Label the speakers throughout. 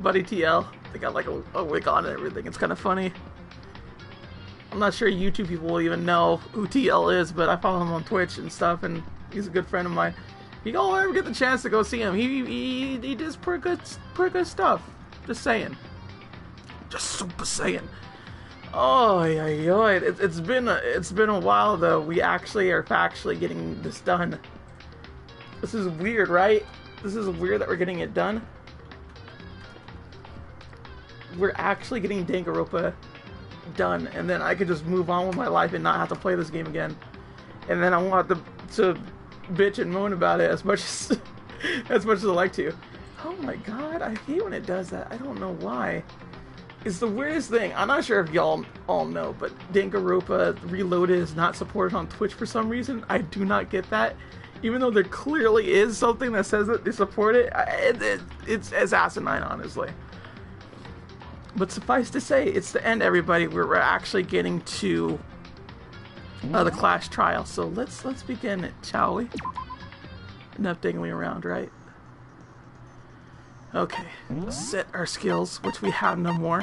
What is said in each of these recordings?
Speaker 1: Buddy TL. They got like a wig on and everything. It's kind of funny. I'm not sure YouTube people will even know who TL is, but I follow him on Twitch and stuff, and he's a good friend of mine. You don't ever get the chance to go see him. He does pretty good stuff. Just saying. Just super saying. Oh yeah, it's been a while though. We actually are factually getting this done. This is weird, right? This is weird that we're getting it done. We're actually getting Danganronpa done, and then I could just move on with my life and not have to play this game again. And then I want to bitch and moan about it as much as I like to. Oh my god, I hate when it does that. I don't know why. It's the weirdest thing. I'm not sure if y'all all know, but Danganronpa Reloaded is not supported on Twitch for some reason. I do not get that. Even though there clearly is something that says that they support it, it's asinine, honestly. But suffice to say, it's the end, everybody. We're actually getting to the Clash trial. So let's begin it, shall we? Enough dangling around, right? Okay, let's set our skills, which we have no more.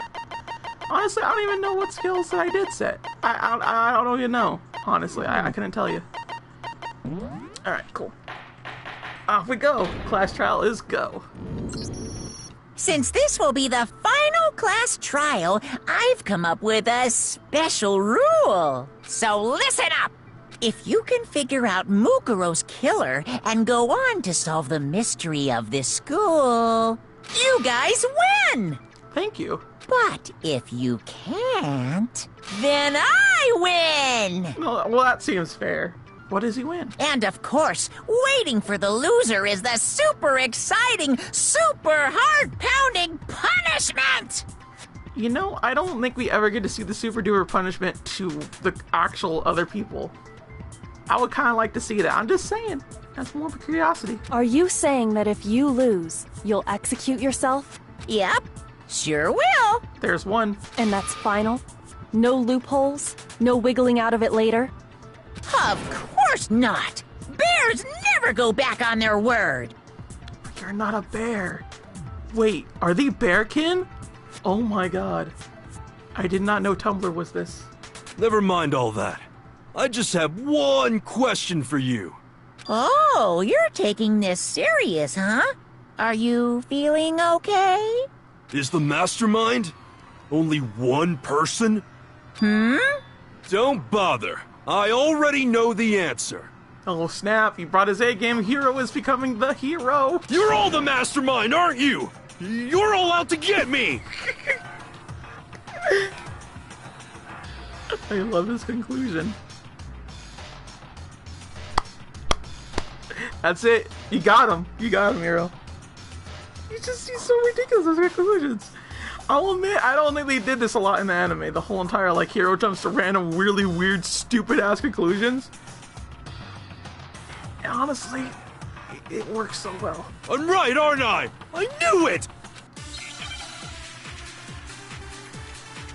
Speaker 1: Honestly, I don't even know what skills that I did set. I don't even know. Honestly, I couldn't tell you. Alright, cool. Off we go. Class trial is go.
Speaker 2: Since this will be the final class trial, I've come up with a special rule. So listen up! If you can figure out Mukuro's killer and go on to solve the mystery of this school, you guys win!
Speaker 1: Thank you.
Speaker 2: But if you can't, then I win!
Speaker 1: No, well, that seems fair. What does he win?
Speaker 2: And of course, waiting for the loser is the super exciting, super heart-pounding punishment!
Speaker 1: You know, I don't think we ever get to see the super duper punishment to the actual other people. I would kind of like to see that. I'm just saying. That's more of a curiosity.
Speaker 3: Are you saying that if you lose, you'll execute yourself?
Speaker 2: Yep, sure will.
Speaker 1: There's one.
Speaker 3: And that's final? No loopholes? No wiggling out of it later?
Speaker 2: Of course not. Bears never go back on their word.
Speaker 1: But you're not a bear. Wait, are they bearkin? Oh my god. I did not know Tumblr was this.
Speaker 4: Never mind all that. I just have one question for you.
Speaker 2: Oh, you're taking this serious, huh? Are you feeling okay?
Speaker 4: Is the mastermind only one person? Don't bother. I already know the answer.
Speaker 1: Oh snap, he brought his A-game. Hero is becoming the hero.
Speaker 4: You're all the mastermind, aren't you? You're all out to get me!
Speaker 1: I love this conclusion. That's it. You got him. You got him, Hero. He's so ridiculous, those conclusions. I'll admit, I don't think they did this a lot in the anime. The whole entire, like, hero jumps to random, really weird, stupid-ass conclusions. And honestly, it works so well.
Speaker 4: I'm right, aren't I? I knew it!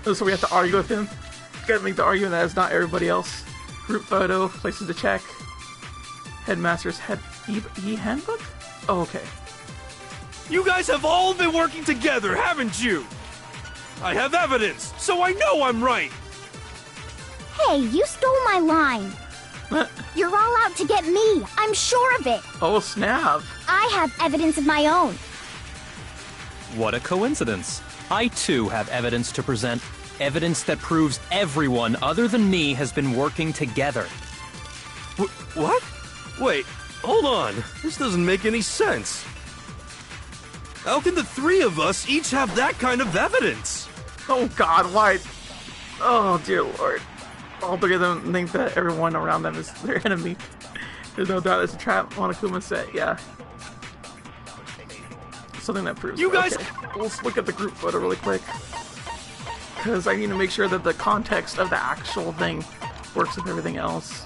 Speaker 1: So we have to argue with him. Gotta make the argument that it's not everybody else. Group photo, places to check. Headmaster's handbook? Oh, okay.
Speaker 4: You guys have all been working together, haven't you? I have evidence, so I know I'm right.
Speaker 5: Hey, you stole my line. You're all out to get me. I'm sure of it.
Speaker 1: Oh, snap.
Speaker 5: I have evidence of my own.
Speaker 6: What a coincidence. I too have evidence to present. Evidence that proves everyone other than me has been working together.
Speaker 4: What? Wait, hold on. This doesn't make any sense. How can the three of us each have that kind of evidence?
Speaker 1: Oh god, why? Oh dear lord. All three of them think that everyone around them is their enemy. There's no doubt it's a trap. Monokuma said, yeah. Something that proves.
Speaker 4: You guys.
Speaker 1: Okay. Let's look at the group photo really quick. Because I need to make sure that the context of the actual thing works with everything else.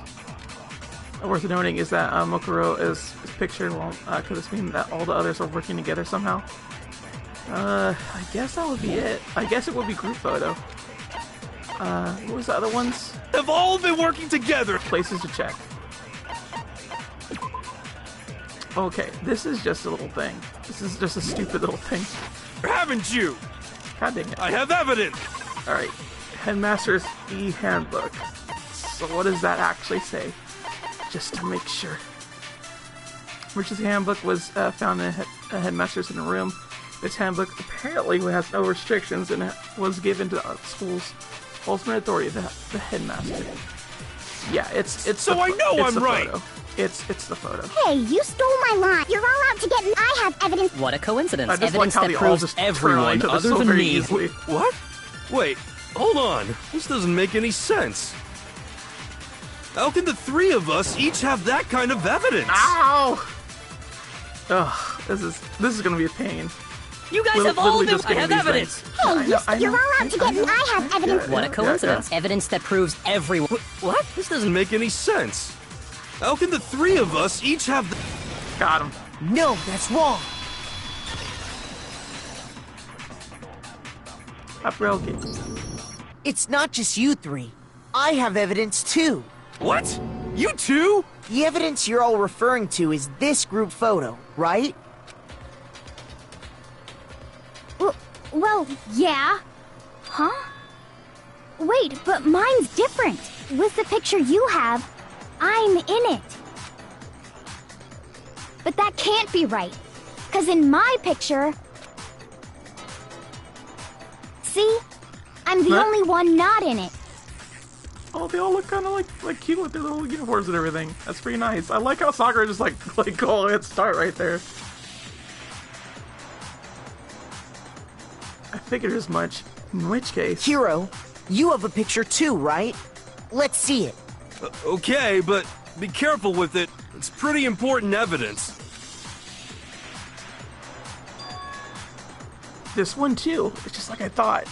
Speaker 1: Worth noting is that Mokuro is pictured. Well, could this mean that all the others are working together somehow? I guess that would be it. I guess it would be group photo. What was the other ones?
Speaker 4: Have all been working together.
Speaker 1: Places to check. Okay, this is just a little thing. This is just a stupid little thing.
Speaker 4: haven't you?
Speaker 1: God dang it.
Speaker 4: I have evidence.
Speaker 1: Alright. Headmaster's e-handbook. So what does that actually say? Just to make sure. Rich's handbook was found in a headmaster's in a room. This handbook apparently has no restrictions and was given to the school's ultimate authority, the headmaster. Yeah, it's
Speaker 4: So I know I'm right.
Speaker 1: Photo. It's the photo.
Speaker 5: Hey, you stole my line. You're all out to get me. I have evidence.
Speaker 6: What a coincidence.
Speaker 1: I just
Speaker 6: Evidence
Speaker 1: like how
Speaker 6: that
Speaker 1: they all
Speaker 6: proves
Speaker 1: just turn
Speaker 6: everyone
Speaker 1: onto this
Speaker 6: other
Speaker 1: so
Speaker 6: than
Speaker 1: very
Speaker 6: me.
Speaker 1: easily.
Speaker 4: What? Wait, hold on. This doesn't make any sense. How can the three of us each have that kind of evidence?
Speaker 1: Ow! Ugh, this is gonna be a pain.
Speaker 6: You guys have all
Speaker 1: Literally
Speaker 6: been.
Speaker 1: just
Speaker 6: I
Speaker 1: getting
Speaker 6: have
Speaker 1: these
Speaker 6: evidence.
Speaker 1: things.
Speaker 5: Hey, you're all out to get me. I have evidence.
Speaker 6: What a coincidence. Evidence that proves everyone.
Speaker 4: What? This doesn't make any sense. How can the three of us each have
Speaker 1: Got him.
Speaker 7: No, that's wrong.
Speaker 1: Broken.
Speaker 7: It's not just you three. I have evidence too.
Speaker 4: What? You two?
Speaker 7: The evidence you're all referring to is this group photo, right?
Speaker 5: Well, yeah. Huh? Wait, but mine's different. With the picture you have, I'm in it. But that can't be right. 'Cause in my picture... See? I'm the
Speaker 1: Huh?
Speaker 5: only one not in it.
Speaker 1: Oh, they all look kind of like cute with their little uniforms and everything. That's pretty nice. I like how Sakura just like go ahead start right there. I figured as much. In which case,
Speaker 7: Hiro, you have a picture too, right? Let's see it.
Speaker 4: Okay, but be careful with it. It's pretty important evidence.
Speaker 1: this one too. It's just like I thought.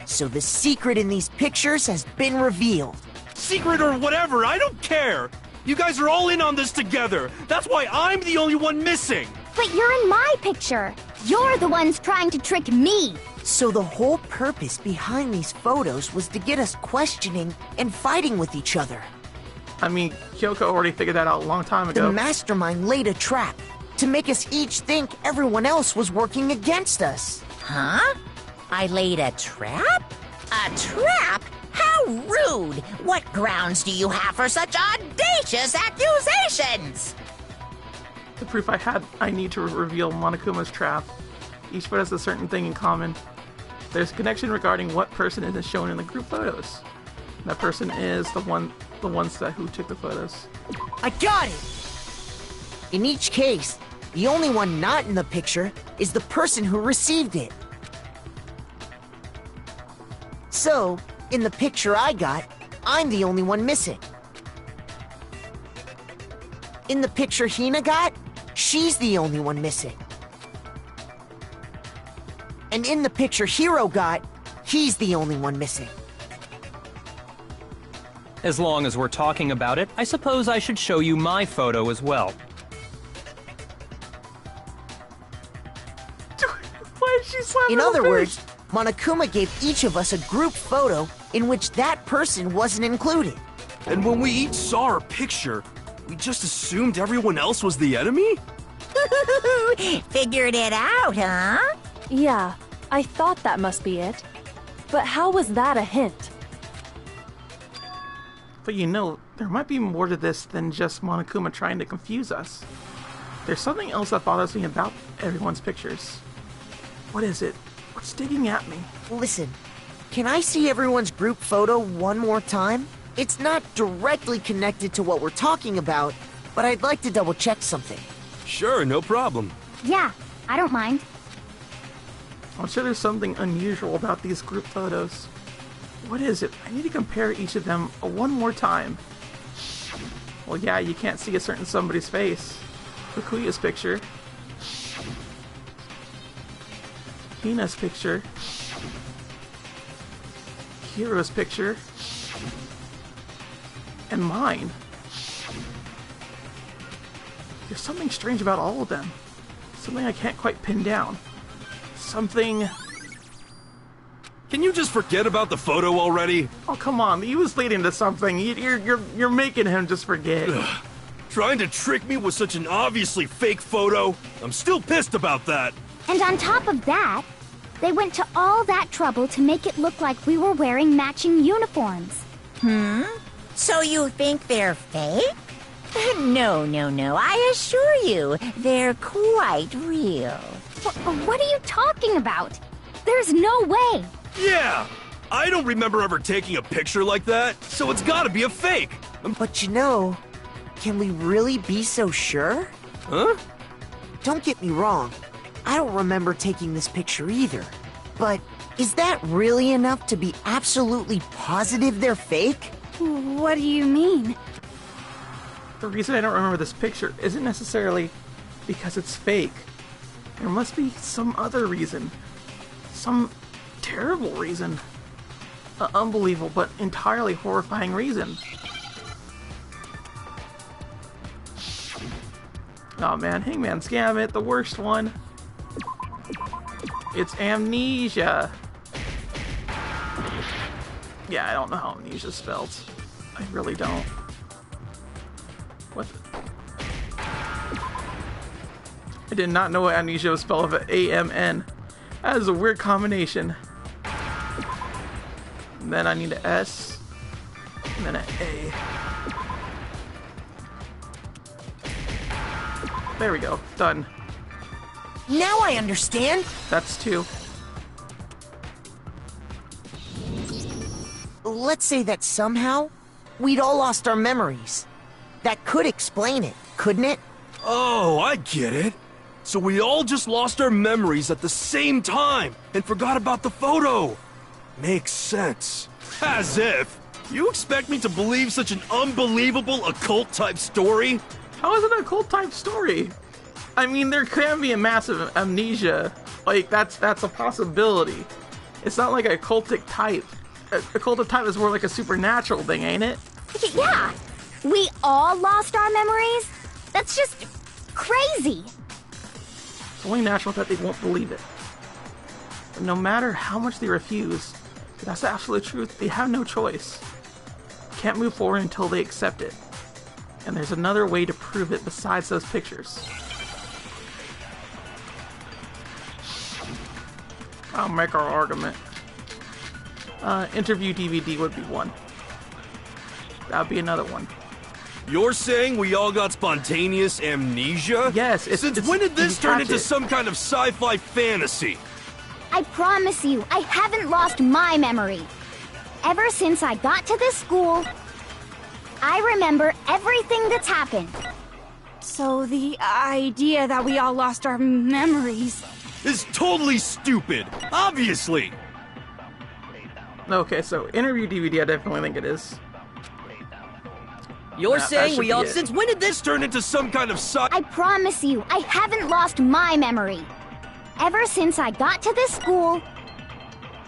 Speaker 7: So the secret in these pictures has been revealed.
Speaker 4: Secret or whatever, I don't care. You guys are all in on this together. That's why I'm the only one missing.
Speaker 5: But you're in my picture. You're the ones trying to trick me.
Speaker 7: So the whole purpose behind these photos was to get us questioning and fighting with each other.
Speaker 1: I mean, Kyoko already figured that out a long time
Speaker 7: The
Speaker 1: ago.
Speaker 7: mastermind laid a trap to make us each think everyone else was working against us.
Speaker 2: Huh? I laid a trap? A trap? How rude! What grounds do you have for such audacious accusations?
Speaker 1: The proof I had, I need to reveal Monokuma's trap. Each foot has a certain thing in common. There's a connection regarding what person is shown in the group photos. That person is the ones who took the photos.
Speaker 7: I got it! In each case, the only one not in the picture is the person who received it. So, in the picture I got, I'm the only one missing. In the picture Hina got, she's the only one missing. And in the picture Hiro got, he's the only one missing.
Speaker 6: As long as we're talking about it, I suppose I should show you my photo as well.
Speaker 1: Why is she slapping
Speaker 7: In
Speaker 1: her
Speaker 7: other
Speaker 1: face?
Speaker 7: words, Monokuma gave each of us a group photo in which that person wasn't included.
Speaker 4: And when we each saw our picture, we just assumed everyone else was the enemy?
Speaker 2: Figured it out, huh?
Speaker 3: Yeah, I thought that must be it. But how was that a hint?
Speaker 1: But you know, there might be more to this than just Monokuma trying to confuse us. There's something else that bothers me about everyone's pictures. What is it? What's digging at me?
Speaker 7: Listen, can I see everyone's group photo one more time? It's not directly connected to what we're talking about, but I'd like to double check something.
Speaker 4: Sure, no problem.
Speaker 5: Yeah, I don't mind.
Speaker 1: I'm sure there's something unusual about these group photos. What is it? I need to compare each of them one more time. Well, yeah, you can't see a certain somebody's face. Fukuya's picture. Hina's picture. Hiro's picture. And mine. There's something strange about all of them. Something I can't quite pin down. Something...
Speaker 4: Can you just forget about the photo already?
Speaker 1: Oh, come on. He was leading to something. You're making him just forget.
Speaker 4: Trying to trick me with such an obviously fake photo? I'm still pissed about that.
Speaker 5: And on top of that, they went to all that trouble to make it look like we were wearing matching uniforms.
Speaker 2: So you think they're fake? No, I assure you, they're quite real.
Speaker 5: What are you talking about? There's no way.
Speaker 4: Yeah! I don't remember ever taking a picture like that, so it's gotta be a fake.
Speaker 7: But you know, can we really be so sure?
Speaker 4: Huh?
Speaker 7: Don't get me wrong, I don't remember taking this picture either. But is that really enough to be absolutely positive they're fake?
Speaker 5: What do you mean?
Speaker 1: The reason I don't remember this picture isn't necessarily because it's fake. There must be some other reason. Some terrible reason. An unbelievable but entirely horrifying reason. Oh man, Hangman Scam It, the worst one. It's amnesia. Yeah, I don't know how amnesia spelled. I really don't. What the? I did not know what amnesia was spelled with A-M-N. That is a weird combination. And then I need an S. And then an A. There we go. Done.
Speaker 7: Now I understand.
Speaker 1: That's 2.
Speaker 7: Let's say that somehow we'd all lost our memories. That could explain it, couldn't it?
Speaker 4: Oh, I get it. So we all just lost our memories at the same time and forgot about the photo. Makes sense. As if. You expect me to believe such an unbelievable occult-type story?
Speaker 1: How is it a cult type story? I mean, there can be a massive amnesia. Like, that's a possibility. It's not like a cultic type. A cultic type is more like a supernatural thing, ain't it?
Speaker 5: Yeah, we all lost our memories? That's just crazy.
Speaker 1: It's only natural that they won't believe it. But no matter how much they refuse, that's the absolute truth, they have no choice. Can't move forward until they accept it. And there's another way to prove it besides those pictures. I'll make our argument. Interview DVD would be one. That would be another one.
Speaker 4: You're saying we all got spontaneous amnesia?
Speaker 1: Yes,
Speaker 4: Since when did this turn into some kind of sci-fi fantasy?
Speaker 5: I promise you, I haven't lost my memory. Ever since I got to this school, I remember everything that's happened.
Speaker 8: So the idea that we all lost our memories...
Speaker 4: Is totally stupid. Obviously.
Speaker 1: Okay, so interview DVD, I definitely think it is.
Speaker 9: You're saying we all...
Speaker 4: Since when did this turn into some kind of
Speaker 5: I promise you, I haven't lost my memory. Ever since I got to this school,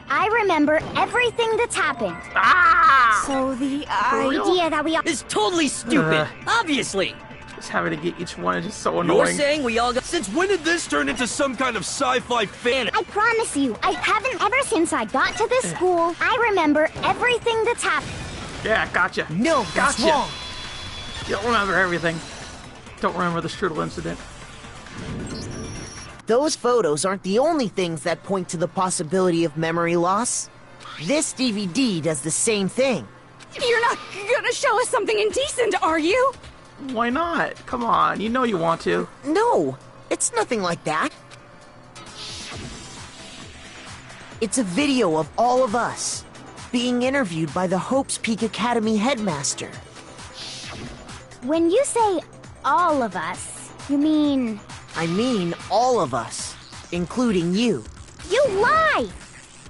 Speaker 5: I remember everything that's happened.
Speaker 8: So the
Speaker 5: idea that we all...
Speaker 9: Is totally stupid. Obviously.
Speaker 1: Just having to get each one is just so annoying.
Speaker 9: You're saying we all got...
Speaker 4: Since when did this turn into some kind of sci-fi fantasy?
Speaker 5: I promise you, I haven't... Ever since I got to this school, I remember everything that's happened.
Speaker 1: Yeah, gotcha.
Speaker 7: No, that's
Speaker 1: Gotcha.
Speaker 7: wrong.
Speaker 1: You don't remember everything. Don't remember the strudel incident.
Speaker 7: Those photos aren't the only things that point to the possibility of memory loss. This DVD does the same thing.
Speaker 8: You're not gonna show us something indecent, are you?
Speaker 1: Why not? Come on, you know you want to.
Speaker 7: No, it's nothing like that. It's a video of all of us being interviewed by the Hope's Peak Academy headmaster.
Speaker 5: When you say all of us, you mean...
Speaker 7: I mean all of us, including you.
Speaker 5: You lie!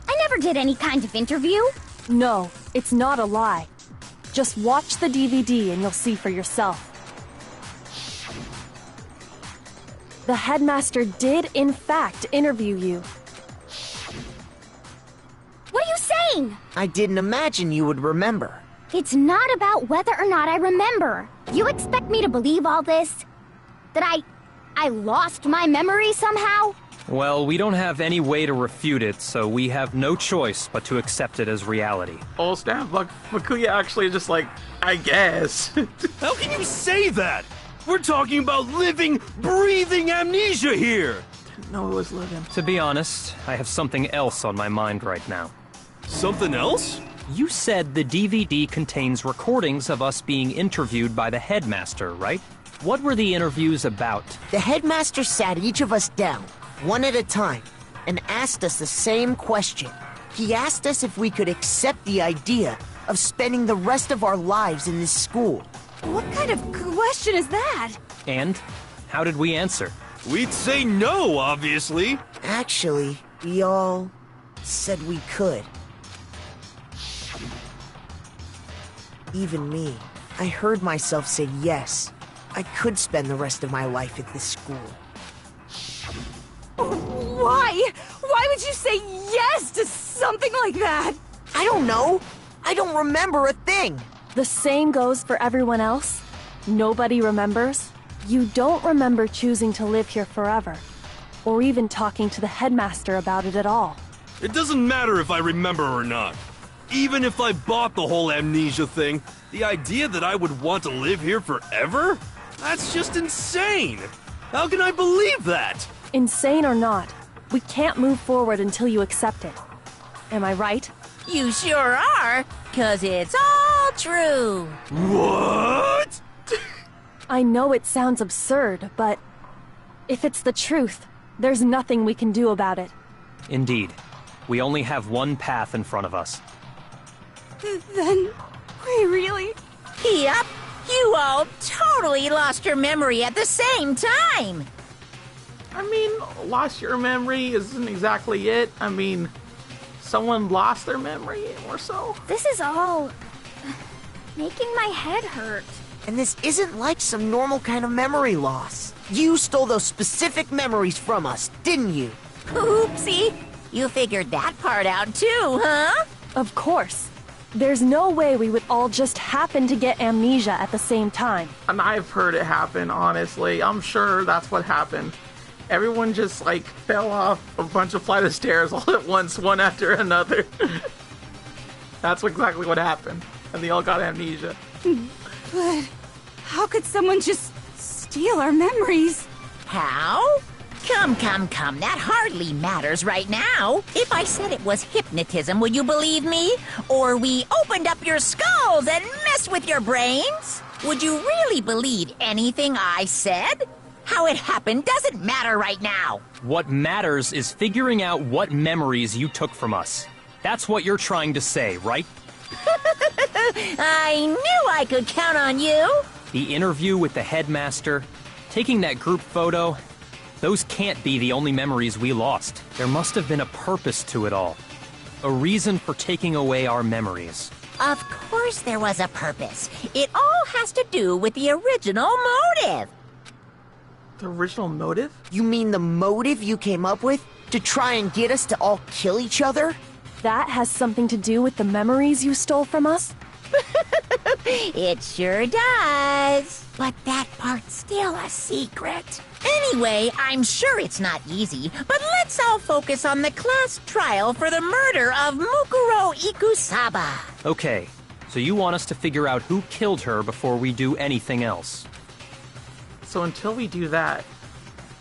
Speaker 5: I never did any kind of interview.
Speaker 3: No, it's not a lie. Just watch the DVD and you'll see for yourself. The headmaster did, in fact, interview you.
Speaker 5: What are you saying?
Speaker 7: I didn't imagine you would remember.
Speaker 5: It's not about whether or not I remember. You expect me to believe all this? That I lost my memory somehow?
Speaker 6: Well, we don't have any way to refute it, so we have no choice but to accept it as reality.
Speaker 1: Oh, snap. Look, Makuya actually just like, I guess.
Speaker 4: How can you say that? We're talking about living, breathing amnesia here!
Speaker 1: Didn't know it was living.
Speaker 6: To be honest, I have something else on my mind right now.
Speaker 4: Something else?
Speaker 6: You said the DVD contains recordings of us being interviewed by the headmaster, right? What were the interviews about?
Speaker 7: The headmaster sat each of us down, one at a time, and asked us the same question. He asked us if we could accept the idea of spending the rest of our lives in this school.
Speaker 8: What kind of question is that?
Speaker 6: And how did we answer?
Speaker 4: We'd say no, obviously.
Speaker 7: Actually, we all said we could. Even me. I heard myself say yes. I could spend the rest of my life at this school.
Speaker 8: Why? Why would you say yes to something like that?
Speaker 7: I don't know. I don't remember a thing.
Speaker 3: The same goes for everyone else. Nobody remembers. You don't remember choosing to live here forever, or even talking to the headmaster about it at all.
Speaker 4: It doesn't matter if I remember or not. Even if I bought the whole amnesia thing, the idea that I would want to live here forever? That's just insane! How can I believe that?
Speaker 3: Insane or not, we can't move forward until you accept it. Am I right?
Speaker 2: You sure are, 'cause it's all true.
Speaker 4: What?
Speaker 3: I know it sounds absurd, but if it's the truth, there's nothing we can do about it.
Speaker 6: Indeed. We only have one path in front of us.
Speaker 8: Then we really...
Speaker 2: Yep, you all totally lost your memory at the same time.
Speaker 1: I mean, lost your memory isn't exactly it. I mean, someone lost their memory or so.
Speaker 5: This is all making my head hurt.
Speaker 7: And this isn't like some normal kind of memory loss. You stole those specific memories from us, didn't you?
Speaker 2: Oopsie, you figured that part out too, huh?
Speaker 3: Of course. There's no way we would all just happen to get amnesia at the same time.
Speaker 1: And I've heard it happen, honestly. I'm sure that's what happened. Everyone just, like, fell off a bunch of flight of stairs all at once, one after another. That's exactly what happened. And they all got amnesia.
Speaker 8: But how could someone just steal our memories?
Speaker 2: How? Come, that hardly matters right now. If I said it was hypnotism, would you believe me? Or we opened up your skulls and messed with your brains? Would you really believe anything I said? How it happened doesn't matter right now.
Speaker 6: What matters is figuring out what memories you took from us. That's what you're trying to say, right?
Speaker 2: I knew I could count on you.
Speaker 6: The interview with the headmaster, taking that group photo, those can't be the only memories we lost. There must have been a purpose to it all. A reason for taking away our memories.
Speaker 2: Of course there was a purpose. It all has to do with the original motive.
Speaker 1: The original motive?
Speaker 7: You mean the motive you came up with? To try and get us to all kill each other?
Speaker 3: That has something to do with the memories you stole from us?
Speaker 2: It sure does. But that part's still a secret. Anyway, I'm sure it's not easy, but let's all focus on the class trial for the murder of Mukuro Ikusaba.
Speaker 6: Okay, so you want us to figure out who killed her before we do anything else.
Speaker 1: So until we do that,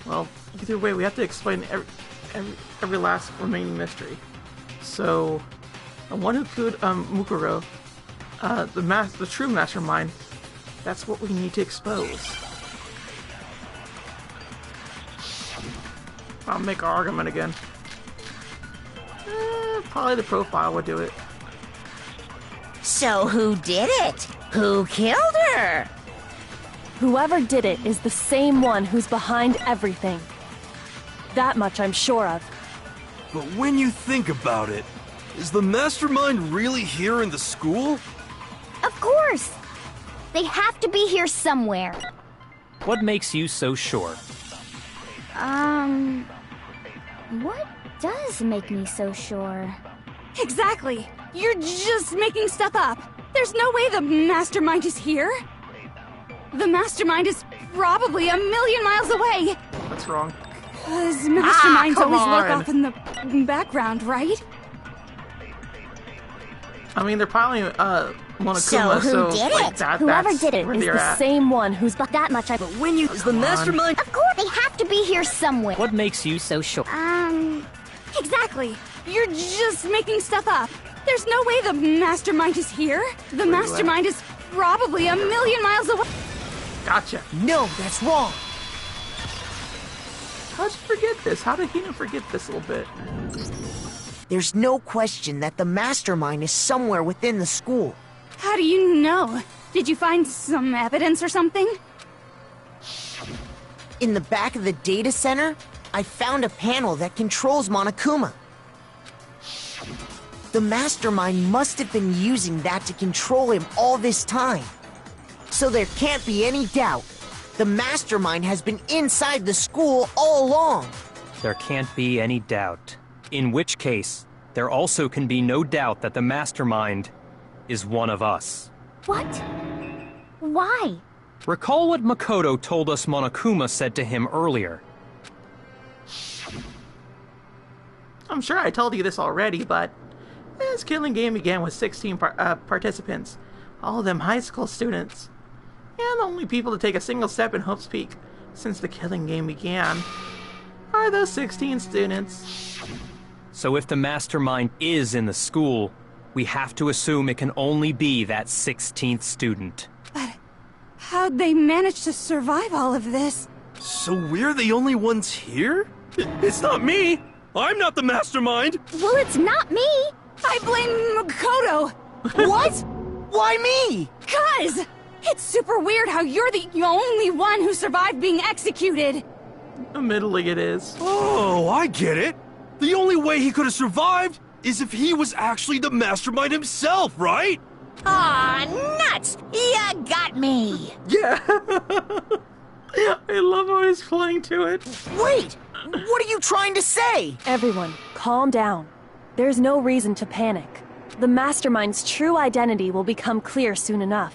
Speaker 1: well, either way, we have to explain every last remaining mystery. So, the one who killed Mukuro, the true mastermind, that's what we need to expose. I'll make our argument again. Probably the profile would do it.
Speaker 2: So who did it? Who killed her?
Speaker 3: Whoever did it is the same one who's behind everything. That much I'm sure of.
Speaker 4: But when you think about it, is the mastermind really here in the school?
Speaker 5: Of course! They have to be here somewhere.
Speaker 6: What makes you so sure?
Speaker 5: What does make me so sure?
Speaker 8: Exactly. You're just making stuff up. There's no way the mastermind is here. The mastermind is probably 1,000,000 miles away.
Speaker 1: That's wrong.
Speaker 8: Because masterminds
Speaker 1: come
Speaker 8: always lurk
Speaker 1: on.
Speaker 8: off in the background, right?
Speaker 1: I mean, they're probably Monokuma,
Speaker 2: So who did
Speaker 1: like
Speaker 2: it?
Speaker 5: Whoever
Speaker 1: that's
Speaker 5: did it
Speaker 1: where
Speaker 5: is
Speaker 1: they're
Speaker 5: the
Speaker 1: at.
Speaker 5: same one who's that much.
Speaker 9: But when you the mastermind,
Speaker 5: Of course, they have to be here somewhere.
Speaker 6: What makes you so sure?
Speaker 8: Exactly. You're just making stuff up. There's no way the mastermind is here. The mastermind is probably a million miles away.
Speaker 1: Gotcha.
Speaker 7: No, that's wrong.
Speaker 1: How'd you forget this? How did Hina forget this a little bit?
Speaker 7: There's no question that the mastermind is somewhere within the school.
Speaker 8: How do you know? Did you find some evidence or something?
Speaker 7: In the back of the data center, I found a panel that controls Monokuma. The mastermind must have been using that to control him all this time. So there can't be any doubt. The mastermind has been inside the school all along.
Speaker 6: There can't be any doubt. In which case, there also can be no doubt that the mastermind is one of us.
Speaker 5: What? Why?
Speaker 6: Recall what Makoto told us Monokuma said to him earlier.
Speaker 1: I'm sure I told you this already, but this killing game began with 16 participants, all of them high school students. And the only people to take a single step in Hope's Peak since the killing game began are those 16 students.
Speaker 6: So if the mastermind is in the school, we have to assume it can only be that 16th student.
Speaker 8: But how'd they manage to survive all of this?
Speaker 4: So we're the only ones here? It's not me! I'm not the mastermind!
Speaker 5: Well, it's not me.
Speaker 8: I blame Makoto.
Speaker 7: What? Why me?
Speaker 8: 'Cause it's super weird how you're the only one who survived being executed.
Speaker 1: Admittedly, it is.
Speaker 4: Oh, I get it! The only way he could have survived is if he was actually the mastermind himself, right?
Speaker 2: Aw, nuts! You got me!
Speaker 1: Yeah. I love how he's playing to it.
Speaker 7: Wait! What are you trying to say?
Speaker 3: Everyone, calm down. There's no reason to panic. The mastermind's true identity will become clear soon enough.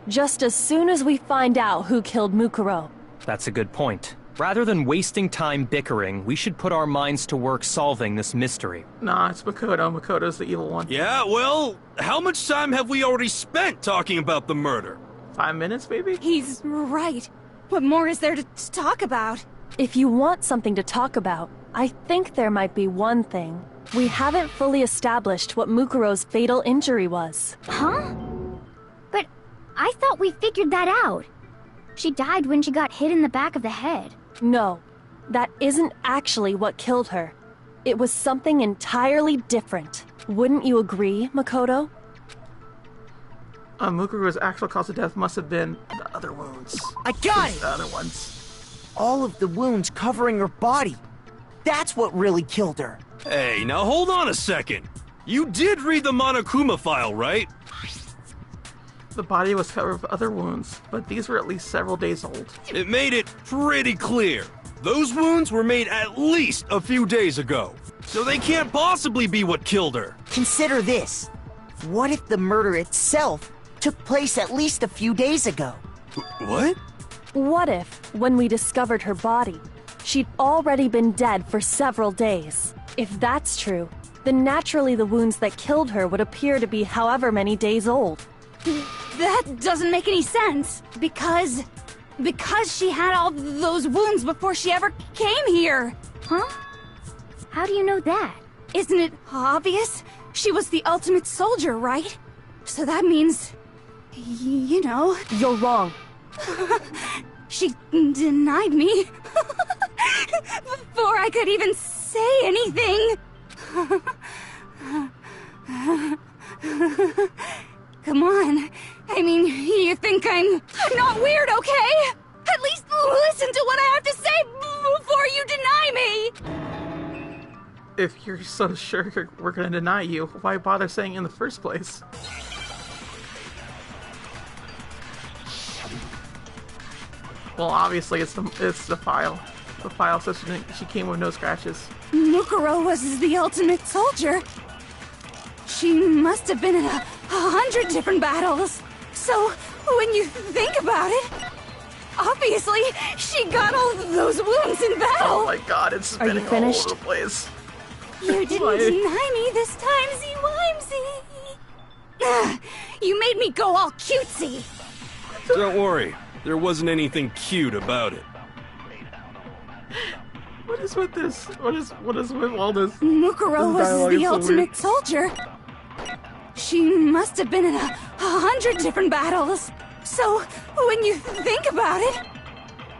Speaker 3: Just as soon as we find out who killed Mukuro.
Speaker 6: That's a good point. Rather than wasting time bickering, we should put our minds to work solving this mystery.
Speaker 1: Nah, it's Makoto. Makoto's the evil one.
Speaker 4: Yeah, well, how much time have we already spent talking about the murder?
Speaker 1: 5 minutes, maybe?
Speaker 8: He's right. What more is there to talk about?
Speaker 3: If you want something to talk about, I think there might be one thing. We haven't fully established what Mukuro's fatal injury was.
Speaker 5: Huh? But I thought we figured that out. She died when she got hit in the back of the head.
Speaker 3: No, that isn't actually what killed her. It was something entirely different. Wouldn't you agree, Makoto?
Speaker 1: Mukuro's actual cause of death must have been the other wounds.
Speaker 7: I got it!
Speaker 1: The other ones.
Speaker 7: All of the wounds covering her body. That's what really killed her.
Speaker 4: Hey, now hold on a second. You did read the Monokuma file, right?
Speaker 1: The body was covered with other wounds, but these were at least several days old.
Speaker 4: It made it pretty clear. Those wounds were made at least a few days ago. So they can't possibly be what killed her.
Speaker 7: Consider this. What if the murder itself took place at least a few days ago?
Speaker 4: What?
Speaker 3: What if, when we discovered her body, she'd already been dead for several days? If that's true, then naturally the wounds that killed her would appear to be however many days old.
Speaker 8: That doesn't make any sense. Because she had all those wounds before she ever came here.
Speaker 5: Huh? How do you know that?
Speaker 8: Isn't it obvious? She was the ultimate soldier, right? So that means, you know...
Speaker 3: You're wrong.
Speaker 8: She denied me before I could even say anything. Come on. I mean, you think I'm not weird, okay? At least listen to what I have to say before you deny me.
Speaker 1: If you're so sure we're gonna deny you, why bother saying in the first place? Well, obviously it's the file. The file says she came with no scratches.
Speaker 8: Mukuro was the ultimate soldier. She must have been in 100 different battles. So, when you think about it, obviously, she got all those wounds in battle.
Speaker 1: Oh my god, it's spinning all
Speaker 3: finished?
Speaker 1: over the place.
Speaker 8: You didn't
Speaker 1: Why?
Speaker 8: deny me this time, Z-Wimesy. You made me go all cutesy.
Speaker 4: Don't worry, there wasn't anything cute about it.
Speaker 1: What is with this? What is with all this?
Speaker 8: Mukuro
Speaker 1: This dialogue
Speaker 8: was
Speaker 1: is
Speaker 8: the
Speaker 1: so
Speaker 8: ultimate
Speaker 1: weird.
Speaker 8: soldier. She must have been in 100 different battles. So, when you think about it,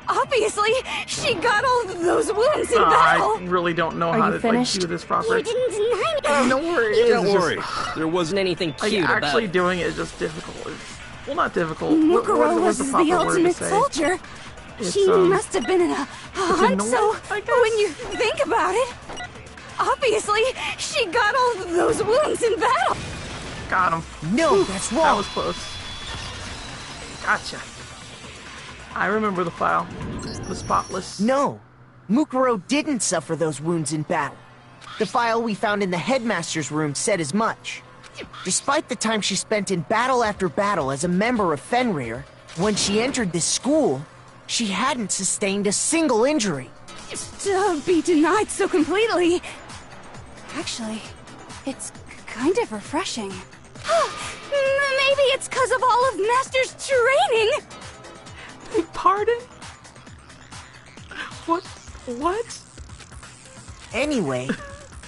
Speaker 8: obviously, she got all those wounds in battle.
Speaker 1: I really don't know
Speaker 3: Are
Speaker 1: how
Speaker 3: you
Speaker 1: to
Speaker 3: finished?
Speaker 1: do this properly.
Speaker 5: You didn't deny me.
Speaker 1: I know where it is.
Speaker 4: Don't
Speaker 1: it's
Speaker 4: worry,
Speaker 1: just-
Speaker 4: there wasn't
Speaker 9: Anything
Speaker 1: like,
Speaker 9: cute about
Speaker 1: actually
Speaker 9: it.
Speaker 1: doing it is just difficult. Well, not difficult.
Speaker 8: Mukuro
Speaker 1: What's
Speaker 8: was
Speaker 1: the proper
Speaker 8: the
Speaker 1: word to
Speaker 8: ultimate
Speaker 1: say?
Speaker 8: soldier.
Speaker 1: It's,
Speaker 8: She must have been in a hunt.
Speaker 1: annoying,
Speaker 8: So,
Speaker 1: I guess?
Speaker 8: when you think about it, obviously, she got all those wounds in battle.
Speaker 1: Got him.
Speaker 7: No, that's
Speaker 1: That
Speaker 7: wrong.
Speaker 1: was close. Gotcha. I remember the file. The spotless.
Speaker 7: No, Mukuro didn't suffer those wounds in battle. The file we found in the headmaster's room said as much. Despite the time she spent in battle after battle as a member of Fenrir, when she entered this school, she hadn't sustained a single injury.
Speaker 8: To be denied so completely. Actually, it's kind of refreshing. Maybe it's because of all of Master's training.
Speaker 1: Pardon? What?
Speaker 7: Anyway,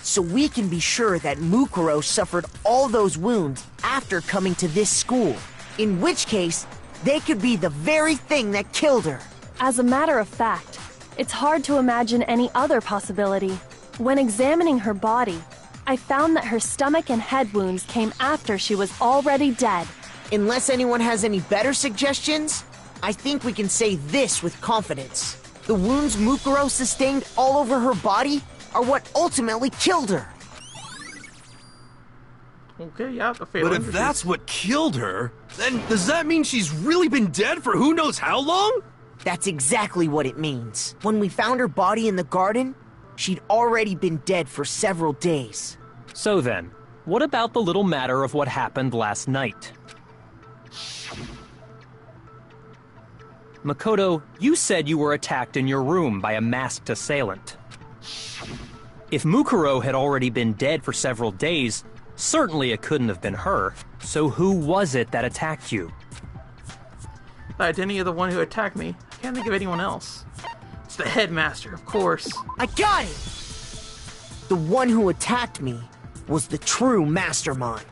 Speaker 7: so we can be sure that Mukuro suffered all those wounds after coming to this school, in which case, they could be the very thing that killed her.
Speaker 3: As a matter of fact, it's hard to imagine any other possibility. When examining her body, I found that her stomach and head wounds came after she was already dead.
Speaker 7: Unless anyone has any better suggestions, I think we can say this with confidence. The wounds Mukuro sustained all over her body are what ultimately killed her.
Speaker 1: Okay, yeah, the fatal
Speaker 4: But if
Speaker 1: injuries.
Speaker 4: that's what killed her, then does that mean she's really been dead for who knows how long?
Speaker 7: That's exactly what it means. When we found her body in the garden, she'd already been dead for several days.
Speaker 6: So then, what about the little matter of what happened last night? Makoto, you said you were attacked in your room by a masked assailant. If Mukuro had already been dead for several days, certainly it couldn't have been her. So who was it that attacked you?
Speaker 1: The identity of the one who attacked me. I can't think of anyone else. It's the headmaster, of course.
Speaker 7: I got it! The one who attacked me was the true mastermind.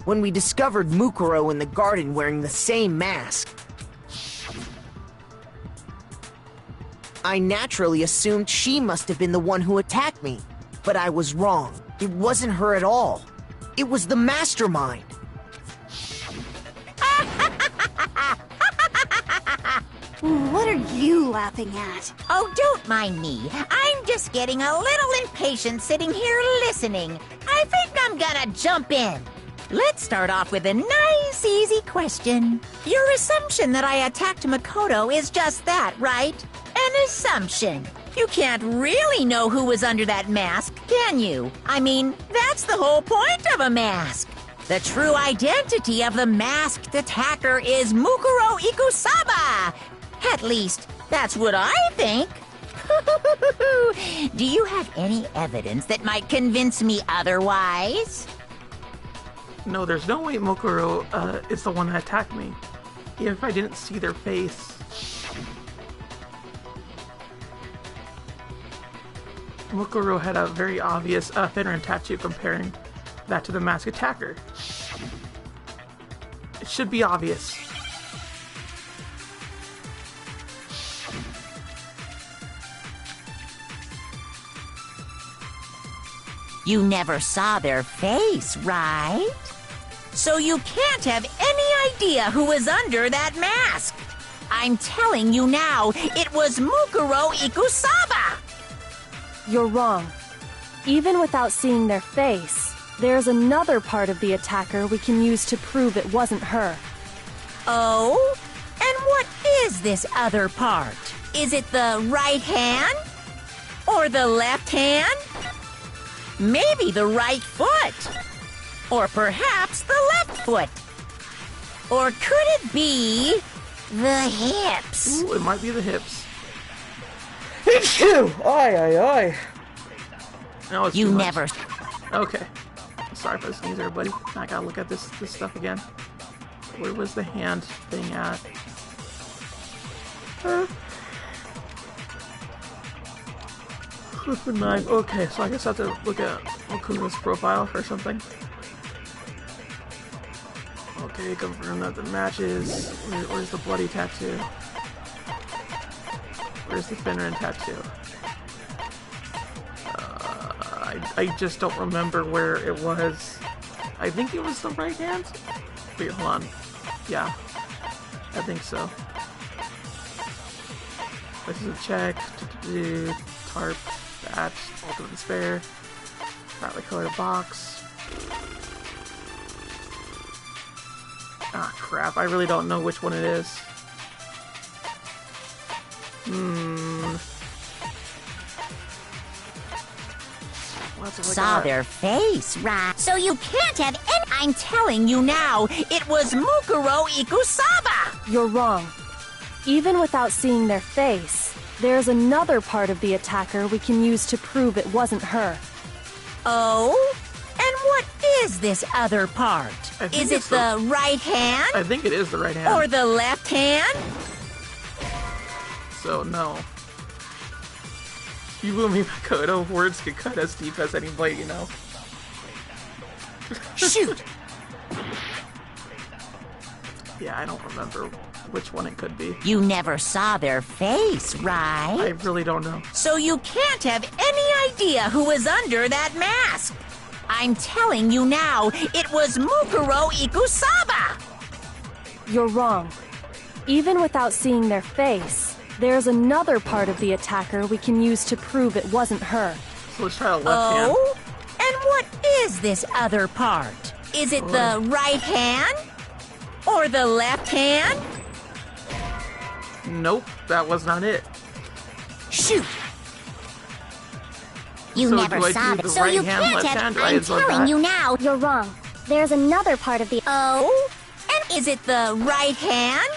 Speaker 7: When we discovered Mukuro in the garden wearing the same mask, I naturally assumed she must have been the one who attacked me. But I was wrong. It wasn't her at all. It was the mastermind.
Speaker 5: What are you laughing at?
Speaker 2: Oh, don't mind me. I'm just getting a little impatient sitting here listening. I think I'm gonna jump in. Let's start off with a nice, easy question. Your assumption that I attacked Makoto is just that, right? An assumption. You can't really know who was under that mask, can you? I mean, that's the whole point of a mask. The true identity of the masked attacker is Mukuro Ikusaba. At least, that's what I think. Do you have any evidence that might convince me otherwise?
Speaker 1: No, there's no way Mokuro is the one that attacked me. Even if I didn't see their face. Mokuro had a very obvious Fenrir tattoo comparing that to the masked attacker. It should be obvious.
Speaker 2: You never saw their face, right? So you can't have any idea who was under that mask. I'm telling you now, it was Mukuro Ikusaba.
Speaker 3: You're wrong. Even without seeing their face, there's another part of the attacker we can use to prove it wasn't her.
Speaker 2: Oh? And what is this other part? Is it the right hand? Or the left hand? Maybe the right foot? Or perhaps the left foot? Or could it be the hips?
Speaker 1: Ooh, it might be the hips. Oi, oi, oi. No, it's
Speaker 2: You
Speaker 1: too much.
Speaker 2: never...
Speaker 1: Okay. Sorry for the sneeze, everybody. I gotta look at this stuff again. Where was the hand thing at? With the knife. Okay, so I guess I have to look at Okuno's profile or something. Okay, confirm that the matches. Where's the bloody tattoo? Where's the Finran tattoo? I just don't remember where it was. I think it was the right hand? Wait, hold on. Yeah, I think so. This is a check. Tarp. Batch. Ultimate Despair. Brightly colored box. Ah, crap. I really don't know which one it is.
Speaker 2: Saw their face, right? So you can't have any. I'm telling you now, it was Mukuro Ikusaba!
Speaker 3: You're wrong. Even without seeing their face, there's another part of the attacker we can use to prove it wasn't her.
Speaker 2: Oh? And what is this other part? Is it the right hand?
Speaker 1: I think it is the right hand.
Speaker 2: Or the left hand?
Speaker 1: So, no. You and me, Makoto, words could cut as deep as any blade, you know.
Speaker 7: Shoot!
Speaker 1: Yeah, I don't remember which one it could be.
Speaker 2: You never saw their face, right?
Speaker 1: I really don't know.
Speaker 2: So you can't have any idea who was under that mask. I'm telling you now, it was Mukuro Ikusaba!
Speaker 3: You're wrong. Even without seeing their face, there's another part of the attacker we can use to prove it wasn't her.
Speaker 1: So let's try the left hand.
Speaker 2: Oh? And what is this other part? Is it the right hand? Or the left hand?
Speaker 1: Nope, that was not it.
Speaker 7: Shoot!
Speaker 5: You
Speaker 1: So
Speaker 5: never
Speaker 1: do I
Speaker 5: saw
Speaker 1: do
Speaker 5: it.
Speaker 1: the
Speaker 5: So
Speaker 1: right
Speaker 5: you
Speaker 1: hand,
Speaker 5: can't
Speaker 1: left
Speaker 5: have.
Speaker 1: hand, or I
Speaker 5: I'm
Speaker 1: absorb
Speaker 5: telling
Speaker 1: that?
Speaker 5: you now. You're wrong. There's another part of the.
Speaker 2: Oh? And is it the right hand?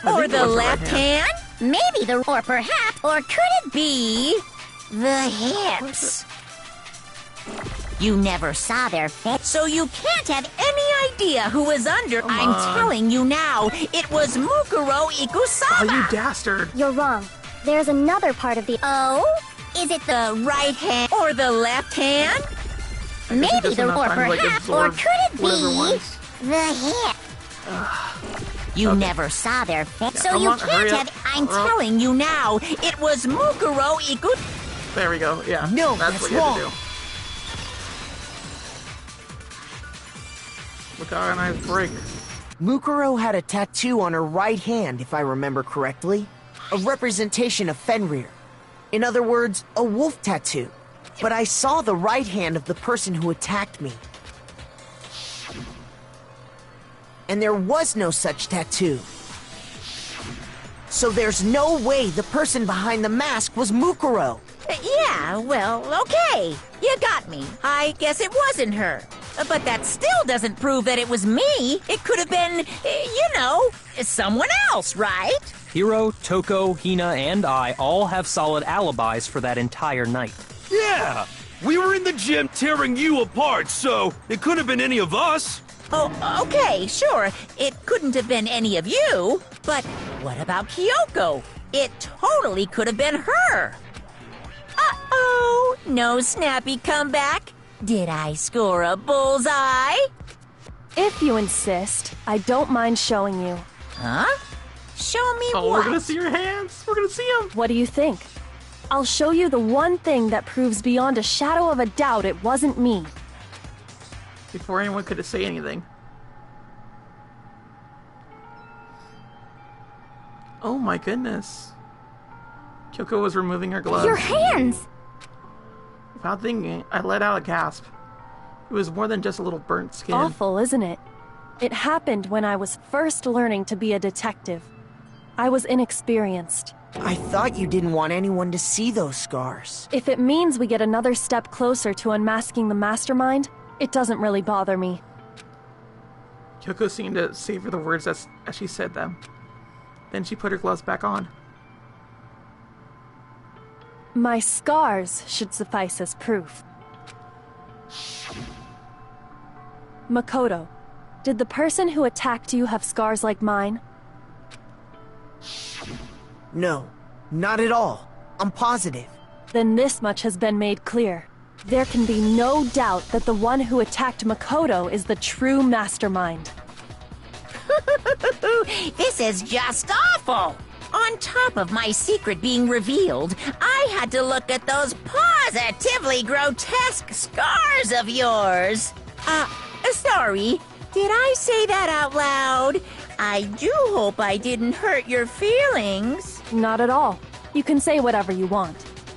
Speaker 1: I
Speaker 2: Or
Speaker 1: think it
Speaker 2: the
Speaker 1: was
Speaker 2: left
Speaker 1: right
Speaker 2: hand?
Speaker 5: Maybe the. Or perhaps.
Speaker 2: Or could it be the hips? You never saw their face, so you can't have any idea who was under.
Speaker 1: Come
Speaker 2: I'm
Speaker 1: on.
Speaker 2: telling you now, it was Mukuro Ikusaba!
Speaker 1: Oh, you dastard.
Speaker 5: You're wrong. There's another part of the.
Speaker 2: Oh? Is it the right hand or the left hand?
Speaker 1: I guess
Speaker 2: Maybe
Speaker 1: it doesn't
Speaker 2: the
Speaker 1: have
Speaker 2: or
Speaker 1: time to, like,
Speaker 2: perhaps or
Speaker 1: absorb
Speaker 2: could it
Speaker 1: whatever
Speaker 2: be
Speaker 1: ones.
Speaker 2: the hip? You
Speaker 1: Okay.
Speaker 2: never saw their face,
Speaker 1: Yeah,
Speaker 2: so
Speaker 1: come
Speaker 2: you
Speaker 1: on, hurry
Speaker 2: can't
Speaker 1: up.
Speaker 2: have. I'm
Speaker 1: Hurry up.
Speaker 2: telling you now, it was Mukuro Ikusaba.
Speaker 1: There we go, yeah.
Speaker 7: No,
Speaker 1: that's
Speaker 7: that's
Speaker 1: what you have to
Speaker 7: wrong.
Speaker 1: do. Look at our nice break.
Speaker 7: Mukuro had a tattoo on her right hand, if I remember correctly. A representation of Fenrir. In other words, a wolf tattoo. But I saw the right hand of the person who attacked me. And there was no such tattoo. So there's no way the person behind the mask was Mukuro.
Speaker 2: Yeah, well, okay. You got me. I guess it wasn't her. But that still doesn't prove that it was me. It could have been, someone else, right?
Speaker 6: Hiro, Toko, Hina, and I all have solid alibis for that entire night.
Speaker 4: Yeah! We were in the gym tearing you apart, so it couldn't have been any of us.
Speaker 2: Oh, okay, sure. It couldn't have been any of you. But what about Kyoko? It totally could have been her. Uh-oh, no snappy comeback. Did I score a bullseye?
Speaker 3: If you insist, I don't mind showing you.
Speaker 2: Huh? Show me
Speaker 1: Oh,
Speaker 2: what?
Speaker 1: we're gonna see your hands. We're gonna see them.
Speaker 3: What do you think? I'll show you the one thing that proves beyond a shadow of a doubt it wasn't me.
Speaker 1: Before anyone could say anything. Oh my goodness. Kyoko was removing her gloves.
Speaker 5: Your hands!
Speaker 1: Without thinking, I let out a gasp. It was more than just a little burnt skin.
Speaker 3: Awful, isn't it? It happened when I was first learning to be a detective. I was inexperienced.
Speaker 7: I thought you didn't want anyone to see those scars.
Speaker 3: If it means we get another step closer to unmasking the mastermind, it doesn't really bother me.
Speaker 1: Kyoko seemed to savor the words as she said them. Then she put her gloves back on.
Speaker 3: My scars should suffice as proof. Makoto, did the person who attacked you have scars like mine?
Speaker 7: No, not at all. I'm positive.
Speaker 3: Then this much has been made clear. There can be no doubt that the one who attacked Makoto is the true mastermind.
Speaker 2: This is just awful! On top of my secret being revealed, I had to look at those positively grotesque scars of yours. Sorry, did I say that out loud? I do hope I didn't hurt your feelings.
Speaker 3: Not at all. You can say whatever you want.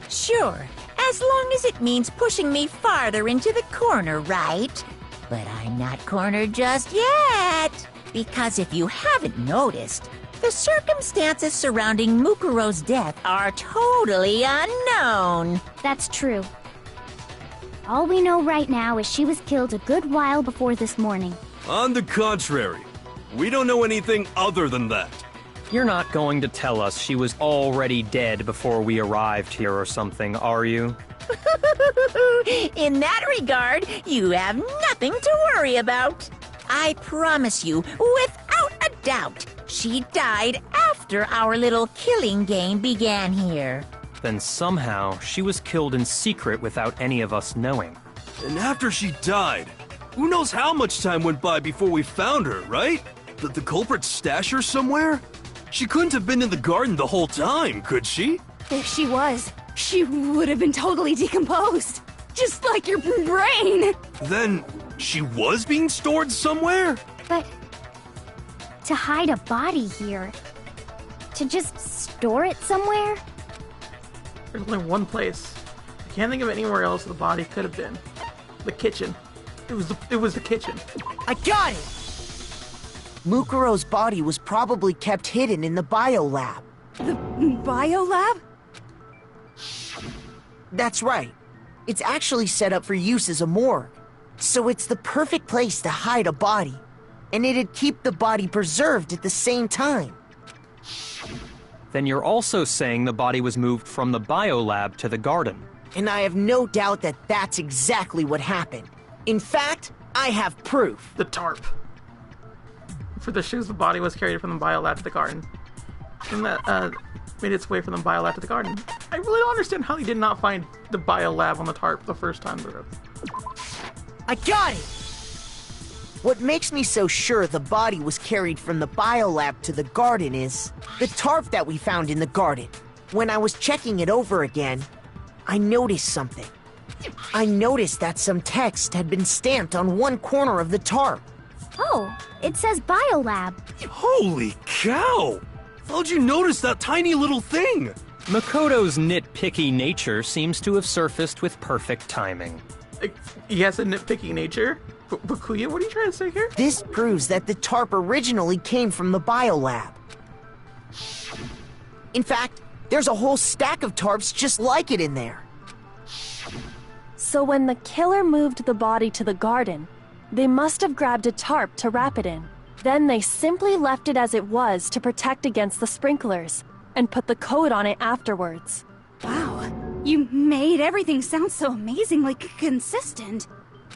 Speaker 2: Sure, as long as it means pushing me farther into the corner, right? But I'm not cornered just yet. Because if you haven't noticed, the circumstances surrounding Mukuro's death are totally unknown.
Speaker 5: That's true. All we know right now is she was killed a good while before this morning.
Speaker 4: On the contrary, we don't know anything other than that.
Speaker 6: You're not going to tell us she was already dead before we arrived here or something, are you?
Speaker 2: In that regard, you have nothing to worry about. I promise you, without a doubt, she died after our little killing game began here.
Speaker 6: Then somehow she was killed in secret without any of us knowing.
Speaker 4: And after she died, who knows how much time went by before we found her, right? Did the culprit stash her somewhere? She couldn't have been in the garden the whole time, could she?
Speaker 8: If she was, she would have been totally decomposed. Just like your brain.
Speaker 4: Then, she was being stored somewhere?
Speaker 5: But to hide a body here, to just store it somewhere?
Speaker 1: There's only one place. I can't think of anywhere else the body could have been. The kitchen. It was the kitchen.
Speaker 7: I got it! Mukuro's body was probably kept hidden in the biolab.
Speaker 8: The biolab?
Speaker 7: That's right. It's actually set up for use as a morgue. So it's the perfect place to hide a body. And it'd keep the body preserved at the same time.
Speaker 6: Then you're also saying the body was moved from the biolab to the garden.
Speaker 7: And I have no doubt that that's exactly what happened. In fact, I have proof.
Speaker 1: The tarp. For the shoes, the body was carried from the biolab to the garden. And that made its way from the biolab to the garden. I really don't understand how they did not find the biolab on the tarp the first time through.
Speaker 7: I got it! What makes me so sure the body was carried from the biolab to the garden is the tarp that we found in the garden. When I was checking it over again, I noticed something. I noticed that some text had been stamped on one corner of the tarp.
Speaker 5: Oh, it says biolab.
Speaker 4: Holy cow! How'd you notice that tiny little thing?
Speaker 6: Makoto's nitpicky nature seems to have surfaced with perfect timing.
Speaker 1: He has a nitpicky nature? Bakuya, what are you trying to say here?
Speaker 7: This proves that the tarp originally came from the biolab. In fact, there's a whole stack of tarps just like it in there.
Speaker 3: So when the killer moved the body to the garden, they must have grabbed a tarp to wrap it in. Then they simply left it as it was to protect against the sprinklers, and put the coat on it afterwards.
Speaker 8: Wow, you made everything sound so amazingly consistent.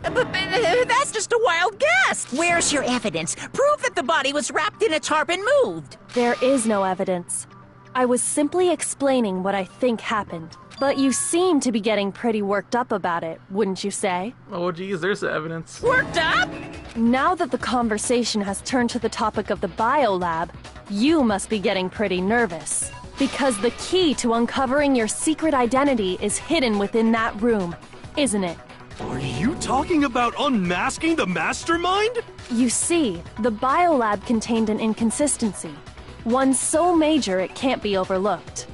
Speaker 2: But that's just a wild guess. Where's your evidence? Prove that the body was wrapped in a tarp and moved.
Speaker 3: There is no evidence. I was simply explaining what I think happened. But you seem to be getting pretty worked up about it, wouldn't you say?
Speaker 1: Oh geez, there's the evidence.
Speaker 2: Worked up?
Speaker 3: Now that the conversation has turned to the topic of the biolab, you must be getting pretty nervous. Because the key to uncovering your secret identity is hidden within that room, isn't it?
Speaker 4: Are you talking about unmasking the mastermind?
Speaker 3: You see, the biolab contained an inconsistency. One so major it can't be overlooked.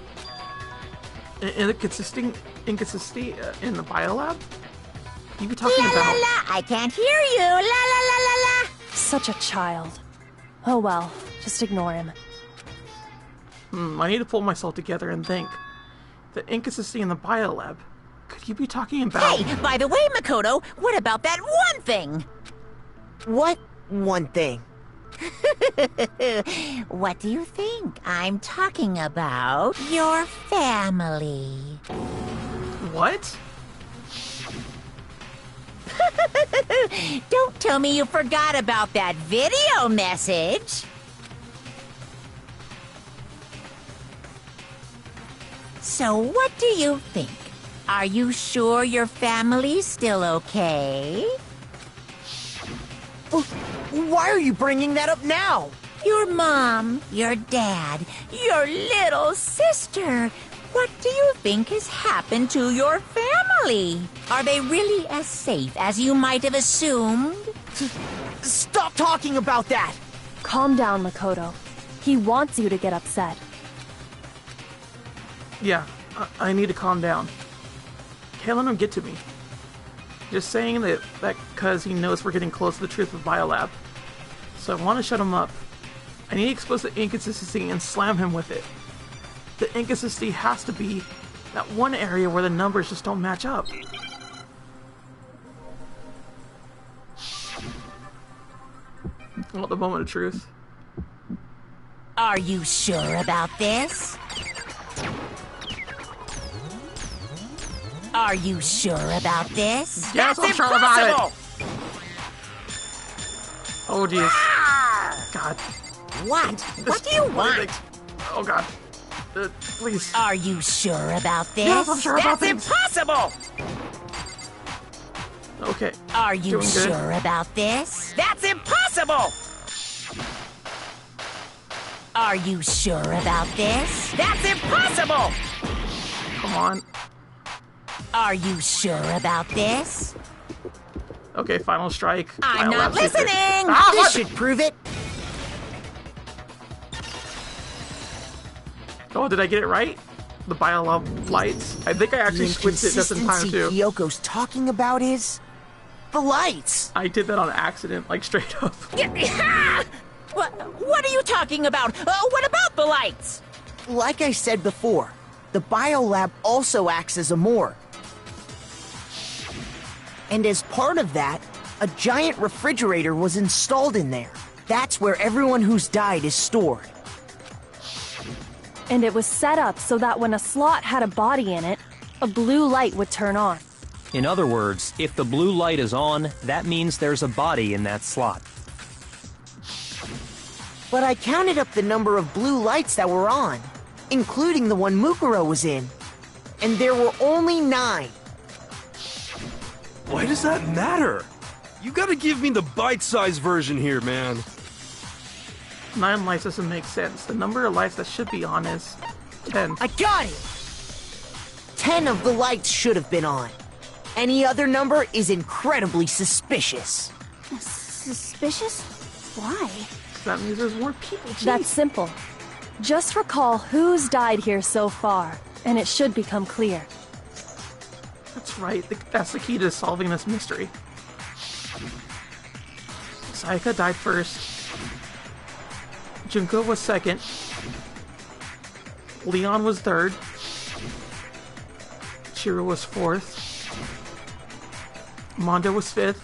Speaker 1: Inconsistency in the biolab? You be talking
Speaker 2: La
Speaker 1: about?
Speaker 2: la la, I can't hear you. La la la la la.
Speaker 3: Such a child. Oh well, just ignore him.
Speaker 1: I need to pull myself together and think. The inconsistency in the biolab. Could you be talking about?
Speaker 2: Hey, by the way, Makoto, what about that one thing?
Speaker 7: What one thing?
Speaker 2: What do you think? I'm talking about your family.
Speaker 1: What?
Speaker 2: Don't tell me you forgot about that video message. So what do you think? Are you sure your family's still okay?
Speaker 7: Why are you bringing that up now?
Speaker 2: Your mom, your dad, your little sister. What do you think has happened to your family? Are they really as safe as you might have assumed?
Speaker 7: Stop talking about that!
Speaker 3: Calm down, Makoto. He wants you to get upset.
Speaker 1: Yeah, I need to calm down. Can't let him get to me. Just saying that because he knows we're getting close to the truth of Biolab. So I want to shut him up. I need to expose the inconsistency and slam him with it. The inconsistency has to be that one area where the numbers just don't match up. I want the moment of truth.
Speaker 2: Are you sure about this? Are you sure about this?
Speaker 1: Yes, I'm sure about it. Oh, jeez. God.
Speaker 2: What? What do you want?
Speaker 1: Oh, God. Please.
Speaker 2: Are you sure about this?
Speaker 1: Yes, I'm sure about this.
Speaker 2: That's impossible!
Speaker 1: Okay.
Speaker 2: Are you
Speaker 1: Doing good.
Speaker 2: sure about this? That's impossible! Are you sure about this? That's impossible!
Speaker 1: Come on.
Speaker 2: Are you sure about this?
Speaker 1: Okay, final strike.
Speaker 2: I'm not
Speaker 1: Biolab secret.
Speaker 2: listening!
Speaker 1: Ah,
Speaker 7: This
Speaker 1: what?
Speaker 7: should prove it.
Speaker 1: Oh, did I get it right? The Biolab lights? I think I actually
Speaker 7: The
Speaker 1: switched it just in time,
Speaker 7: inconsistency
Speaker 1: too.
Speaker 7: Hyoko's talking about is the lights.
Speaker 1: I did that on accident, like, straight up.
Speaker 2: What are you talking about? What about the lights?
Speaker 7: Like I said before, the biolab also acts as a morgue. And as part of that, a giant refrigerator was installed in there. That's where everyone who's died is stored.
Speaker 3: And it was set up so that when a slot had a body in it, a blue light would turn on.
Speaker 6: In other words, if the blue light is on, that means there's a body in that slot.
Speaker 7: But I counted up the number of blue lights that were on, including the one Mukuro was in. And there were only 9.
Speaker 4: Why does that matter? You gotta give me the bite-sized version here, man.
Speaker 1: 9 lights doesn't make sense. The number of lights that should be on is 10.
Speaker 7: I got it! 10 of the lights should have been on. Any other number is incredibly suspicious.
Speaker 5: Suspicious? Why?
Speaker 1: That means there's more people. Jeez.
Speaker 3: That's simple. Just recall who's died here so far, and it should become clear.
Speaker 1: That's right. That's the key to solving this mystery. Sayaka died first. Junko was second. Leon was third. Chiro was fourth. Mondo was fifth.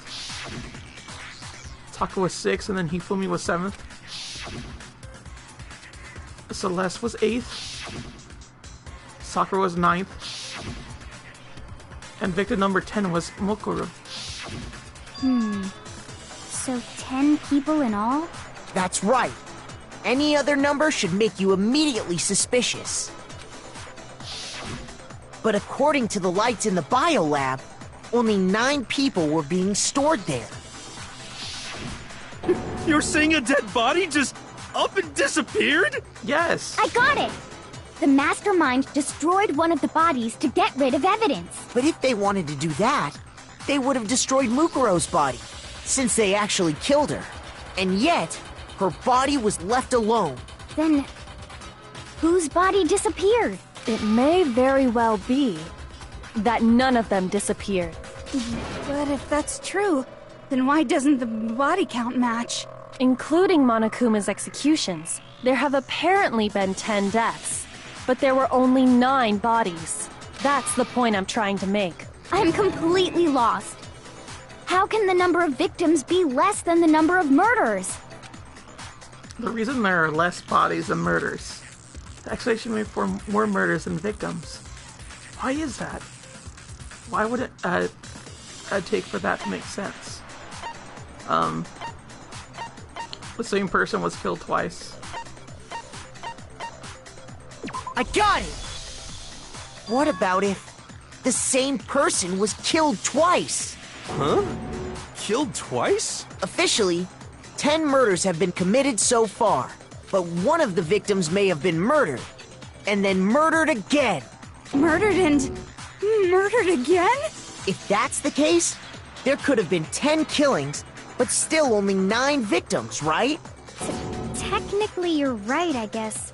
Speaker 1: Taka was sixth, and then Hifumi was seventh. Celeste was eighth. Sakura was ninth. And victim number 10 was Mokuru.
Speaker 5: So 10 people in all?
Speaker 7: That's right. Any other number should make you immediately suspicious. But according to the lights in the biolab, only 9 people were being stored there.
Speaker 4: You're saying a dead body just up and disappeared?
Speaker 1: Yes!
Speaker 5: I got it! The mastermind destroyed one of the bodies to get rid of evidence.
Speaker 7: But if they wanted to do that, they would have destroyed Mukuro's body, since they actually killed her. And yet, her body was left alone.
Speaker 5: Then, whose body disappeared?
Speaker 3: It may very well be that none of them disappeared.
Speaker 8: But if that's true, then why doesn't the body count match?
Speaker 3: Including Monokuma's executions, there have apparently been 10 deaths, but there were only 9 bodies. That's the point I'm trying to make.
Speaker 5: I'm completely lost. How can the number of victims be less than the number of murders?
Speaker 1: The reason there are less bodies than murders. The explanation made for more murders than victims. Why is that? Why would it take for that to make sense? The same person was killed twice.
Speaker 7: I got it! What about if the same person was killed twice?
Speaker 4: Huh? Killed twice?
Speaker 7: Officially, 10 murders have been committed so far, but one of the victims may have been murdered, and then murdered again.
Speaker 8: Murdered and murdered again?
Speaker 7: If that's the case, there could have been 10 killings, but still only 9 victims, right?
Speaker 5: Technically, you're right, I guess.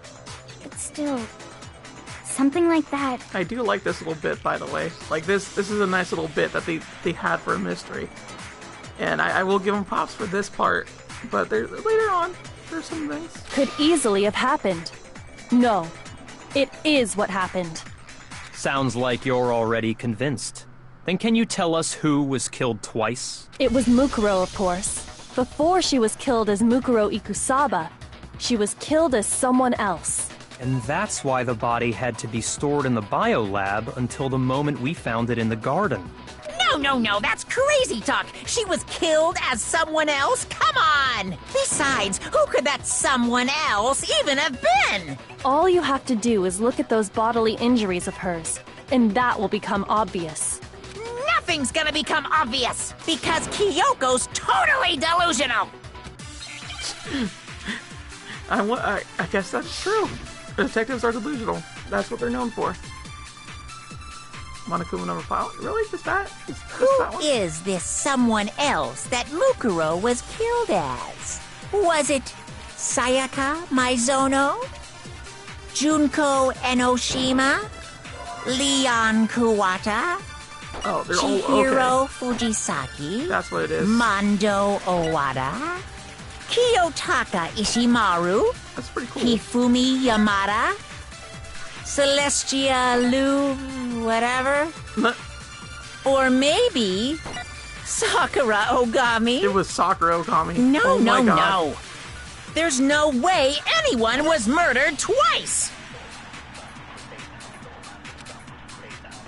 Speaker 5: But still, something like that.
Speaker 1: I do like this little bit, by the way. Like, this is a nice little bit that they had for a mystery. And I will give them props for this part. But later on, there's some things.
Speaker 3: Could easily have happened. No, it is what happened.
Speaker 6: Sounds like you're already convinced. Then can you tell us who was killed twice?
Speaker 3: It was Mukuro, of course. Before she was killed as Mukuro Ikusaba, she was killed as someone else.
Speaker 6: And that's why the body had to be stored in the biolab until the moment we found it in the garden.
Speaker 2: No, that's crazy talk. She was killed as someone else? Come on! Besides, who could that someone else even have been?
Speaker 3: All you have to do is look at those bodily injuries of hers, and that will become obvious.
Speaker 2: Nothing's gonna become obvious, because Kyoko's totally delusional!
Speaker 1: I guess that's true. Detectives are delusional. That's what they're known for. Monokuma number 5. Really? Just that? Just that one?
Speaker 2: Who is this someone else that Mukuro was killed as? Was it Sayaka Maizono? Junko Enoshima? Leon Kuwata?
Speaker 1: Oh, they're all
Speaker 2: Chihiro
Speaker 1: okay.
Speaker 2: Fujisaki?
Speaker 1: That's what it is.
Speaker 2: Mondo Owada? Kiyotaka Ishimaru?
Speaker 1: That's pretty cool.
Speaker 2: Hifumi Yamada? Celestia Lu... whatever? Or maybe... Sakura Ogami?
Speaker 1: It was Sakura Okami.
Speaker 2: No,
Speaker 1: Oh my God.
Speaker 2: no. There's no way anyone was murdered twice!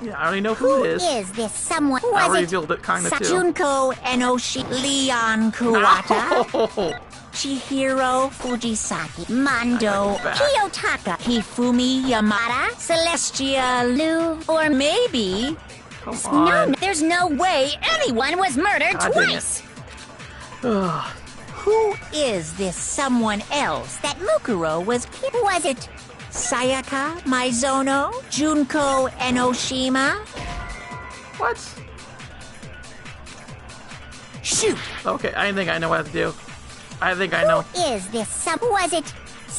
Speaker 1: Yeah, I already know who it is.
Speaker 5: Is this someone?
Speaker 1: I
Speaker 5: Was it
Speaker 1: revealed it kinda too.
Speaker 2: Junko Enoshi... Leon Kuwata?
Speaker 1: Oh,
Speaker 2: Chihiro Fujisaki, Mondo,
Speaker 1: back.
Speaker 2: Kiyotaka, Hifumi Yamada, Celestia Lu, or maybe...
Speaker 1: come
Speaker 2: No,
Speaker 1: on.
Speaker 2: there's no way anyone was murdered
Speaker 1: God dang
Speaker 2: twice!
Speaker 1: Ugh.
Speaker 2: Who is this someone else that Mukuro was killed? Was it Sayaka Maizono, Junko Enoshima?
Speaker 1: What?
Speaker 2: Shoot!
Speaker 1: Okay, I think I know what to do. I think I know.
Speaker 5: is this some? Was it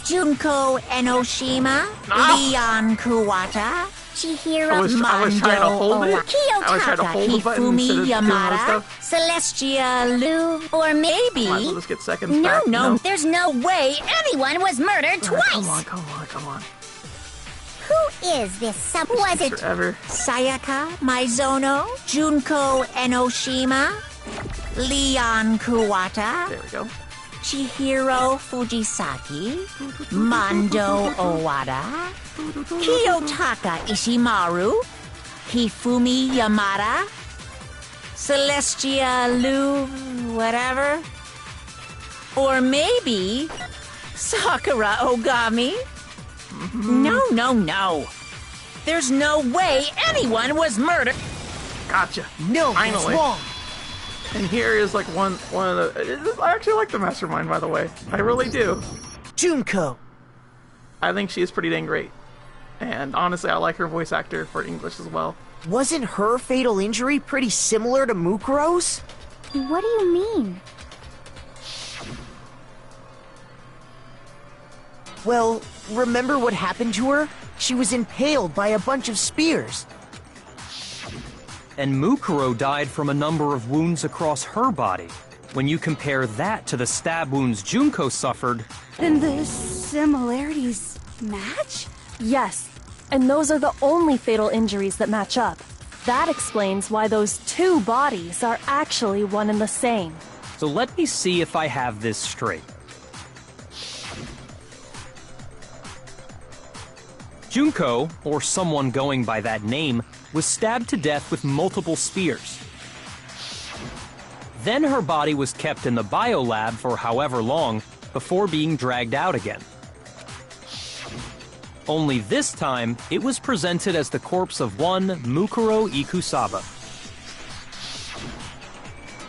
Speaker 2: Junko Enoshima, Leon Kuwata, Chihiro
Speaker 1: I was trying to hold it. I was trying to hold the button
Speaker 2: Hifumi
Speaker 1: instead of doing other
Speaker 2: Yamada,
Speaker 1: stuff.
Speaker 2: Celestia Lu, or maybe...
Speaker 1: Might as well just get seconds
Speaker 2: No,
Speaker 1: back.
Speaker 2: no, there's no way anyone was murdered twice!
Speaker 1: Come on.
Speaker 5: Who is this some? Was it
Speaker 1: Forever.
Speaker 2: Sayaka Maizono, Junko Enoshima, Leon Kuwata,
Speaker 1: There we go.
Speaker 2: Chihiro Fujisaki, Mondo Owada, Kiyotaka Ishimaru, Hifumi Yamada, Celestia Lu, whatever, or maybe Sakura Ogami? No. There's no way anyone was murdered.
Speaker 1: Gotcha.
Speaker 7: No, that's
Speaker 1: Finally.
Speaker 7: wrong.
Speaker 1: And here is like one of the. I actually like the Mastermind, by the way. I really do.
Speaker 7: Junko.
Speaker 1: I think she is pretty dang great. And honestly, I like her voice actor for English as well.
Speaker 7: Wasn't her fatal injury pretty similar to Mukuro's?
Speaker 5: What do you mean?
Speaker 7: Well, remember what happened to her? She was impaled by a bunch of spears.
Speaker 6: And Mukuro died from a number of wounds across her body. When you compare that to the stab wounds Junko suffered...
Speaker 8: Then the similarities match?
Speaker 3: Yes, and those are the only fatal injuries that match up. That explains why those two bodies are actually one and the same.
Speaker 6: So let me see if I have this straight. Junko, or someone going by that name, was stabbed to death with multiple spears. Then her body was kept in the biolab for however long before being dragged out again. Only this time, it was presented as the corpse of one Mukuro Ikusaba.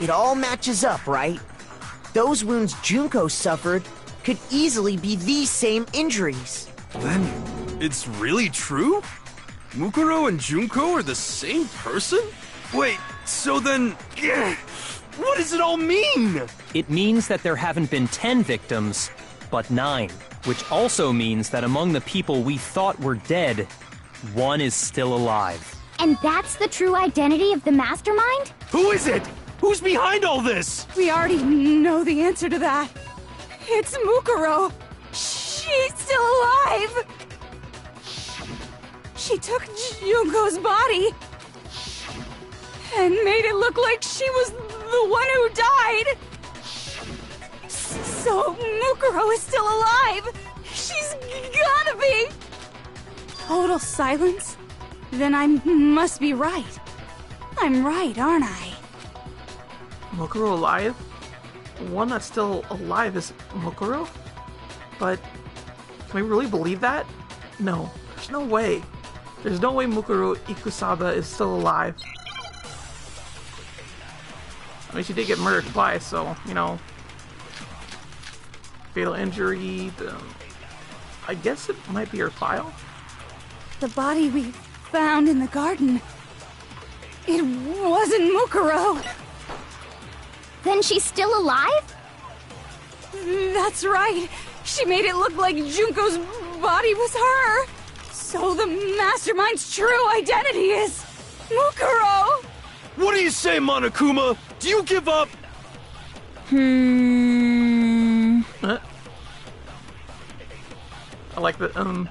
Speaker 7: It all matches up, right? Those wounds Junko suffered could easily be these same injuries.
Speaker 4: Then, it's really true? Mukuro and Junko are the same person? Wait, so then... what does it all mean?
Speaker 6: It means that there haven't been 10 victims, but 9. Which also means that among the people we thought were dead, one is still alive.
Speaker 5: And that's the true identity of the mastermind?
Speaker 4: Who is it? Who's behind all this?
Speaker 8: We already know the answer to that. It's Mukuro. She's still alive. She took Junko's body and made it look like she was the one who died. So Mukuro is still alive. She's gotta be. Total silence? Then I must be right. I'm right, aren't I?
Speaker 1: Mukuro alive? The one that's still alive is Mukuro? But can we really believe that? No, there's no way. There's no way Mukuro Ikusaba is still alive. I mean, she did get murdered twice, so, you know. Fatal injury, I guess it might be her file.
Speaker 8: The body we found in the garden. It wasn't Mukuro.
Speaker 5: Then she's still alive?
Speaker 8: That's right. She made it look like Junko's body was her. So the mastermind's true identity is Mukuro.
Speaker 4: What do you say, Monokuma? Do you give up?
Speaker 1: I like the,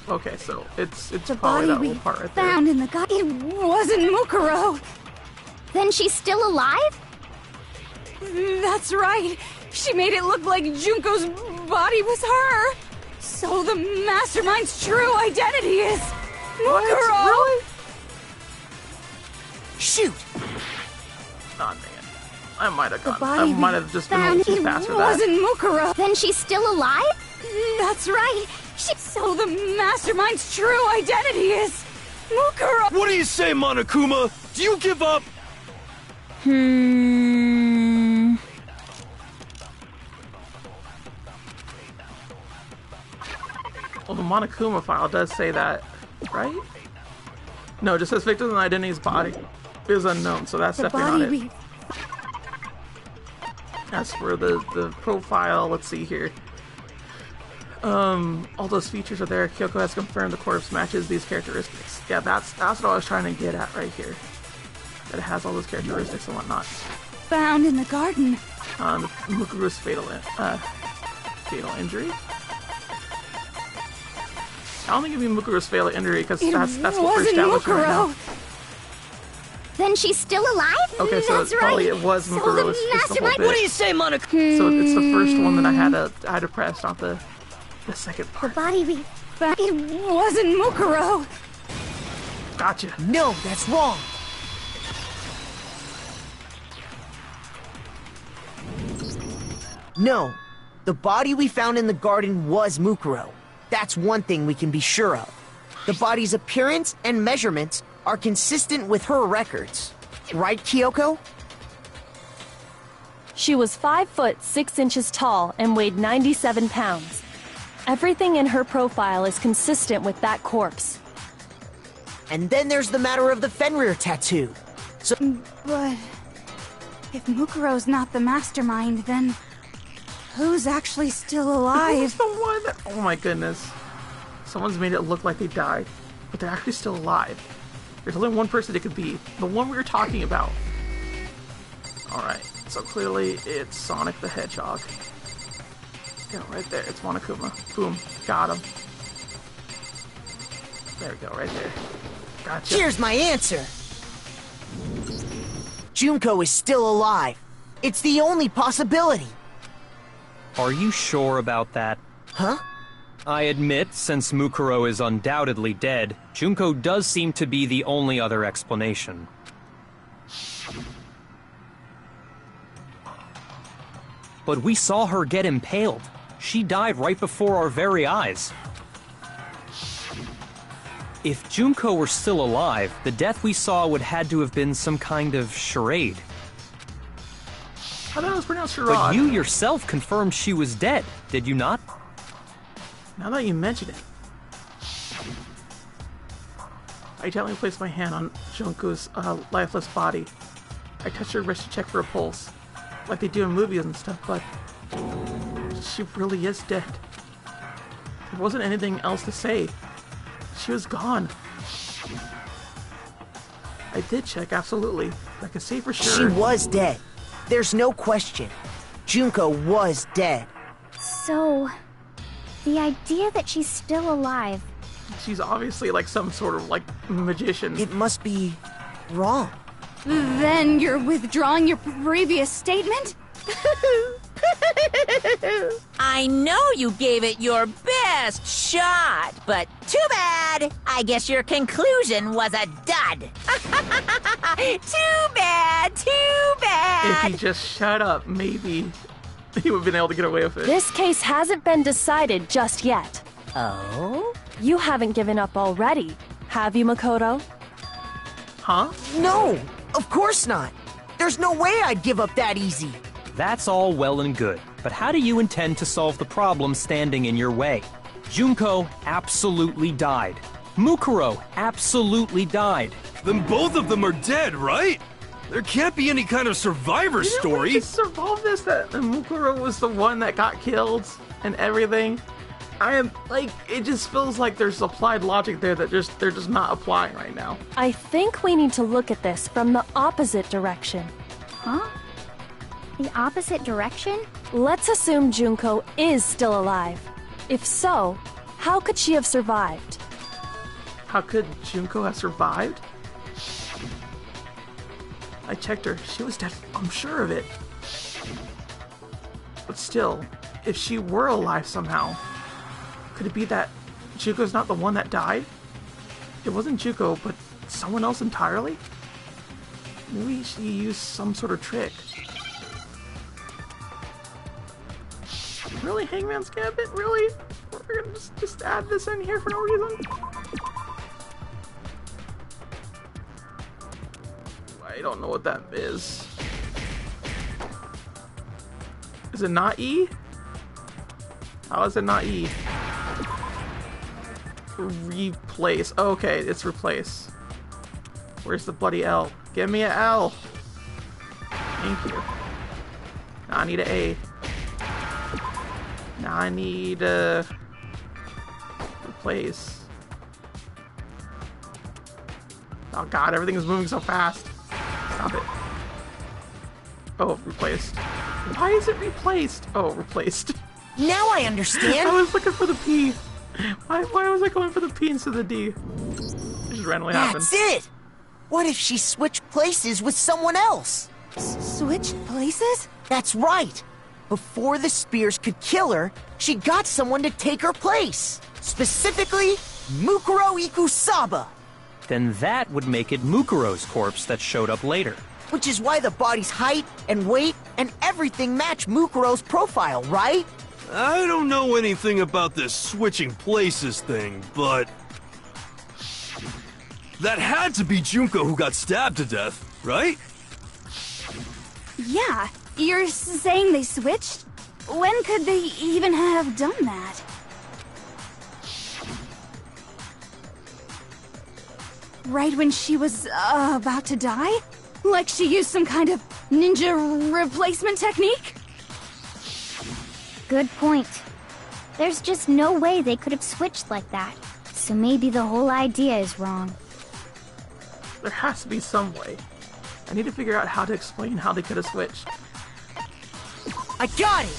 Speaker 1: okay, so it's
Speaker 8: The
Speaker 1: probably
Speaker 8: body
Speaker 1: that
Speaker 8: we
Speaker 1: little part right there.
Speaker 8: found in the garden. It wasn't Mukuro.
Speaker 5: Then she's still alive?
Speaker 8: That's right. She made it look like Junko's body was her. So the mastermind's true identity is Mukuro.
Speaker 1: Really?
Speaker 7: Shoot!
Speaker 1: Oh, man. I might have gone.
Speaker 8: body
Speaker 1: I might have just been a
Speaker 8: found
Speaker 1: little too
Speaker 8: it
Speaker 1: fast for that.
Speaker 8: wasn't Mukuro.
Speaker 5: Then she's still alive?
Speaker 8: That's right. So the mastermind's true identity is Mukuro.
Speaker 4: What do you say, Monokuma? Do you give up?
Speaker 1: Well, the Monokuma file does say that, right? No, it just says victim and identity's body is unknown, so that's
Speaker 8: The
Speaker 1: definitely
Speaker 8: body
Speaker 1: not it. As for the profile, let's see here. All those features are there. Kyoko has confirmed the corpse matches these characteristics. Yeah, that's what I was trying to get at right here. That it has all those characteristics and whatnot.
Speaker 8: Found in the garden.
Speaker 1: Mukuru's fatal injury. I don't think it'd be Mukuru's fatal injury because that's what we're
Speaker 8: wasn't
Speaker 1: establishing right now.
Speaker 8: Mukuro.
Speaker 5: Then she's still alive?
Speaker 1: Okay, so
Speaker 5: That's
Speaker 1: it's probably
Speaker 5: right.
Speaker 1: it was
Speaker 5: So
Speaker 1: Mukuro.
Speaker 5: the
Speaker 1: It's just the whole
Speaker 5: mastermind-
Speaker 1: bit.
Speaker 9: What do you say, Monica?
Speaker 1: So it's the first one that I had to press, not the second
Speaker 5: The
Speaker 1: part.
Speaker 5: body we...
Speaker 8: It wasn't Mukuro.
Speaker 1: Gotcha.
Speaker 7: No, that's wrong. No, the body we found in the garden was Mukuro. That's one thing we can be sure of. The body's appearance and measurements are consistent with her records. Right, Kyoko?
Speaker 3: She was 5 foot 6 inches tall and weighed 97 pounds. Everything in her profile is consistent with that corpse.
Speaker 7: And then there's the matter of the Fenrir tattoo. So,
Speaker 8: But if Mukuro's not the mastermind, then who's actually still
Speaker 1: Who's
Speaker 8: alive?
Speaker 1: the one that... Oh my goodness. Someone's made it look like they died, but they're actually still alive. There's only one person it could be. The one we were talking about. Alright, so clearly it's Sonic the Hedgehog. Yeah, right there. It's Monokuma. Boom. Got him. There we go, right there. Gotcha.
Speaker 7: here's my answer. Junko is still alive. It's the only possibility.
Speaker 6: Are you sure about that?
Speaker 7: Huh?
Speaker 6: I admit, since Mukuro is undoubtedly dead, Junko does seem to be the only other explanation. But we saw her get impaled. She died right before our very eyes. If Junko were still alive, the death we saw would had to have been some kind of charade.
Speaker 1: I thought it was pronounced charade.
Speaker 6: But you yourself confirmed she was dead, did you not?
Speaker 1: Now that you mention it. I gently placed my hand on Junko's lifeless body. I touched her wrist to check for a pulse, like they do in movies and stuff, but she really is dead. There wasn't anything else to say. She was gone. I did check, absolutely. I could say for sure.
Speaker 7: She was dead. There's no question. Junko was dead.
Speaker 5: So, the idea that she's still alive.
Speaker 1: She's obviously like some sort of like magician.
Speaker 7: It must be wrong.
Speaker 8: Then you're withdrawing your previous statement?
Speaker 2: I know you gave it your best shot, but too bad. I guess your conclusion was a dud. Too bad, too bad.
Speaker 1: If he just shut up, maybe he would have been able to get away with it.
Speaker 3: This case hasn't been decided just yet.
Speaker 2: Oh?
Speaker 3: You haven't given up already, have you, Makoto?
Speaker 1: Huh?
Speaker 7: No, of course not. There's no way I'd give up that easy.
Speaker 6: That's all well and good, but how do you intend to solve the problem standing in your way? Junko absolutely died. Mukuro absolutely died.
Speaker 4: Then both of them are dead, right? There can't be any kind of survivor story.
Speaker 1: Didn't we just resolve this that Mukuro was the one that got killed and everything? I am like, it just feels like there's applied logic there that they're just not applying right now.
Speaker 3: I think we need to look at this from the opposite direction.
Speaker 5: Huh? The opposite direction?
Speaker 3: Let's assume Junko is still alive. If so, how could she have survived?
Speaker 1: How could Junko have survived? I checked her. She was dead. I'm sure of it. But still, if she were alive somehow, could it be that Junko's not the one that died? It wasn't Junko, but someone else entirely? Maybe she used some sort of trick. Really, Hangman's Gambit? Really? We're gonna just add this in here for no reason? I don't know what that is. Is it not E? How is it not E? Replace. Oh, okay, it's replace. Where's the bloody L? Give me an L. Thank you. Now I need an A. Now I need replace. Oh god, everything is moving so fast. Stop it. Oh, replaced. Why is it replaced? Oh, replaced.
Speaker 7: Now I understand.
Speaker 1: I was looking for the P. Why was I going for the P instead of the D? It just randomly happened.
Speaker 7: That's it! What if she switched places with someone else?
Speaker 8: Switched places?
Speaker 7: That's right! Before the spears could kill her, she got someone to take her place. Specifically, Mukuro Ikusaba.
Speaker 6: Then that would make it Mukuro's corpse that showed up later.
Speaker 7: Which is why the body's height and weight and everything match Mukuro's profile, right?
Speaker 4: I don't know anything about this switching places thing, but that had to be Junko who got stabbed to death, right?
Speaker 8: Yeah, you're saying they switched? When could they even have done that? Right when she was about to die? Like she used some kind of ninja replacement technique?
Speaker 5: Good point. There's just no way they could have switched like that. So maybe the whole idea is wrong.
Speaker 1: There has to be some way. I need to figure out how to explain how they could have switched.
Speaker 7: I got it!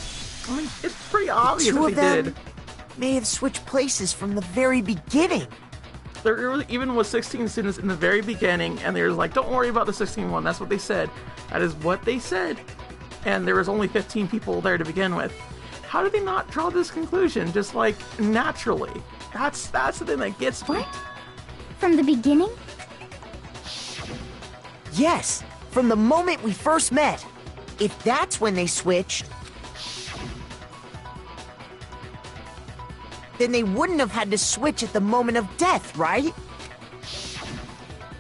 Speaker 1: I mean, it's pretty obvious
Speaker 7: Two
Speaker 1: if
Speaker 7: of
Speaker 1: they
Speaker 7: them
Speaker 1: did.
Speaker 7: may have switched places from the very beginning.
Speaker 1: There even was 16 students in the very beginning, and they were like, don't worry about the 16th one. That's what they said. That is what they said. And there was only 15 people there to begin with. How did they not draw this conclusion? Just like naturally. That's the thing that gets me.
Speaker 5: What? From the beginning?
Speaker 7: Yes, from the moment we first met. If that's when they switched, Then they wouldn't have had to switch at the moment of death, right?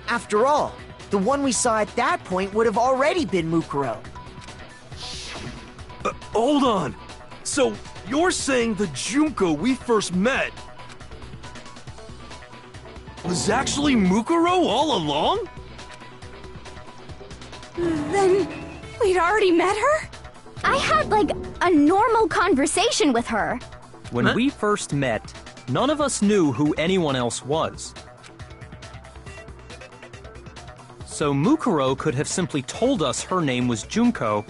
Speaker 7: After all, the one we saw at that point would have already been Mukuro.
Speaker 4: Hold on. So, you're saying the Junko we first met was actually Mukuro all along?
Speaker 8: Then we'd already met her?
Speaker 5: I had, like, a normal conversation with her.
Speaker 6: When we first met, none of us knew who anyone else was. So Mukuro could have simply told us her name was Junko,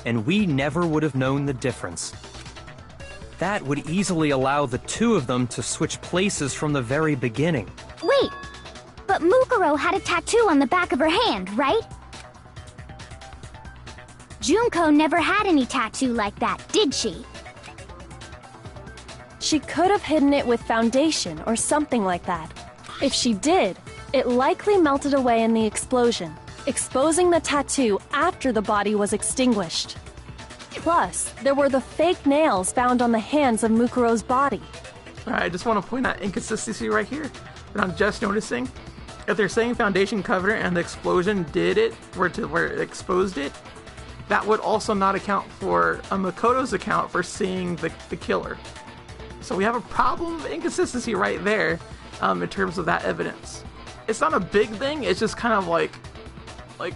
Speaker 6: and we never would have known the difference. That would easily allow the two of them to switch places from the very beginning.
Speaker 5: Wait, but Mukuro had a tattoo on the back of her hand, right? Junko never had any tattoo like that, did she?
Speaker 3: She could have hidden it with foundation or something like that. If she did, it likely melted away in the explosion, exposing the tattoo after the body was extinguished. Plus, there were the fake nails found on the hands of Mukuro's body.
Speaker 1: Alright, I just want to point out inconsistency right here that I'm just noticing. If they're saying foundation covered it and the explosion did it, where it exposed it, that would also not account for Makoto's account for seeing the killer. So we have a problem of inconsistency right there in terms of that evidence. It's not a big thing, it's just kind of like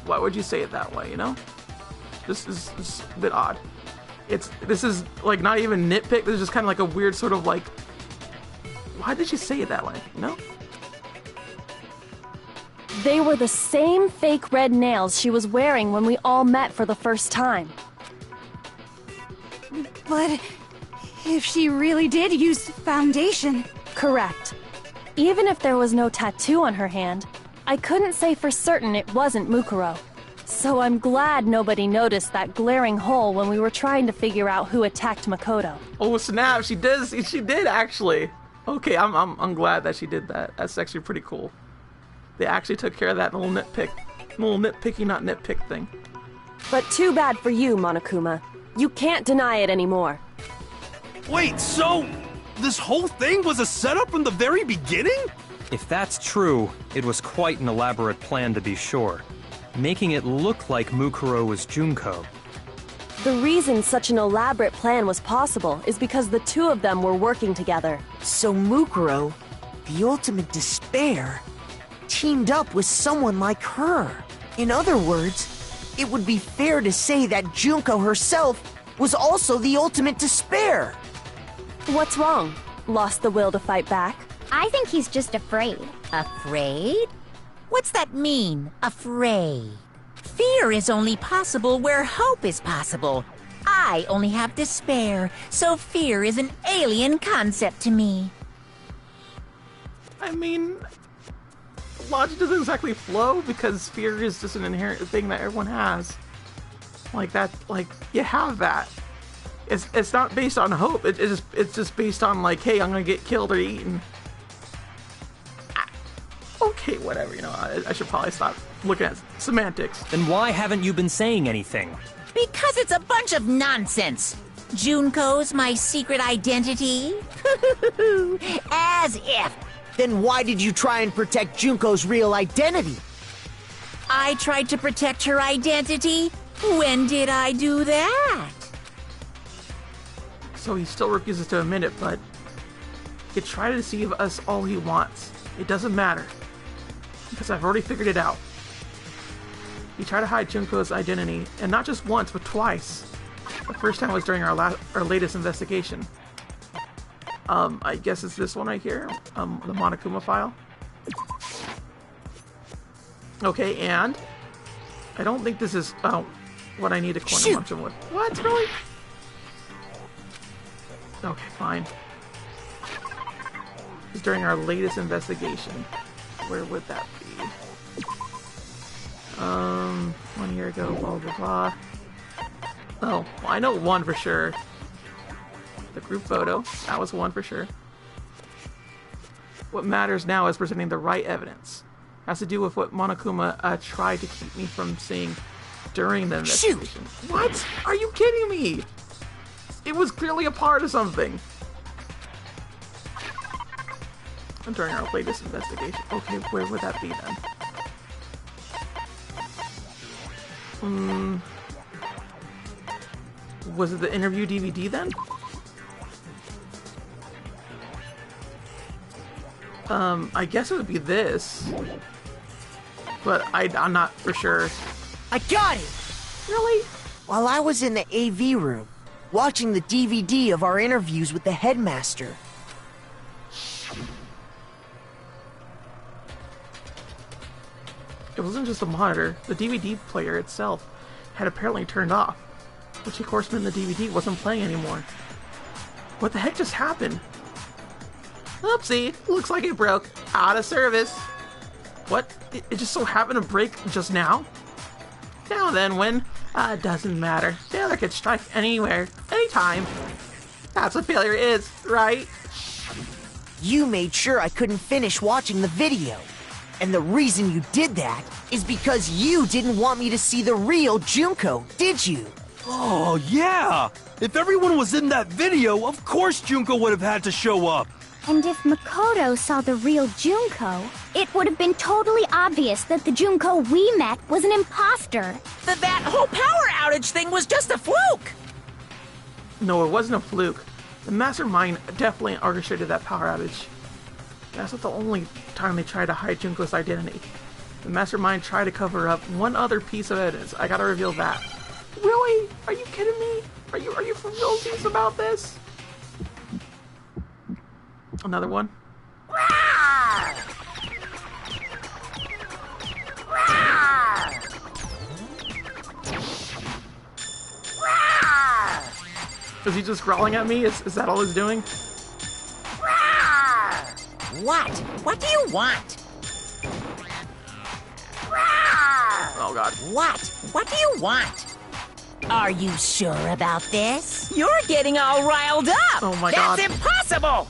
Speaker 1: why would you say it that way, you know? This is a bit odd. This is like not even nitpick, this is just kind of like a weird sort of like, why did you say it that way, you know?
Speaker 3: They were the same fake red nails she was wearing when we all met for the first time.
Speaker 8: But if she really did use foundation...
Speaker 3: Correct. Even if there was no tattoo on her hand, I couldn't say for certain it wasn't Mukuro. So I'm glad nobody noticed that glaring hole when we were trying to figure out who attacked Makoto.
Speaker 1: Oh snap, she did actually. Okay, I'm glad that she did that. That's actually pretty cool. They actually took care of that little nitpicky not nitpick thing.
Speaker 3: But too bad for you, Monokuma. You can't deny it anymore.
Speaker 4: Wait, so this whole thing was a setup from the very beginning?
Speaker 6: If that's true, it was quite an elaborate plan to be sure, making it look like Mukuro was Junko.
Speaker 3: The reason such an elaborate plan was possible is because the two of them were working together.
Speaker 7: So Mukuro, the ultimate despair, teamed up with someone like her. In other words, it would be fair to say that Junko herself was also the ultimate despair.
Speaker 3: What's wrong? Lost the will to fight back?
Speaker 5: I think he's just afraid.
Speaker 2: Afraid? What's that mean, afraid? Fear is only possible where hope is possible. I only have despair, so fear is an alien concept to me.
Speaker 1: I mean, logic doesn't exactly flow because fear is just an inherent thing that everyone has. Like that, like you have that. It's not based on hope. It's just based on like, hey, I'm gonna get killed or eaten. Okay, whatever. You know, I should probably stop looking at semantics.
Speaker 6: Then why haven't you been saying anything?
Speaker 2: Because it's a bunch of nonsense. Junko's my secret identity? As if.
Speaker 7: Then why did you try and protect Junko's real identity?
Speaker 2: I tried to protect her identity? When did I do that?
Speaker 1: So he still refuses to admit it, but he can try to deceive us all he wants. It doesn't matter. Because I've already figured it out. He tried to hide Junko's identity, and not just once, but twice. The first time was during our latest investigation. I guess it's this one right here, the Monokuma file. Okay, and I don't think this is what I need to corner munch him with. What, really? Okay, fine. It's during our latest investigation. Where would that be? 1 year ago, blah blah blah. Oh, well, I know one for sure. The group photo, that was one for sure. What matters now is presenting the right evidence. Has to do with what Monokuma tried to keep me from seeing during the investigation. What? Are you kidding me? It was clearly a part of something. And during our latest investigation. Okay, where would that be then? Was it the interview DVD then? I guess it would be this. But I'm not for sure.
Speaker 7: I got it!
Speaker 1: Really?
Speaker 7: While I was in the AV room, watching the DVD of our interviews with the headmaster.
Speaker 1: It wasn't just a monitor. The DVD player itself had apparently turned off, which of course meant the DVD wasn't playing anymore. What the heck just happened? Oopsie, looks like it broke. Out of service. What? It just so happened to break just now? Now then, when? Doesn't matter. Failure could strike anywhere, anytime. That's what failure is, right?
Speaker 7: You made sure I couldn't finish watching the video. And the reason you did that is because you didn't want me to see the real Junko, did you?
Speaker 4: Oh, yeah! If everyone was in that video, of course Junko would have had to show up.
Speaker 5: And if Makoto saw the real Junko, it would have been totally obvious that the Junko we met was an imposter.
Speaker 2: That whole power outage thing was just a fluke!
Speaker 1: No, it wasn't a fluke. The mastermind definitely orchestrated that power outage. That's not the only time they tried to hide Junko's identity. The mastermind tried to cover up one other piece of evidence. I gotta reveal that. Really? Are you kidding me? Are you for realsies about this? Another one? Is he just growling at me? Is that all he's doing?
Speaker 2: What? What do you want?
Speaker 1: Oh god.
Speaker 2: What? What do you want? Are you sure about this? You're getting all riled up!
Speaker 1: Oh my god.
Speaker 2: That's impossible!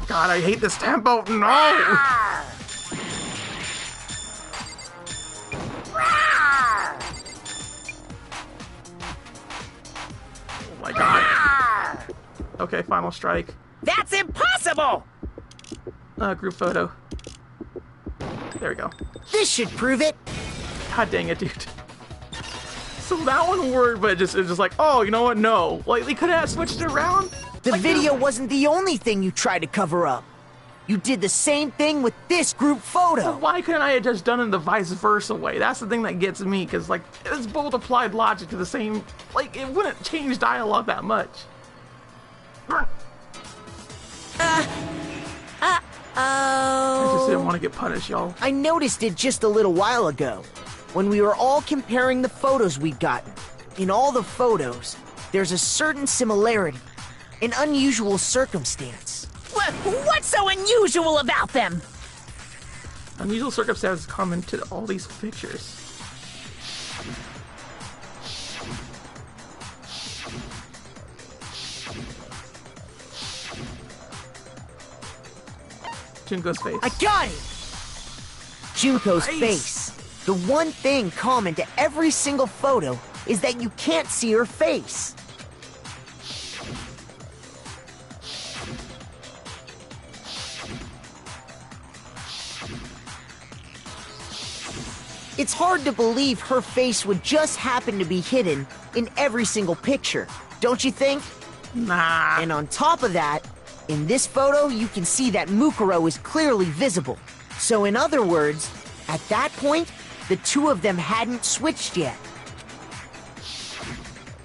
Speaker 1: God, I hate this tempo. No! Oh my god. Okay, final strike.
Speaker 2: That's impossible!
Speaker 1: Group photo. There we go.
Speaker 7: This should prove it.
Speaker 1: God dang it, dude. So that one worked, but it's just like, oh, you know what? No. Like, they could have switched it around.
Speaker 7: The
Speaker 1: Like,
Speaker 7: video wasn't the only thing you tried to cover up. You did the same thing with this group photo.
Speaker 1: Why couldn't I have just done it the vice versa way? That's the thing that gets me, because, like, it's both applied logic to the same... Like, it wouldn't change dialogue that much. I just didn't want to get punished, y'all.
Speaker 7: I noticed it just a little while ago, when we were all comparing the photos we'd gotten. In all the photos, there's a certain similarity, an unusual circumstance.
Speaker 2: What's so unusual about them?
Speaker 1: Unusual circumstances common to all these pictures. Junko's face.
Speaker 7: I got it! Junko's face. The one thing common to every single photo is that you can't see her face. It's hard to believe her face would just happen to be hidden in every single picture, don't you think?
Speaker 1: Nah.
Speaker 7: And on top of that, in this photo, you can see that Mukuro is clearly visible. So in other words, at that point, the two of them hadn't switched yet.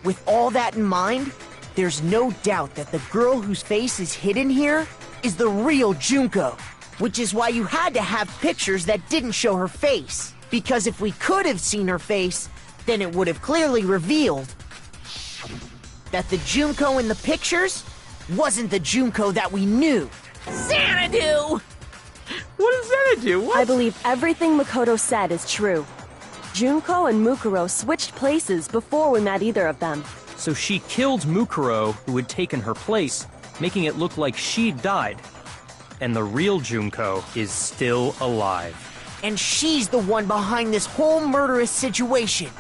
Speaker 7: With all that in mind, there's no doubt that the girl whose face is hidden here is the real Junko, which is why you had to have pictures that didn't show her face. Because if we could have seen her face, then it would have clearly revealed that the Junko in the pictures wasn't the Junko that we knew.
Speaker 2: Xanadu!
Speaker 1: What does Xanadu? What?
Speaker 3: I believe everything Makoto said is true. Junko and Mukuro switched places before we met either of them.
Speaker 6: So she killed Mukuro, who had taken her place, making it look like she'd died. And the real Junko is still alive.
Speaker 7: And she's the one behind this whole murderous situation.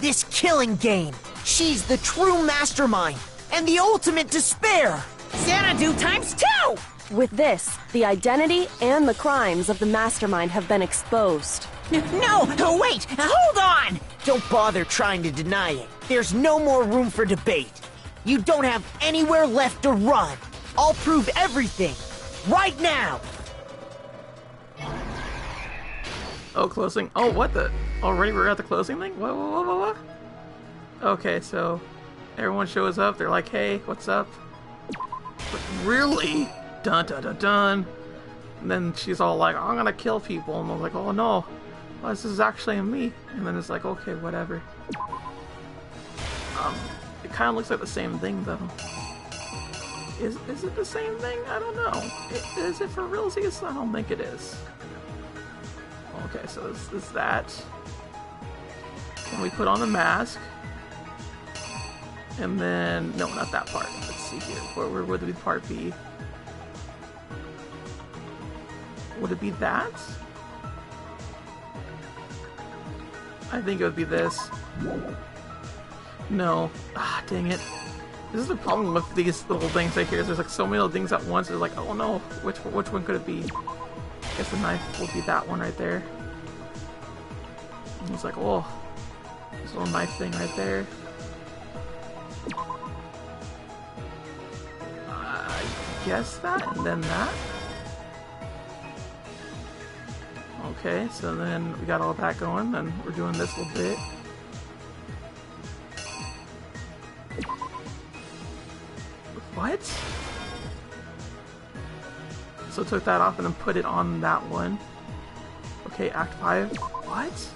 Speaker 7: this killing game. She's the true mastermind and the ultimate despair.
Speaker 9: Xanadu times 2!
Speaker 3: With this, the identity and the crimes of the mastermind have been exposed.
Speaker 2: No, wait, hold on!
Speaker 7: Don't bother trying to deny it. There's no more room for debate. You don't have anywhere left to run. I'll prove everything, right now!
Speaker 1: Oh, closing. Oh, what the? Already we're at the closing thing? What? Okay, so everyone shows up. They're like, hey, what's up? But really? Dun dun dun dun. And then she's all like, I'm gonna kill people. And I was like, oh no. Well, this is actually me. And then it's like, okay, whatever. It kind of looks like the same thing, though. Is it the same thing? I don't know. Is it for realsies? I don't think it is. Okay, so this is that. Then we put on the mask. And then, no, not that part. Let's see here. Where would the part be? Would it be that? I think it would be this. No. Ah, dang it. This is the problem with these little things right here. There's like so many little things at once. It's like, oh no, which one could it be? I guess the knife will be that one right there. And it's like, oh, this little knife thing right there. I guess that, and then that. Okay, so then we got all that going, then we're doing this little bit. What? So took that off and then put it on that one. Okay, Act 5. What?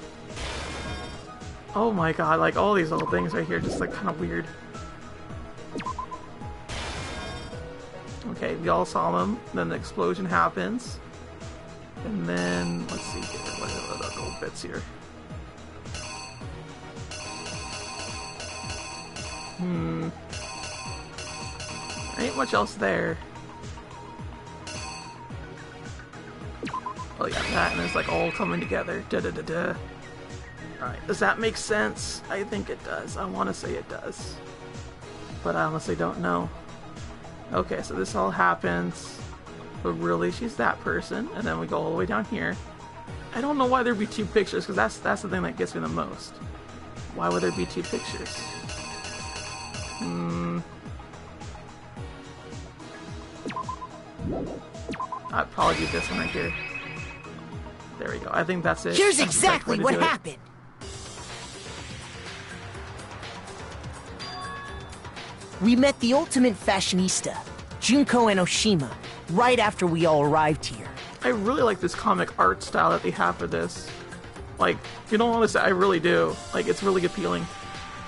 Speaker 1: Oh my god, like all these little things right here, just like kind of weird. Okay, we all saw them, then the explosion happens. And then, let's see here, what are the little bits here? Ain't much else there. Oh yeah, that and it's like all coming together. Da-da-da-da. Alright, does that make sense? I think it does. I want to say it does. But I honestly don't know. Okay, so this all happens. But really, she's that person. And then we go all the way down here. I don't know why there'd be two pictures, because that's the thing that gets me the most. Why would there be two pictures? I'd probably do this one right here. There we go. I think that's it.
Speaker 7: Here's
Speaker 1: That's
Speaker 7: exactly what happened. We met the ultimate fashionista, Junko Enoshima, right after we all arrived here.
Speaker 1: I really like this comic art style that they have for this. Like, you know, honestly, I really do. Like, it's really appealing.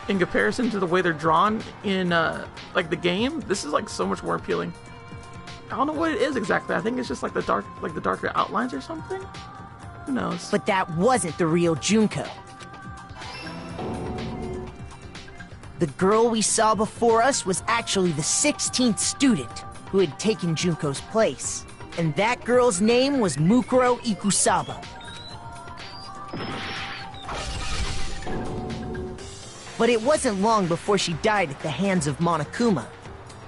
Speaker 1: In comparison to the way they're drawn in, like, the game, this is, like, so much more appealing. I don't know what it is exactly. I think it's just, like, the darker outlines or something? Who knows?
Speaker 7: But that wasn't the real Junko. The girl we saw before us was actually the 16th student who had taken Junko's place. And that girl's name was Mukuro Ikusaba. But it wasn't long before she died at the hands of Monokuma.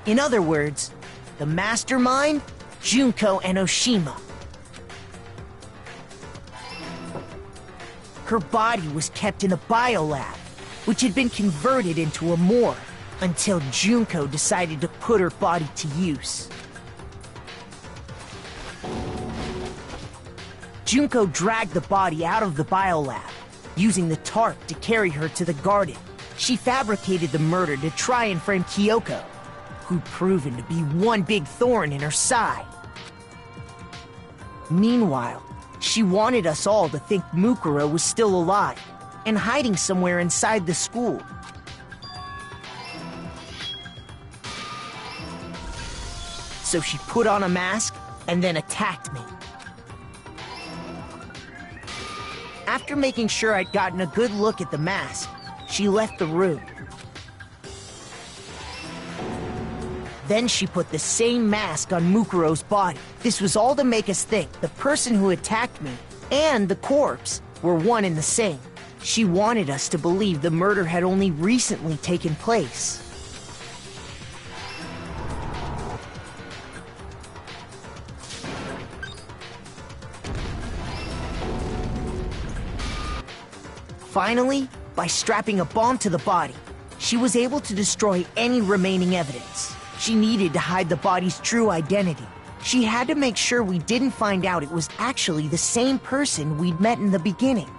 Speaker 7: In other words, the mastermind, Junko Enoshima. Her body was kept in a biolab, which had been converted into a morgue, until Junko decided to put her body to use. Junko dragged the body out of the biolab, using the tarp to carry her to the garden. She fabricated the murder to try and frame Kyoko, who'd proven to be one big thorn in her side. Meanwhile, she wanted us all to think Mukuro was still alive and hiding somewhere inside the school. So she put on a mask and then attacked me. After making sure I'd gotten a good look at the mask, she left the room. Then she put the same mask on Mukuro's body. This was all to make us think the person who attacked me and the corpse were one and the same. She wanted us to believe the murder had only recently taken place. Finally, by strapping a bomb to the body, she was able to destroy any remaining evidence. She needed to hide the body's true identity. She had to make sure we didn't find out it was actually the same person we'd met in the beginning.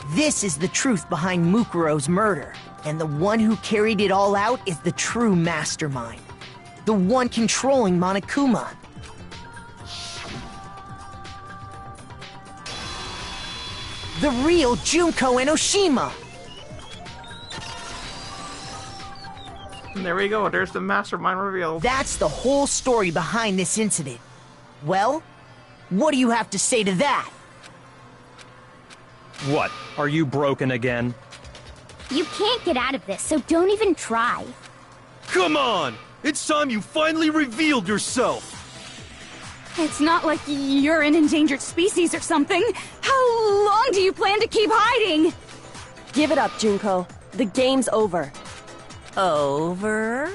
Speaker 7: This is the truth behind Mukuro's murder, and the one who carried it all out is the true mastermind. The one controlling Monokuma. The real Junko Enoshima!
Speaker 1: And there we go, there's the mastermind reveal.
Speaker 7: That's the whole story behind this incident. Well, what do you have to say to that?
Speaker 6: What? Are you broken again?
Speaker 5: You can't get out of this, so don't even try.
Speaker 4: Come on! It's time you finally revealed yourself!
Speaker 8: It's not like you're an endangered species or something. How long do you plan to keep hiding?
Speaker 3: Give it up, Junko. The game's over.
Speaker 2: Over?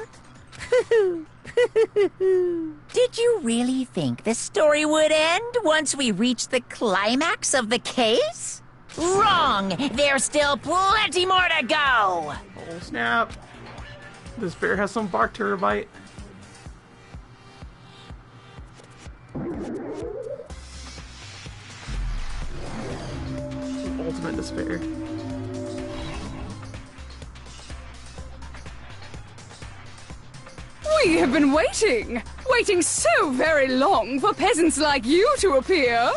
Speaker 2: Did you really think the story would end once we reached the climax of the case? Wrong! There's still plenty more to go!
Speaker 1: Oh snap. This bear has some bark to her bite. Ultimate despair.
Speaker 8: We have been waiting so very long for peasants like you to appear.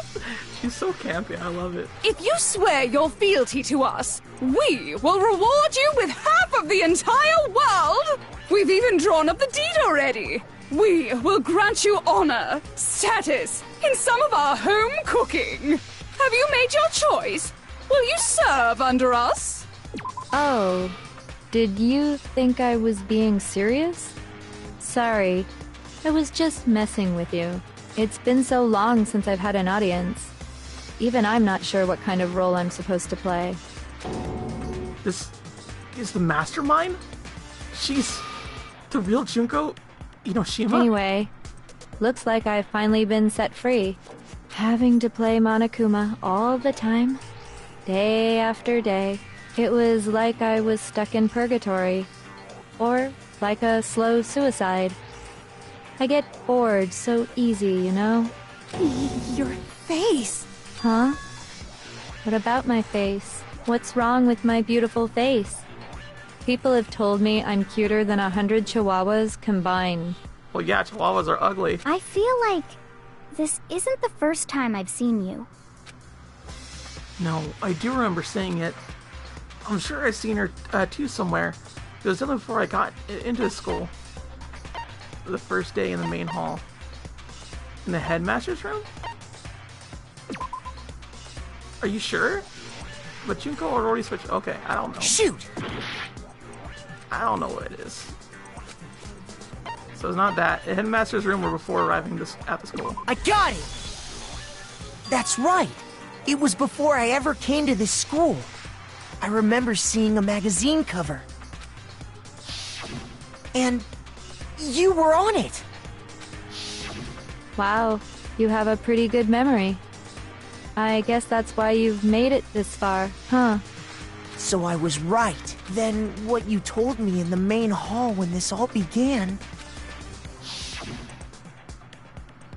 Speaker 1: She's so campy, I love it.
Speaker 8: If you swear your fealty to us, we will reward you with half of the entire world. We've even drawn up the deed already. We will grant you honor, status, in some of our home cooking. Have you made your choice? Will you serve under us?
Speaker 10: Oh, did you think I was being serious? Sorry, I was just messing with you. It's been so long since I've had an audience. Even I'm not sure what kind of role I'm supposed to play.
Speaker 1: This is the mastermind? She's the real Junko Enoshima?
Speaker 10: Anyway, looks like I've finally been set free. Having to play Monokuma all the time, day after day. It was like I was stuck in purgatory. Or like a slow suicide. I get bored so easy, you know?
Speaker 8: Your face.
Speaker 10: Huh? What about my face? What's wrong with my beautiful face? People have told me I'm cuter than 100 chihuahuas combined.
Speaker 1: Well, yeah, chihuahuas are ugly.
Speaker 5: I feel like this isn't the first time I've seen you.
Speaker 1: No, I do remember seeing it. I'm sure I've seen her too somewhere. It was definitely before I got into school. The first day in the main hall. In the headmaster's room? Are you sure? But Junko already switched. Okay, I don't know.
Speaker 7: Shoot!
Speaker 1: I don't know what it is. So it's not that. The headmaster's room or before arriving at the school.
Speaker 7: I got it! That's right! It was before I ever came to this school. I remember seeing a magazine cover. And you were on it!
Speaker 10: Wow, you have a pretty good memory. I guess that's why you've made it this far, huh?
Speaker 7: So I was right. Then what you told me in the main hall when this all began...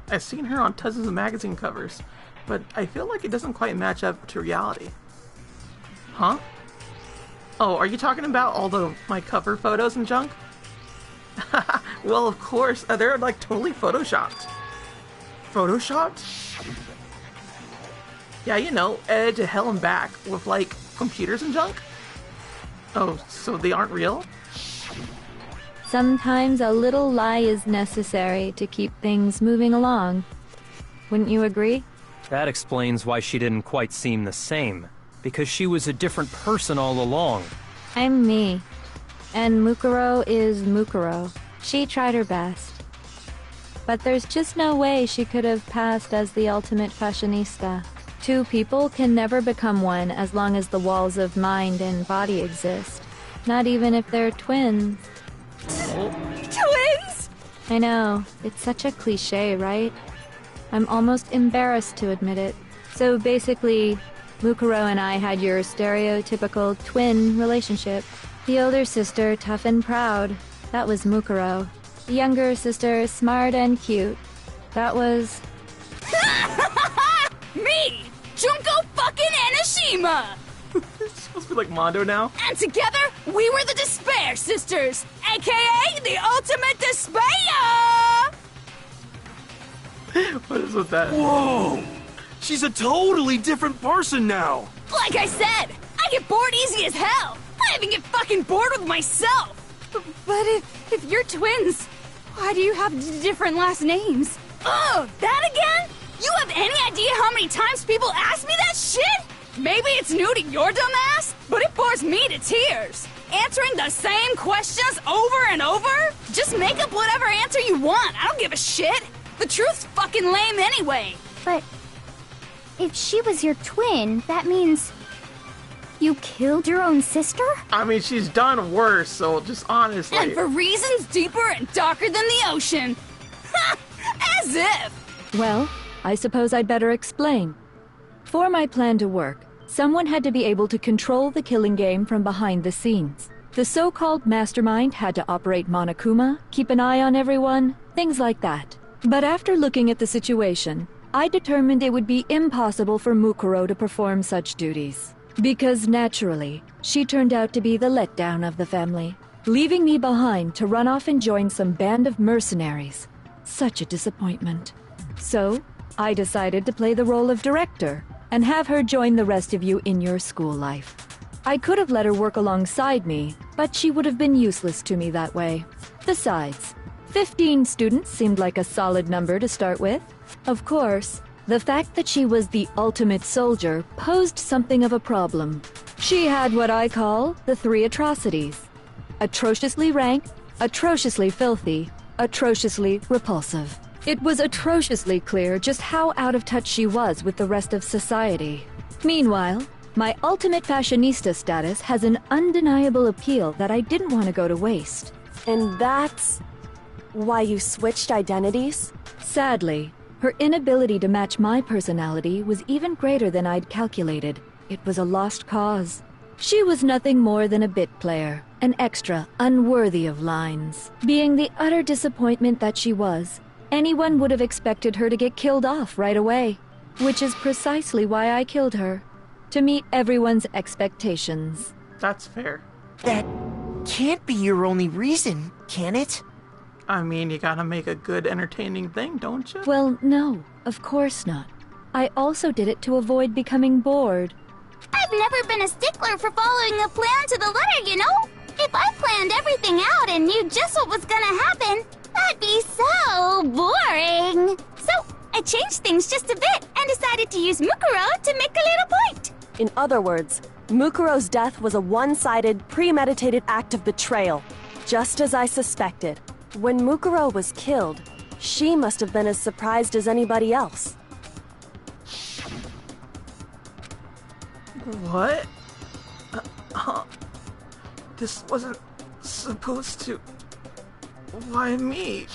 Speaker 1: I've seen her on tons of magazine covers, but I feel like it doesn't quite match up to reality. Huh? Oh, are you talking about all my cover photos and junk? Well, of course, they're like totally photoshopped. Photoshopped? Yeah, you know, to hell and back with like computers and junk. Oh, so they aren't real?
Speaker 10: Sometimes a little lie is necessary to keep things moving along. Wouldn't you agree?
Speaker 6: That explains why she didn't quite seem the same. Because she was a different person all along.
Speaker 10: I'm me. And Mukuro is Mukuro. She tried her best. But there's just no way she could have passed as the ultimate fashionista. Two people can never become one as long as the walls of mind and body exist. Not even if they're twins.
Speaker 8: Twins?
Speaker 10: I know, it's such a cliche, right? I'm almost embarrassed to admit it. So basically, Mukuro and I had your stereotypical twin relationship. The older sister, tough and proud. That was Mukuro. The younger sister, smart and cute. That was...
Speaker 8: Me! Junko fucking Enoshima!
Speaker 1: It's supposed to be like Mondo now.
Speaker 8: And together, we were the Despair Sisters, aka the Ultimate Despair!
Speaker 1: What is with that?
Speaker 4: Whoa! She's a totally different person now!
Speaker 8: Like I said, I get bored easy as hell! I even get fucking bored with myself! But if you're twins, why do you have different last names? Oh, that again? You have any idea how many times people ask me that shit? Maybe it's new to your dumb ass, but it bores me to tears. Answering the same questions over and over? Just make up whatever answer you want. I don't give a shit. The truth's fucking lame anyway.
Speaker 5: But if she was your twin, that means you killed your own sister?
Speaker 1: I mean, she's done worse, so just honestly.
Speaker 8: And for reasons deeper and darker than the ocean. Ha! As if!
Speaker 10: Well, I suppose I'd better explain. For my plan to work, someone had to be able to control the killing game from behind the scenes. The so-called mastermind had to operate Monokuma, keep an eye on everyone, things like that. But after looking at the situation, I determined it would be impossible for Mukuro to perform such duties. Because naturally, she turned out to be the letdown of the family, leaving me behind to run off and join some band of mercenaries. Such a disappointment. So, I decided to play the role of director and have her join the rest of you in your school life. I could have let her work alongside me, but she would have been useless to me that way. Besides, 15 students seemed like a solid number to start with. Of course, the fact that she was the ultimate soldier posed something of a problem. She had what I call the three atrocities. Atrociously rank, atrociously filthy, atrociously repulsive. It was atrociously clear just how out of touch she was with the rest of society. Meanwhile, my ultimate fashionista status has an undeniable appeal that I didn't want to go to waste.
Speaker 3: And that's why you switched identities?
Speaker 10: Sadly, her inability to match my personality was even greater than I'd calculated. It was a lost cause. She was nothing more than a bit player, an extra unworthy of lines. Being the utter disappointment that she was, anyone would have expected her to get killed off right away. Which is precisely why I killed her. To meet everyone's expectations.
Speaker 1: That's fair.
Speaker 7: That can't be your only reason, can it?
Speaker 1: I mean, you gotta make a good, entertaining thing, don't you?
Speaker 10: Well, no, of course not. I also did it to avoid becoming bored.
Speaker 5: I've never been a stickler for following a plan to the letter, you know? If I planned everything out and knew just what was gonna happen, that'd be so boring. So, I changed things just a bit and decided to use Mukuro to make a little point.
Speaker 3: In other words, Mukuro's death was a one-sided, premeditated act of betrayal, just as I suspected. When Mukuro was killed, she must have been as surprised as anybody else.
Speaker 1: What? This wasn't supposed to... Why me?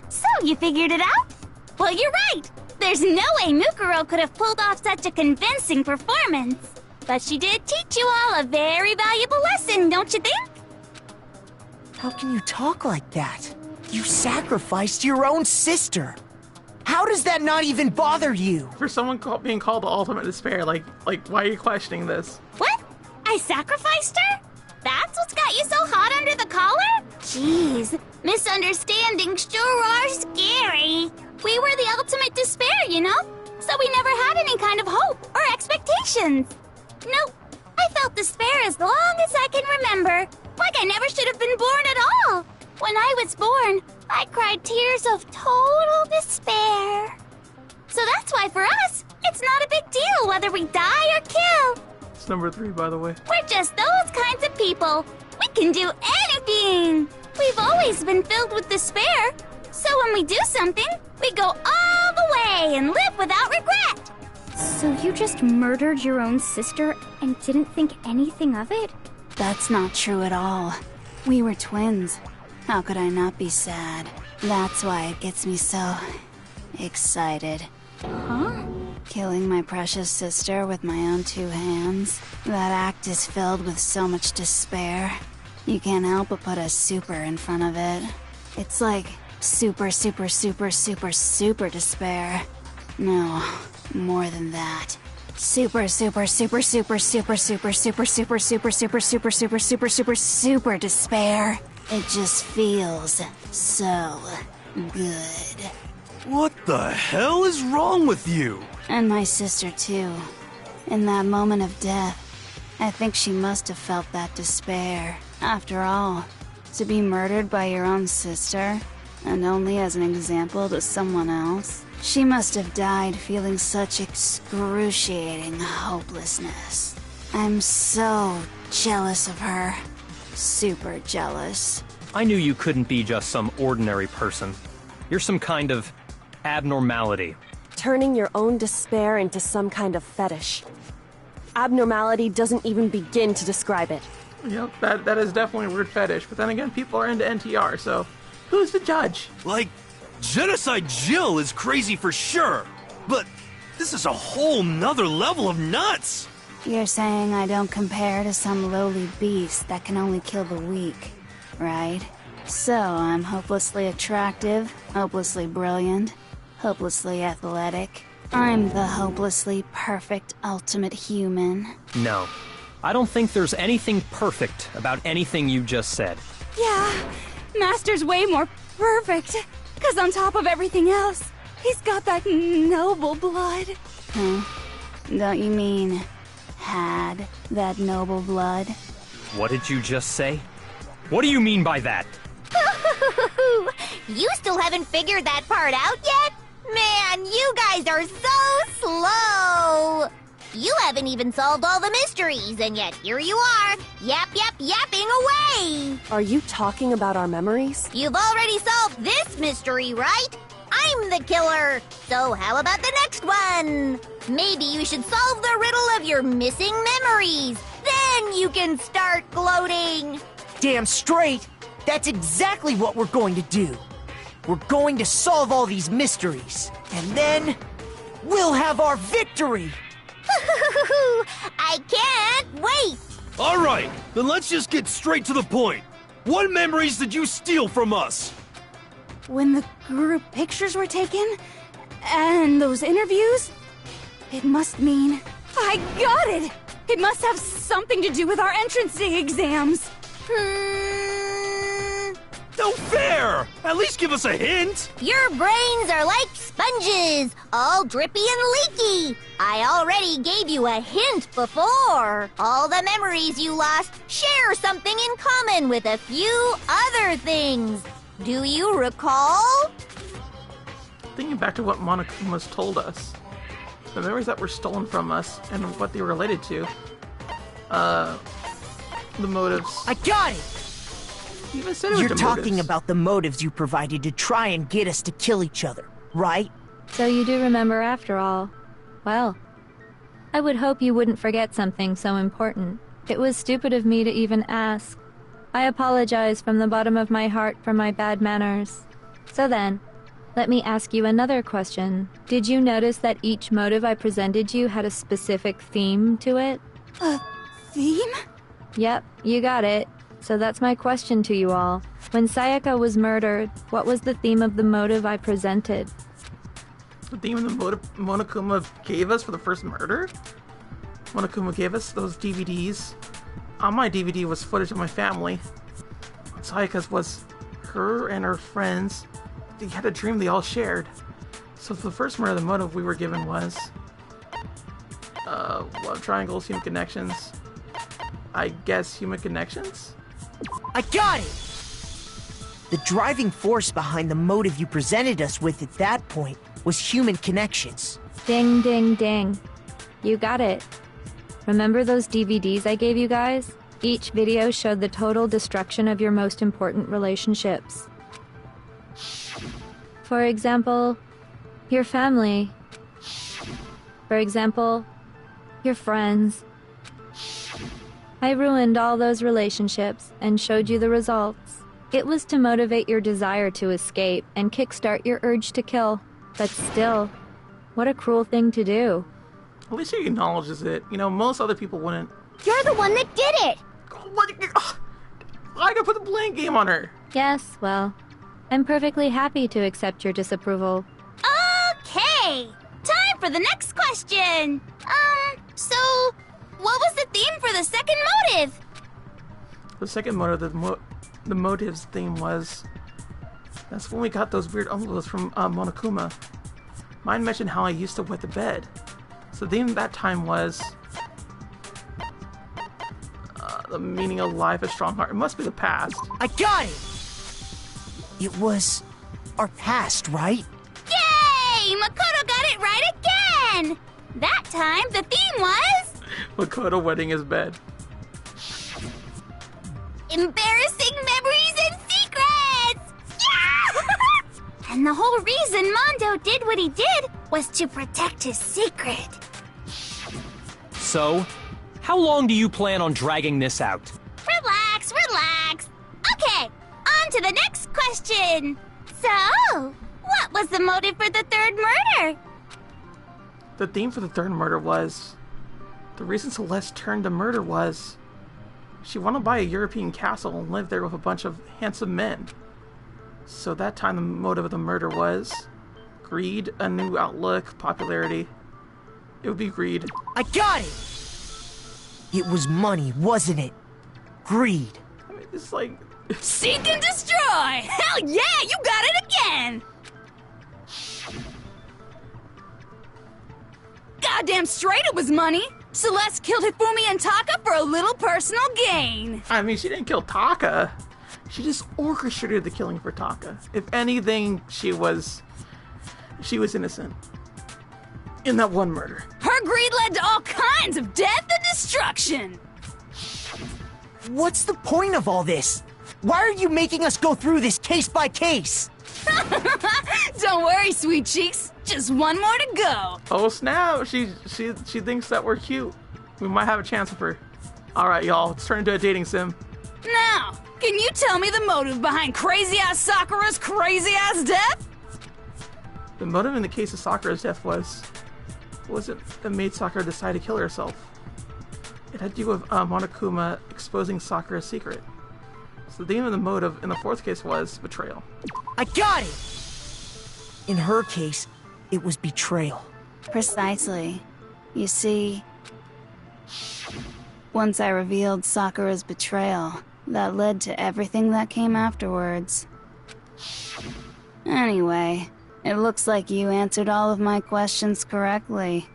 Speaker 5: So, you figured it out? Well, you're right. There's no way Mukuro could have pulled off such a convincing performance. But she did teach you all a very valuable lesson, don't you think?
Speaker 7: How can you talk like that? You sacrificed your own sister. How does that not even bother you?
Speaker 1: For someone being called the ultimate despair, like, why are you questioning this?
Speaker 5: What? I sacrificed her? That's what's got you so hot under the collar? Jeez, misunderstandings sure are scary. We were the ultimate despair, you know? So we never had any kind of hope or expectations. Nope, I felt despair as long as I can remember. Like I never should have been born at all. When I was born, I cried tears of total despair. So that's why for us, it's not a big deal whether we die or kill.
Speaker 1: It's number 3, by the way.
Speaker 5: We're just those kinds of people. We can do anything. We've always been filled with despair. So when we do something, we go all the way and live without regret. So you just murdered your own sister and didn't think anything of it?
Speaker 8: That's not true at all. We were twins. How could I not be sad? That's why it gets me so excited.
Speaker 5: Huh?
Speaker 8: Killing my precious sister with my own two hands. That act is filled with so much despair. You can't help but put a super in front of it. It's like super, super, super, super, super despair. No, more than that. Super, super, super, super, super, super, super, super, super, super, super, super, super, super, super despair. It just feels so good.
Speaker 4: What the hell is wrong with you?
Speaker 8: And my sister, too. In that moment of death, I think she must have felt that despair. After all, to be murdered by your own sister, and only as an example to someone else, she must have died feeling such excruciating hopelessness. I'm so jealous of her. Super jealous.
Speaker 6: I knew you couldn't be just some ordinary person. You're some kind of abnormality.
Speaker 3: Turning your own despair into some kind of fetish. Abnormality doesn't even begin to describe it.
Speaker 1: Yep, that is definitely a weird fetish. But then again, people are into NTR, so who's the judge?
Speaker 4: Like, Genocide Jill is crazy for sure, but this is a whole nother level of nuts!
Speaker 8: You're saying I don't compare to some lowly beast that can only kill the weak, right? So I'm hopelessly attractive, hopelessly brilliant, hopelessly athletic. I'm the hopelessly perfect ultimate human.
Speaker 6: No. I don't think there's anything perfect about anything you just said.
Speaker 8: Yeah, Master's way more perfect. 'Cause on top of everything else, he's got that noble blood. Huh? Don't you mean had that noble blood?
Speaker 6: What did you just say? What do you mean by that?
Speaker 5: You still haven't figured that part out yet? Man, you guys are so slow! You haven't even solved all the mysteries, and yet here you are, yapping away!
Speaker 3: Are you talking about our memories?
Speaker 5: You've already solved this mystery, right? I'm the killer! So how about the next one? Maybe you should solve the riddle of your missing memories. Then you can start gloating!
Speaker 7: Damn straight! That's exactly what we're going to do. We're going to solve all these mysteries. And then, we'll have our victory!
Speaker 5: I can't wait!
Speaker 4: Alright, then let's just get straight to the point. What memories did you steal from us?
Speaker 8: When the group pictures were taken, and those interviews, it must mean... I got it! It must have something to do with our entrance exams.
Speaker 4: No fair! At least give us a hint!
Speaker 5: Your brains are like sponges, all drippy and leaky. I already gave you a hint before. All the memories you lost share something in common with a few other things. Do you recall?
Speaker 1: Thinking back to what Monokuma's told us, the memories that were stolen from us and what they were related to, the motives.
Speaker 7: I got it!
Speaker 1: You even said it was
Speaker 7: You're
Speaker 1: the
Speaker 7: talking
Speaker 1: motives.
Speaker 7: about the motives you provided to try and get us to kill each other, right?
Speaker 10: So you do remember after all. Well, I would hope you wouldn't forget something so important. It was stupid of me to even ask. I apologize from the bottom of my heart for my bad manners. So then, let me ask you another question. Did you notice that each motive I presented you had a specific theme to it?
Speaker 8: A theme?
Speaker 10: Yep, you got it. So that's my question to you all. When Sayaka was murdered, what was the theme of the motive I presented?
Speaker 1: The theme of the motive Monokuma gave us for the first murder? Monokuma gave us those DVDs. On my DVD was footage of my family. Sayaka's was her and her friends. They had a dream they all shared. So for the first murder, the motive we were given was... love triangles, human connections. I guess human connections?
Speaker 7: I got it! The driving force behind the motive you presented us with at that point was human connections.
Speaker 10: Ding, ding, ding. You got it. Remember those DVDs I gave you guys? Each video showed the total destruction of your most important relationships. For example, your family. For example, your friends. I ruined all those relationships and showed you the results. It was to motivate your desire to escape and kickstart your urge to kill. But still, what a cruel thing to do.
Speaker 1: At least he acknowledges it. You know, most other people wouldn't.
Speaker 5: You're the one that did it!
Speaker 1: What? I gotta put the blame game on her.
Speaker 10: Yes, well, I'm perfectly happy to accept your disapproval.
Speaker 5: Okay! Time for the next question! So, what was the theme for the second motive?
Speaker 1: The second motive, the motive's theme was... That's when we got those weird envelopes from Monokuma. Mine mentioned how I used to wet the bed. So the theme that time was... the meaning of life, a strong heart. It must be the past.
Speaker 7: I got it! It was our past, right?
Speaker 5: Yay! Makoto got it right again! That time, the theme was...
Speaker 1: Makoto wetting his bed.
Speaker 5: Embarrassing memories and secrets! Yeah! And the whole reason Mondo did what he did was to protect his secret.
Speaker 6: So, how long do you plan on dragging this out?
Speaker 5: Relax, relax. Okay, on to the next question. So, what was the motive for the third murder?
Speaker 1: The theme for the third murder was... The reason Celeste turned to murder was... She wanted to buy a European castle and live there with a bunch of handsome men. So that time the motive of the murder was... Greed, a new outlook, popularity. It would be greed.
Speaker 7: I got it! It was money, wasn't it? Greed.
Speaker 1: I mean, it's like...
Speaker 8: Seek and destroy! Hell yeah, you got it again! Goddamn straight it was money! Celeste killed Hifumi and Taka for a little personal gain!
Speaker 1: I mean, she didn't kill Taka. She just orchestrated the killing for Taka. If anything, she was innocent. In that one murder.
Speaker 8: Her greed led to all kinds of death and destruction!
Speaker 7: What's the point of all this? Why are you making us go through this case by case?
Speaker 8: Don't worry, sweet cheeks. Just one more to go.
Speaker 1: Oh snap! She thinks that we're cute. We might have a chance with her. All right, y'all. Let's turn into a dating sim.
Speaker 8: Now, can you tell me the motive behind crazy-ass Sakura's crazy-ass death?
Speaker 1: The motive in the case of Sakura's death was it that made Sakura decide to kill herself? It had to do with Monokuma exposing Sakura's secret. So the theme of the motive in the fourth case was betrayal.
Speaker 7: I got it! In her case, it was betrayal.
Speaker 11: Precisely. You see, once I revealed Sakura's betrayal, that led to everything that came afterwards. Anyway, it looks like you answered all of my questions correctly.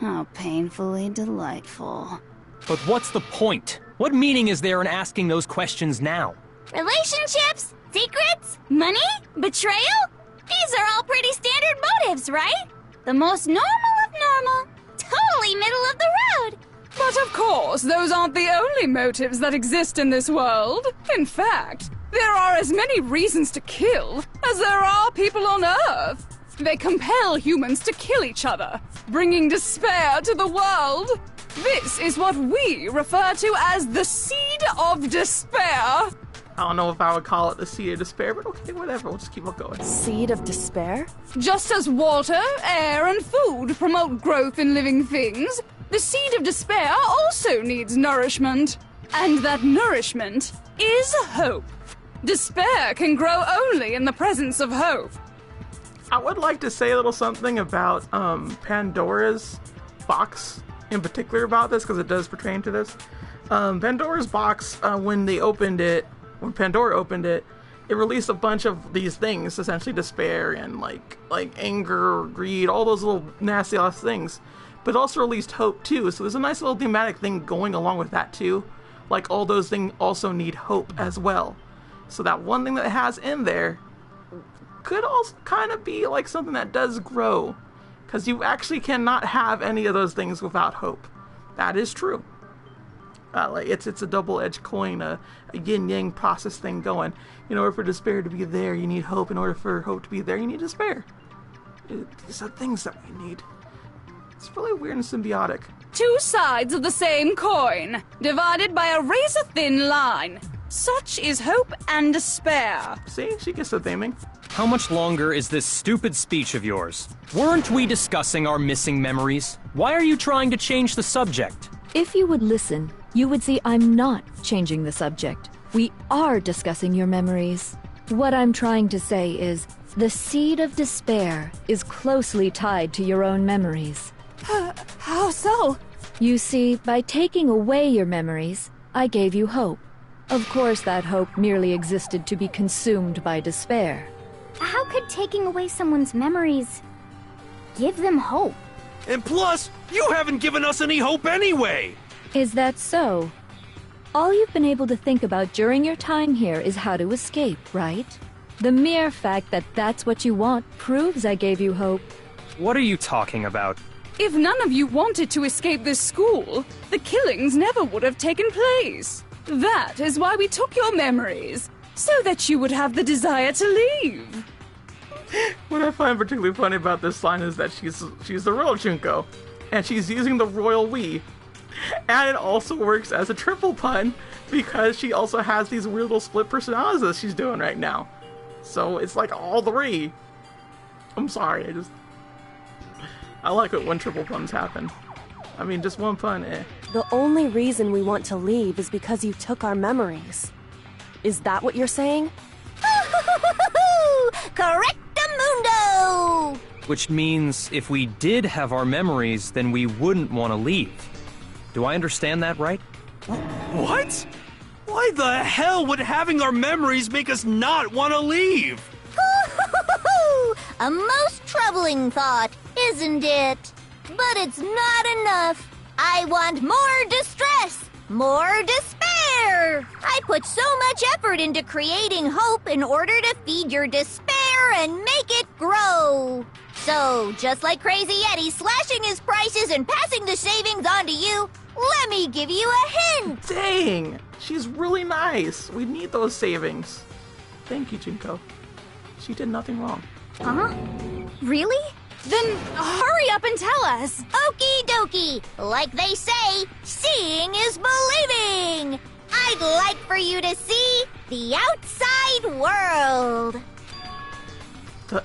Speaker 11: How painfully delightful.
Speaker 6: But what's the point? What meaning is there in asking those questions now?
Speaker 5: Relationships? Secrets? Money? Betrayal? These are all pretty standard motives, right? The most normal of normal. Totally middle of the road.
Speaker 8: But of course, those aren't the only motives that exist in this world. In fact, there are as many reasons to kill as there are people on Earth. They compel humans to kill each other, bringing despair to the world. This is what we refer to as the seed of despair.
Speaker 1: I don't know if I would call it the seed of despair, but okay, whatever. We'll just keep on going.
Speaker 3: Seed of despair?
Speaker 8: Just as water, air, and food promote growth in living things, the seed of despair also needs nourishment. And that nourishment is hope. Despair can grow only in the presence of hope.
Speaker 1: I would like to say a little something about Pandora's box in particular about this, because it does pertain to this. Pandora's box, when Pandora opened it, it released a bunch of these things, essentially despair and like anger, greed, all those little nasty ass things. But it also released hope too, so there's a nice little thematic thing going along with that too. Like all those things also need hope as well. So that one thing that it has in there could also kind of be like something that does grow. Because you actually cannot have any of those things without hope. That is true. It's a double-edged coin, a yin-yang process thing going. In order for despair to be there, you need hope. In order for hope to be there, you need despair. These are things that we need. It's really weird and symbiotic.
Speaker 8: Two sides of the same coin, divided by a razor-thin line. Such is hope and despair.
Speaker 1: See, she gets the theming.
Speaker 6: How much longer is this stupid speech of yours? Weren't we discussing our missing memories? Why are you trying to change the subject?
Speaker 10: If you would listen, you would see I'm not changing the subject. We are discussing your memories. What I'm trying to say is, the seed of despair is closely tied to your own memories.
Speaker 8: How so?
Speaker 10: You see, by taking away your memories, I gave you hope. Of course, that hope merely existed to be consumed by despair.
Speaker 5: How could taking away someone's memories give them hope?
Speaker 4: And plus, you haven't given us any hope anyway!
Speaker 10: Is that so? All you've been able to think about during your time here is how to escape, right? The mere fact that that's what you want proves I gave you hope.
Speaker 6: What are you talking about?
Speaker 8: If none of you wanted to escape this school, the killings never would have taken place. That is why we took your memories, so that you would have the desire to leave.
Speaker 1: What I find particularly funny about this line is that she's the real Junko, and she's using the royal we. And it also works as a triple pun, because she also has these weird little split personalities that she's doing right now. So it's like all three. I'm sorry, I like it when triple puns happen. I mean, just one pun, eh.
Speaker 3: The only reason we want to leave is because you took our memories. Is that what you're saying?
Speaker 5: Correctamundo!
Speaker 6: Which means if we did have our memories, then we wouldn't want to leave. Do I understand that right?
Speaker 4: What? Why the hell would having our memories make us not want to leave?
Speaker 5: A most troubling thought, isn't it? But it's not enough. I want more distress, more despair. I put so much effort into creating hope in order to feed your despair and make it grow. So, just like Crazy Eddie slashing his prices and passing the savings on to you, let me give you a hint.
Speaker 1: Dang, she's really nice. We need those savings. Thank you, Junko. She did nothing wrong.
Speaker 5: Huh? Really?
Speaker 8: Then hurry up and tell us.
Speaker 5: Okie dokie. Like they say, seeing is believing. I'd like for you to see the outside world.
Speaker 1: The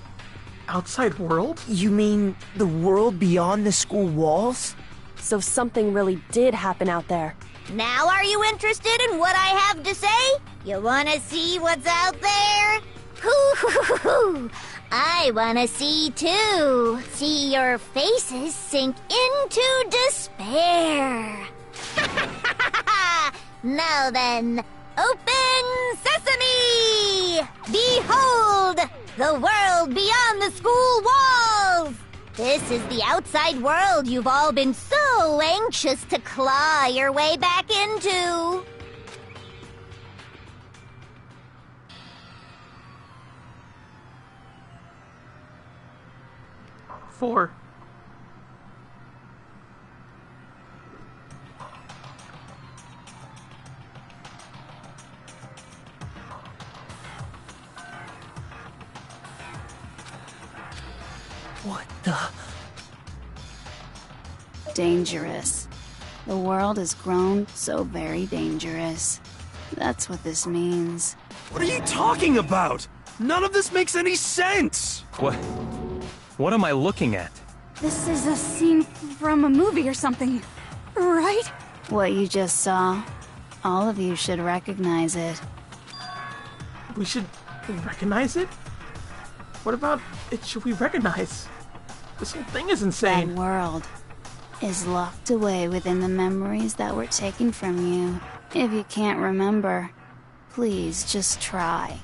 Speaker 1: outside world?
Speaker 7: You mean the world beyond the school walls?
Speaker 3: So something really did happen out there.
Speaker 5: Now are you interested in what I have to say? You wanna see what's out there? Hoo-hoo-hoo-hoo! I wanna see too. See your faces sink into despair. Now then, open sesame! Behold, the world beyond the school walls! This is the outside world you've all been so anxious to claw your way back into.
Speaker 1: Four.
Speaker 7: What the?
Speaker 11: Dangerous. The world has grown so very dangerous. That's what this means.
Speaker 4: What are you talking about? None of this makes any sense!
Speaker 6: What am I looking at?
Speaker 8: This is a scene from a movie or something, right?
Speaker 11: What you just saw, all of you should recognize it.
Speaker 1: We should recognize it? What about it should we recognize? This whole thing is
Speaker 11: That
Speaker 1: insane.
Speaker 11: world is locked away within the memories that were taken from you. If you can't remember, please just try.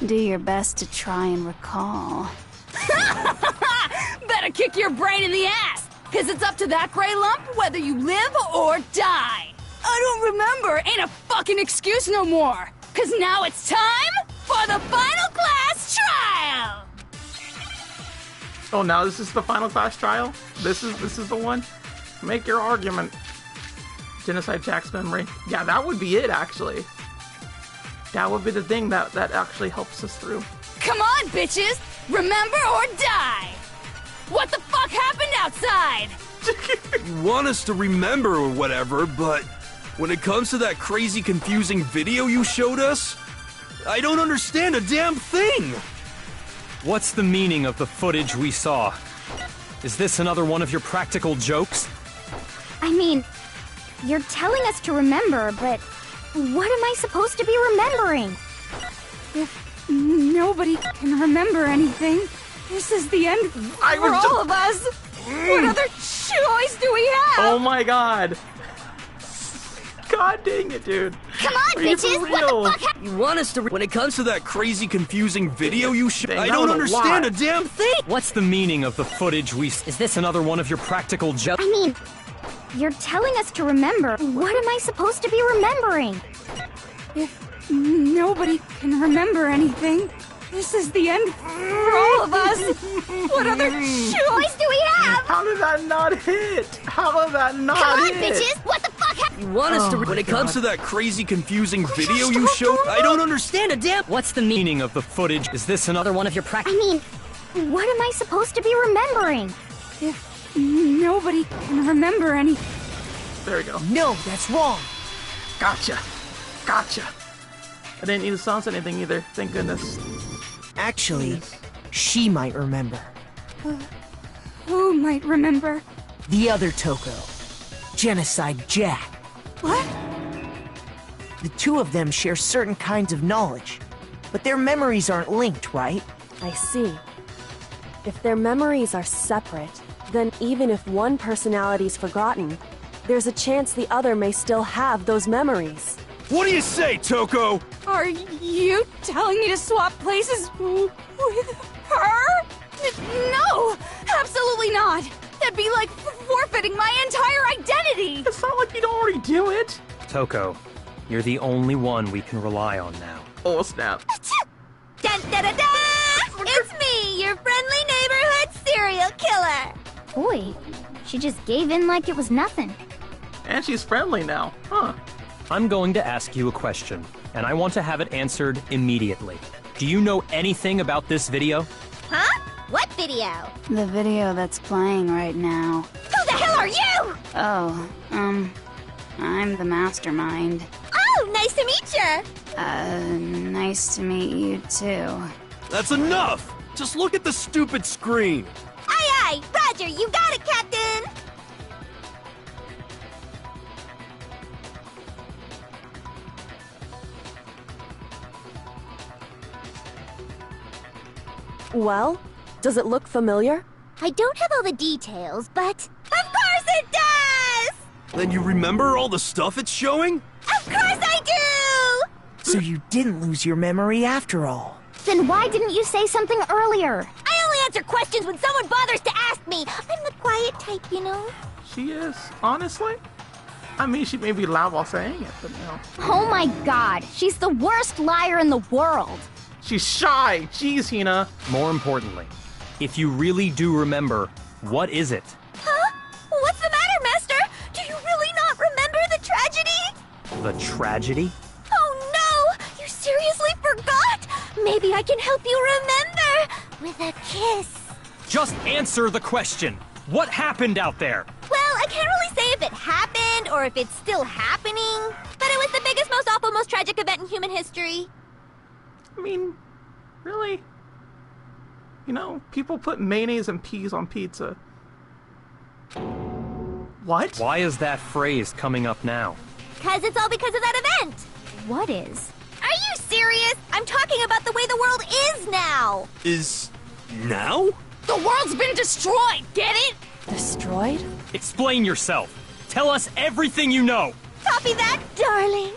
Speaker 11: Do your best to try and recall.
Speaker 8: Better kick your brain in the ass, because it's up to that gray lump whether you live or die. I don't remember ain't a fucking excuse no more, because now it's time for the final class trial!
Speaker 1: Oh, now this is the final class trial? This is the one? Make your argument. Genocide Jack's memory. Yeah, that would be it, actually. That would be the thing that actually helps us through.
Speaker 8: Come on, bitches! Remember or die! What the fuck happened outside?
Speaker 4: You want us to remember or whatever, but when it comes to that crazy, confusing video you showed us, I don't understand a damn thing!
Speaker 6: What's the meaning of the footage we saw? Is this another one of your practical jokes?
Speaker 5: I mean, you're telling us to remember, but what am I supposed to be remembering?
Speaker 8: If nobody can remember anything, this is the end for all of us. What other choice do we have?
Speaker 1: Oh my god. God dang it, dude.
Speaker 5: Come on,
Speaker 1: Are you
Speaker 5: bitches!
Speaker 1: for
Speaker 5: What
Speaker 1: real?
Speaker 5: the fuck?
Speaker 4: You want us to when it comes to that crazy, confusing video you showed,
Speaker 1: Dang,
Speaker 4: I
Speaker 1: that
Speaker 4: don't
Speaker 1: was a
Speaker 4: understand
Speaker 1: lot.
Speaker 4: a damn thing!
Speaker 6: What's the meaning of the footage we... Is this another one of your practical jokes?
Speaker 5: I mean, you're telling us to remember. What am I supposed to be remembering?
Speaker 8: If nobody can remember anything, this is the end for all of us. What other choice do we have?
Speaker 1: How did that not hit? How did that not
Speaker 5: Come on,
Speaker 1: hit?
Speaker 5: bitches! What the fuck happened?
Speaker 4: You want us to when it comes to that crazy, confusing video you showed, I don't understand a damn...
Speaker 6: What's the meaning of the footage? Is this another one of your
Speaker 5: I mean, what am I supposed to be remembering?
Speaker 8: If nobody can remember anything.
Speaker 1: There we go.
Speaker 7: No, that's wrong.
Speaker 1: Gotcha. Gotcha. I didn't need to sound anything either. Thank goodness.
Speaker 7: Actually, she might remember.
Speaker 8: Who might remember?
Speaker 7: The other Toko. Genocide Jack.
Speaker 8: What?
Speaker 7: The two of them share certain kinds of knowledge, but their memories aren't linked, right?
Speaker 3: I see. If their memories are separate, then even if one personality's forgotten, there's a chance the other may still have those memories.
Speaker 4: What do you say, Toko?
Speaker 8: Are you telling me to swap places with her? No! Absolutely not! That'd be like forfeiting my entire identity!
Speaker 1: It's not like you'd already do it.
Speaker 6: Toko, you're the only one we can rely on now.
Speaker 1: Oh, snap.
Speaker 5: Dun, da, da, da! It's me, your friendly neighborhood serial killer! Boy, she just gave in like it was nothing.
Speaker 1: And she's friendly now. Huh.
Speaker 6: I'm going to ask you a question, and I want to have it answered immediately. Do you know anything about this video?
Speaker 5: Huh? What video?
Speaker 11: The video that's playing right now.
Speaker 5: Who the hell are you?
Speaker 11: Oh, I'm the mastermind.
Speaker 5: Oh, nice to meet you.
Speaker 11: Nice to meet you too.
Speaker 4: That's enough! Just look at the stupid screen!
Speaker 5: Aye, aye, Roger, you got it, Captain.
Speaker 3: Well, does it look familiar?
Speaker 5: I don't have all the details, but... Of course it does!
Speaker 4: Then you remember all the stuff it's showing?
Speaker 5: Of course I do!
Speaker 7: So you didn't lose your memory after all.
Speaker 5: Then why didn't you say something earlier? I only answer questions when someone bothers to ask me. I'm the quiet type, you know?
Speaker 1: She is, honestly. I mean, she may be loud while saying it, but no.
Speaker 5: Oh my god, she's the worst liar in the world.
Speaker 1: She's shy. Jeez, Hina.
Speaker 6: More importantly, if you really do remember, what is it?
Speaker 5: Huh? What's the matter, Master? Do you really not remember the tragedy?
Speaker 6: The tragedy?
Speaker 5: Oh no! You seriously forgot? Maybe I can help you remember with a kiss.
Speaker 6: Just answer the question. What happened out there?
Speaker 5: Well, I can't really say if it happened or if it's still happening, but it was the biggest, most awful, most tragic event in human history.
Speaker 1: I mean, really? You know, people put mayonnaise and peas on pizza. What?
Speaker 6: Why is that phrase coming up now?
Speaker 5: Cause it's all because of that event. What is? Are you serious? I'm talking about the way the world is now.
Speaker 4: Is... now?
Speaker 8: The world's been destroyed, get it?
Speaker 3: Destroyed?
Speaker 6: Explain yourself. Tell us everything you know.
Speaker 5: Copy that, darling.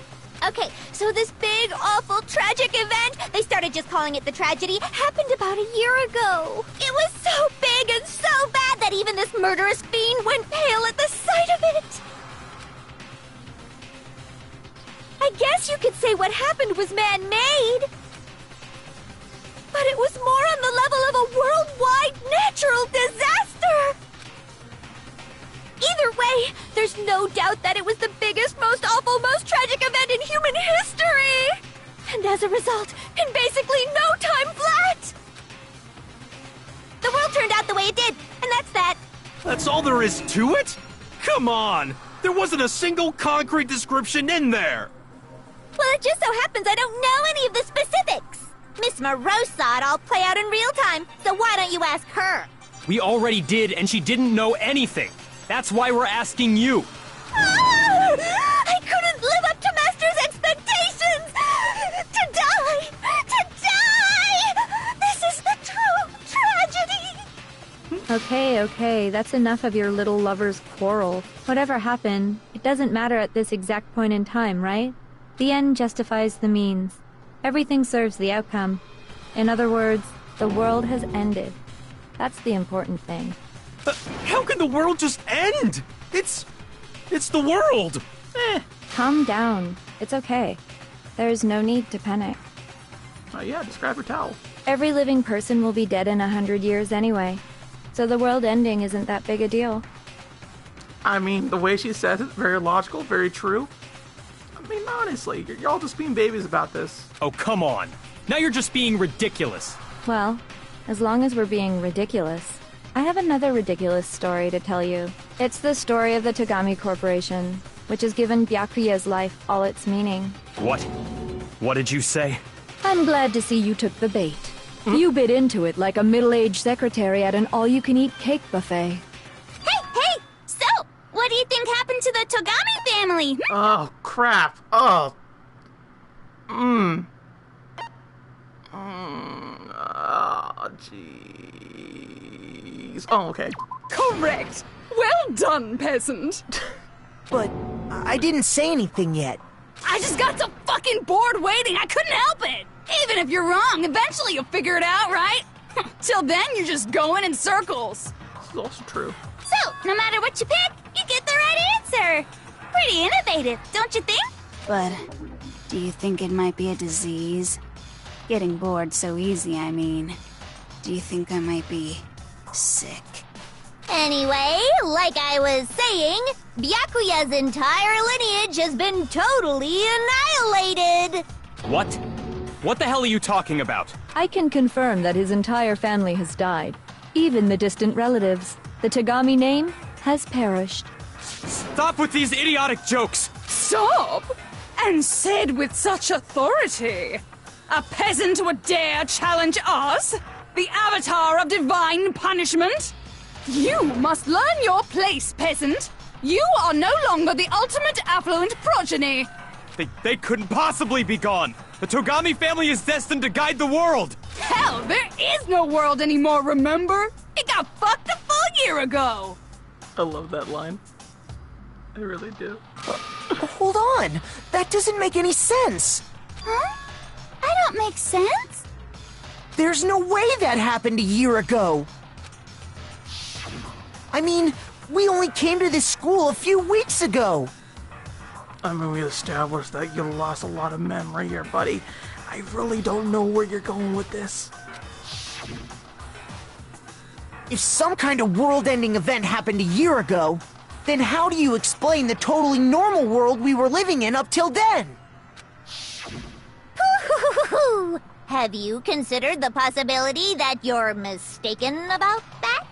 Speaker 5: Okay, so this big, awful, tragic event, they started just calling it the tragedy, happened about a year ago. It was so big and so bad that even this murderous fiend went pale at the sight of it. I guess you could say what happened was man-made. But it was more on the level of a worldwide natural disaster. Either way, there's no doubt that it was the biggest, most awful, most tragic event in human history! And as a result, in basically no time flat! The world turned out the way it did, and that's that.
Speaker 4: That's all there is to it? Come on! There wasn't a single concrete description in there!
Speaker 5: Well, it just so happens I don't know any of the specifics. Miss Moreau saw it all play out in real time, so why don't you ask her?
Speaker 6: We already did, and she didn't know anything. That's why we're asking you.
Speaker 5: I couldn't live up to Master's expectations! To die! To die! This is the true tragedy!
Speaker 10: Okay, that's enough of your little lover's quarrel. Whatever happened, it doesn't matter at this exact point in time, right? The end justifies the means. Everything serves the outcome. In other words, the world has ended. That's the important thing.
Speaker 4: How can the world just end? It's the world!
Speaker 10: Calm down. It's okay. There's no need to panic.
Speaker 1: Oh yeah, just grab her towel.
Speaker 10: Every living person will be dead in 100 years anyway. So the world ending isn't that big a deal.
Speaker 1: I mean, the way she says it, very logical, very true. I mean, honestly, you're all just being babies about this.
Speaker 6: Oh, come on. Now you're just being ridiculous.
Speaker 10: Well, as long as we're being ridiculous, I have another ridiculous story to tell you. It's the story of the Togami Corporation, which has given Byakuya's life all its meaning.
Speaker 6: What? What did you say?
Speaker 3: I'm glad to see you took the bait. You bit into it like a middle-aged secretary at an all-you-can-eat cake buffet.
Speaker 5: Hey! So, what do you think happened to the Togami family?
Speaker 1: Oh, crap. Oh. Oh, jeez. Oh, okay.
Speaker 8: Correct! Well done, peasant!
Speaker 7: But I didn't say anything yet.
Speaker 8: I just got so fucking bored waiting, I couldn't help it! Even if you're wrong, eventually you'll figure it out, right? Till then, you're just going in circles.
Speaker 1: This is also true.
Speaker 5: So, no matter what you pick, you get the right answer. Pretty innovative, don't you think?
Speaker 11: But do you think it might be a disease? Getting bored so easy, I mean. Do you think I might be sick?
Speaker 5: Anyway, like I was saying, Byakuya's entire lineage has been totally annihilated.
Speaker 6: What? What the hell are you talking about?
Speaker 3: I can confirm that his entire family has died. Even the distant relatives. The Togami name has perished.
Speaker 6: Stop with these idiotic jokes!
Speaker 8: Stop! And said with such authority. A peasant would dare challenge us? The avatar of divine punishment? You must learn your place, peasant. You are no longer the ultimate affluent progeny.
Speaker 6: They couldn't possibly be gone! The Togami family is destined to guide the world!
Speaker 8: Hell, there is no world anymore, remember? It got fucked a full year ago!
Speaker 1: I love that line. I really do.
Speaker 7: Hold on! That doesn't make any sense!
Speaker 5: Huh? I don't make sense.
Speaker 7: There's no way that happened a year ago! I mean, we only came to this school a few weeks ago!
Speaker 1: I mean, we established that you lost a lot of memory here, buddy. I really don't know where you're going with this.
Speaker 7: If some kind of world-ending event happened a year ago, then how do you explain the totally normal world we were living in up till then?
Speaker 5: Have you considered the possibility that you're mistaken about that?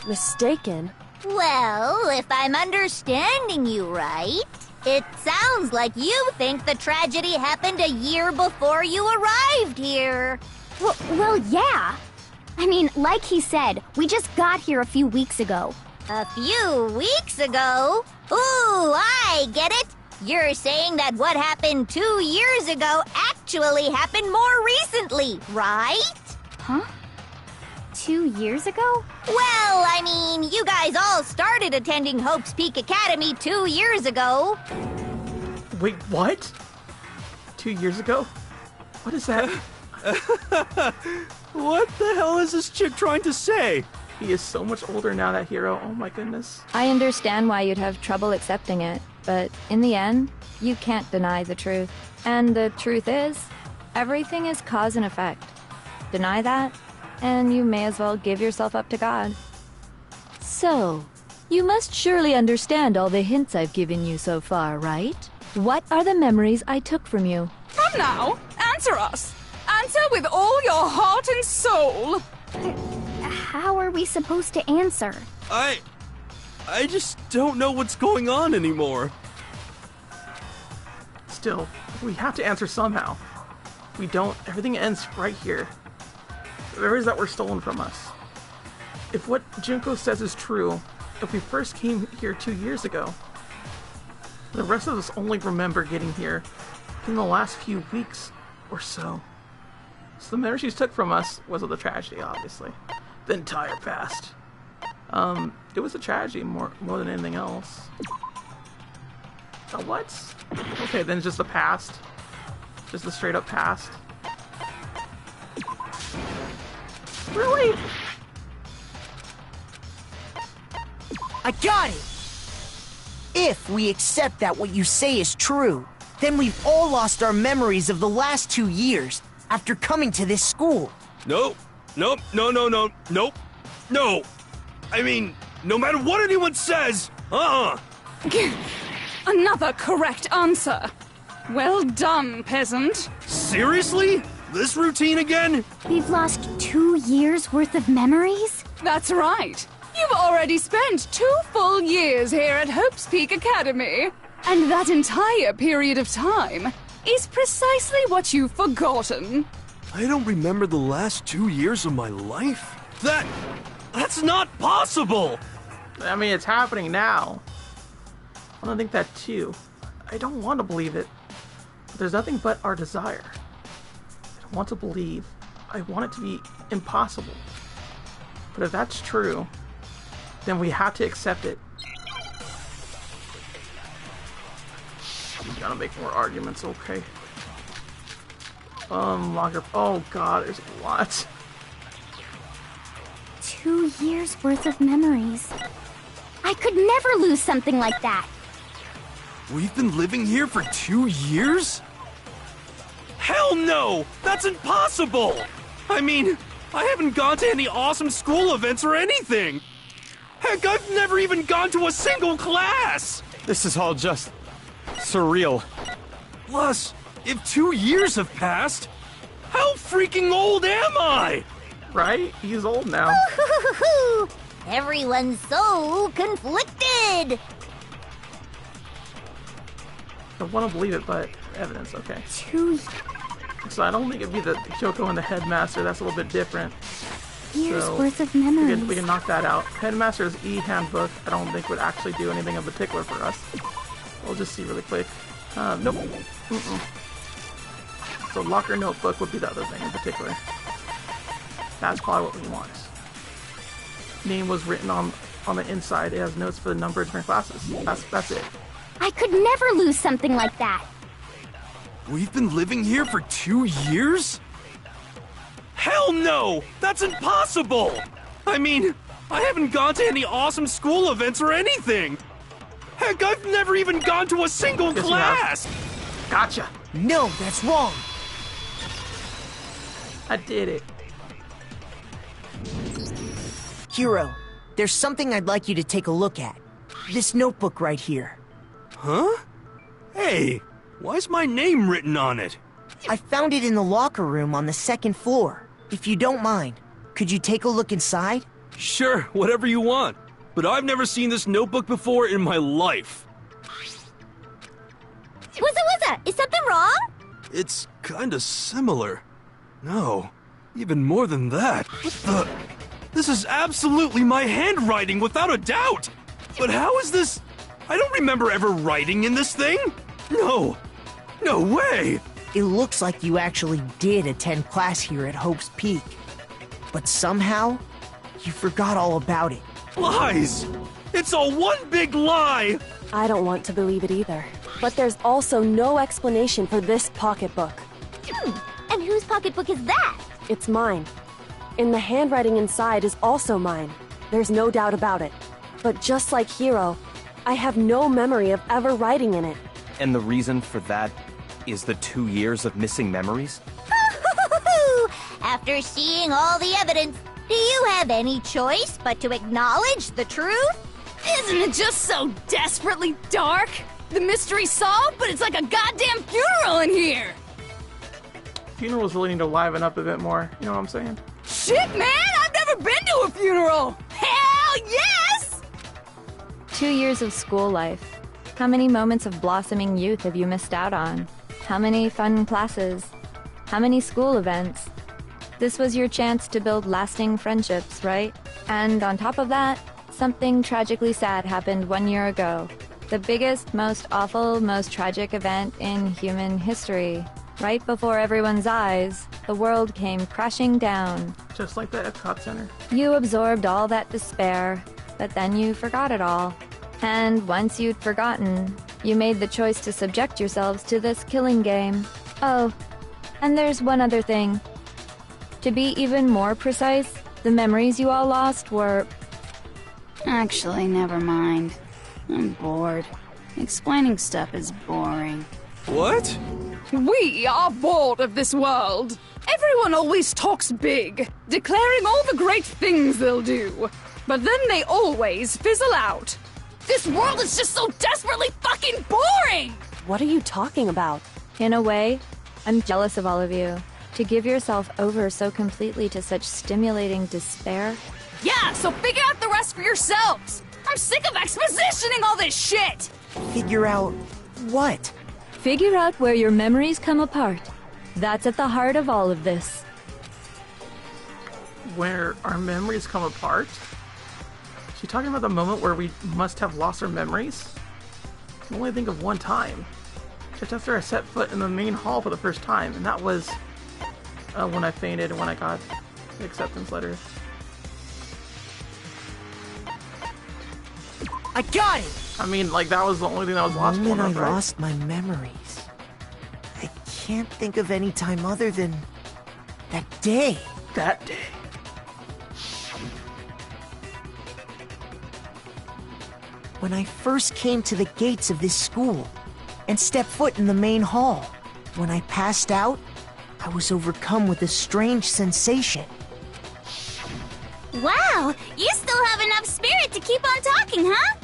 Speaker 3: Mistaken?
Speaker 5: Well, if I'm understanding you right, it sounds like you think the tragedy happened a year before you arrived here.
Speaker 12: Well, yeah. I mean, like he said, we just got here a few weeks ago.
Speaker 5: A few weeks ago? Ooh, I get it. You're saying that what happened 2 years ago actually happened more recently, right?
Speaker 12: Huh? 2 years ago?
Speaker 5: Well, I mean, you guys all started attending Hope's Peak Academy 2 years ago.
Speaker 1: Wait, what? 2 years ago? What is that?
Speaker 4: What the hell is this chick trying to say?
Speaker 1: He is so much older now, that hero. Oh my goodness.
Speaker 10: I understand why you'd have trouble accepting it, but in the end, you can't deny the truth. And the truth is, everything is cause and effect. Deny that, and you may as well give yourself up to God.
Speaker 3: So, you must surely understand all the hints I've given you so far, right? What are the memories I took from you?
Speaker 8: Come now, answer us. Answer with all your heart and soul.
Speaker 12: How are we supposed to answer?
Speaker 4: I just don't know what's going on anymore.
Speaker 1: Still, we have to answer somehow. If we don't, everything ends right here. The memories that were stolen from us. If what Junko says is true, if we first came here 2 years ago, the rest of us only remember getting here in the last few weeks or so. So the memories she took from us was of the tragedy, obviously. The entire past. It was a tragedy more than anything else. What? Okay, then just the past. Just the straight up past. Really?
Speaker 7: I got it! If we accept that what you say is true, then we've all lost our memories of the last 2 years after coming to this school.
Speaker 4: Nope. No. I mean, no matter what anyone says,
Speaker 8: Another correct answer. Well done, peasant.
Speaker 4: Seriously? This routine again?
Speaker 12: We've lost 2 years worth of memories?
Speaker 8: That's right. You've already spent 2 full years here at Hope's Peak Academy. And that entire period of time is precisely what you've forgotten.
Speaker 4: I don't remember the last 2 years of my life? That's not possible!
Speaker 1: I mean, it's happening now. I don't think that too. I don't want to believe it. But there's nothing but our desire. I don't want to believe. I want it to be impossible. But if that's true, then we have to accept it. We gotta make more arguments, okay. Longer. Oh god, there's a lot.
Speaker 12: 2 years worth of memories. I could never lose something like that.
Speaker 4: We've been living here for 2 years? Hell no! That's impossible! I mean, I haven't gone to any awesome school events or anything! Heck, I've never even gone to a single class!
Speaker 6: This is all just surreal.
Speaker 4: Plus, if 2 years have passed, how freaking old am I?
Speaker 1: Right? He's old now.
Speaker 5: Everyone's so conflicted.
Speaker 1: I want to believe it, but evidence, okay.
Speaker 12: 2
Speaker 1: So I don't think it'd be the Kyoko and the headmaster. That's a little bit different.
Speaker 12: years
Speaker 1: So
Speaker 12: worth of memories.
Speaker 1: we can knock that out. Headmaster's e-handbook, I don't think would actually do anything in particular for us. We'll just see really quick. Nope. So locker notebook would be the other thing in particular. That's probably what we want. Name was written on the inside. It has notes for the number of different classes. That's it.
Speaker 12: I could never lose something like that.
Speaker 4: We've been living here for 2 years? Hell no! That's impossible! I mean, I haven't gone to any awesome school events or anything! Heck, I've never even gone to a single class!
Speaker 1: Gotcha!
Speaker 7: No, that's wrong!
Speaker 1: I did it.
Speaker 7: Hiro, there's something I'd like you to take a look at. This notebook right here.
Speaker 4: Huh? Hey, why's my name written on it?
Speaker 7: I found it in the locker room on the 2nd floor. If you don't mind, could you take a look inside?
Speaker 4: Sure, whatever you want. But I've never seen this notebook before in my life.
Speaker 5: Wuzza, is something wrong?
Speaker 4: It's kinda similar. No, even more than that. What the? This is absolutely my handwriting, without a doubt! But how is this? I don't remember ever writing in this thing! No! No way!
Speaker 7: It looks like you actually did attend class here at Hope's Peak. But somehow, you forgot all about it.
Speaker 4: Lies! It's all one big lie!
Speaker 3: I don't want to believe it either. But there's also no explanation for this pocketbook.
Speaker 12: And whose pocketbook is that?
Speaker 3: It's mine. And the handwriting inside is also mine. There's no doubt about it. But just like Hiro, I have no memory of ever writing in it.
Speaker 6: And the reason for that is the 2 years of missing memories?
Speaker 5: After seeing all the evidence, do you have any choice but to acknowledge the truth?
Speaker 8: Isn't it just so desperately dark? The mystery's solved, but it's like a goddamn funeral in here!
Speaker 1: Funerals really need to liven up a bit more. You know what I'm saying?
Speaker 8: Shit, man! I've never been to a funeral! Hell yes!
Speaker 10: 2 years of school life. How many moments of blossoming youth have you missed out on? How many fun classes? How many school events? This was your chance to build lasting friendships, right? And on top of that, something tragically sad happened 1 year ago. The biggest, most awful, most tragic event in human history. Right before everyone's eyes, the world came crashing down.
Speaker 1: Just like the Epcot Center.
Speaker 10: You absorbed all that despair, but then you forgot it all. And once you'd forgotten, you made the choice to subject yourselves to this killing game. Oh, and there's one other thing. To be even more precise, the memories you all lost were...
Speaker 11: Actually, never mind. I'm bored. Explaining stuff is boring.
Speaker 4: What?
Speaker 8: We are bored of this world. Everyone always talks big, declaring all the great things they'll do. But then they always fizzle out. This world is just so desperately fucking boring!
Speaker 3: What are you talking about?
Speaker 10: In a way, I'm jealous of all of you. To give yourself over so completely to such stimulating despair.
Speaker 8: Yeah, so figure out the rest for yourselves! I'm sick of expositioning all this shit!
Speaker 7: Figure out what?
Speaker 10: Figure out where your memories come apart. That's at the heart of all of this.
Speaker 1: Where our memories come apart? Is she talking about the moment where we must have lost our memories? I can only think of one time. Just after I set foot in the main hall for the first time, and that was when I fainted and when I got the acceptance letter.
Speaker 7: I got it!
Speaker 1: I mean, like, that was the only thing that was lost.
Speaker 7: The moment I lost my memories. I can't think of any time other than that day.
Speaker 1: That day.
Speaker 7: When I first came to the gates of this school and stepped foot in the main hall. When I passed out, I was overcome with a strange sensation.
Speaker 5: Wow, you still have enough spirit to keep on talking, huh?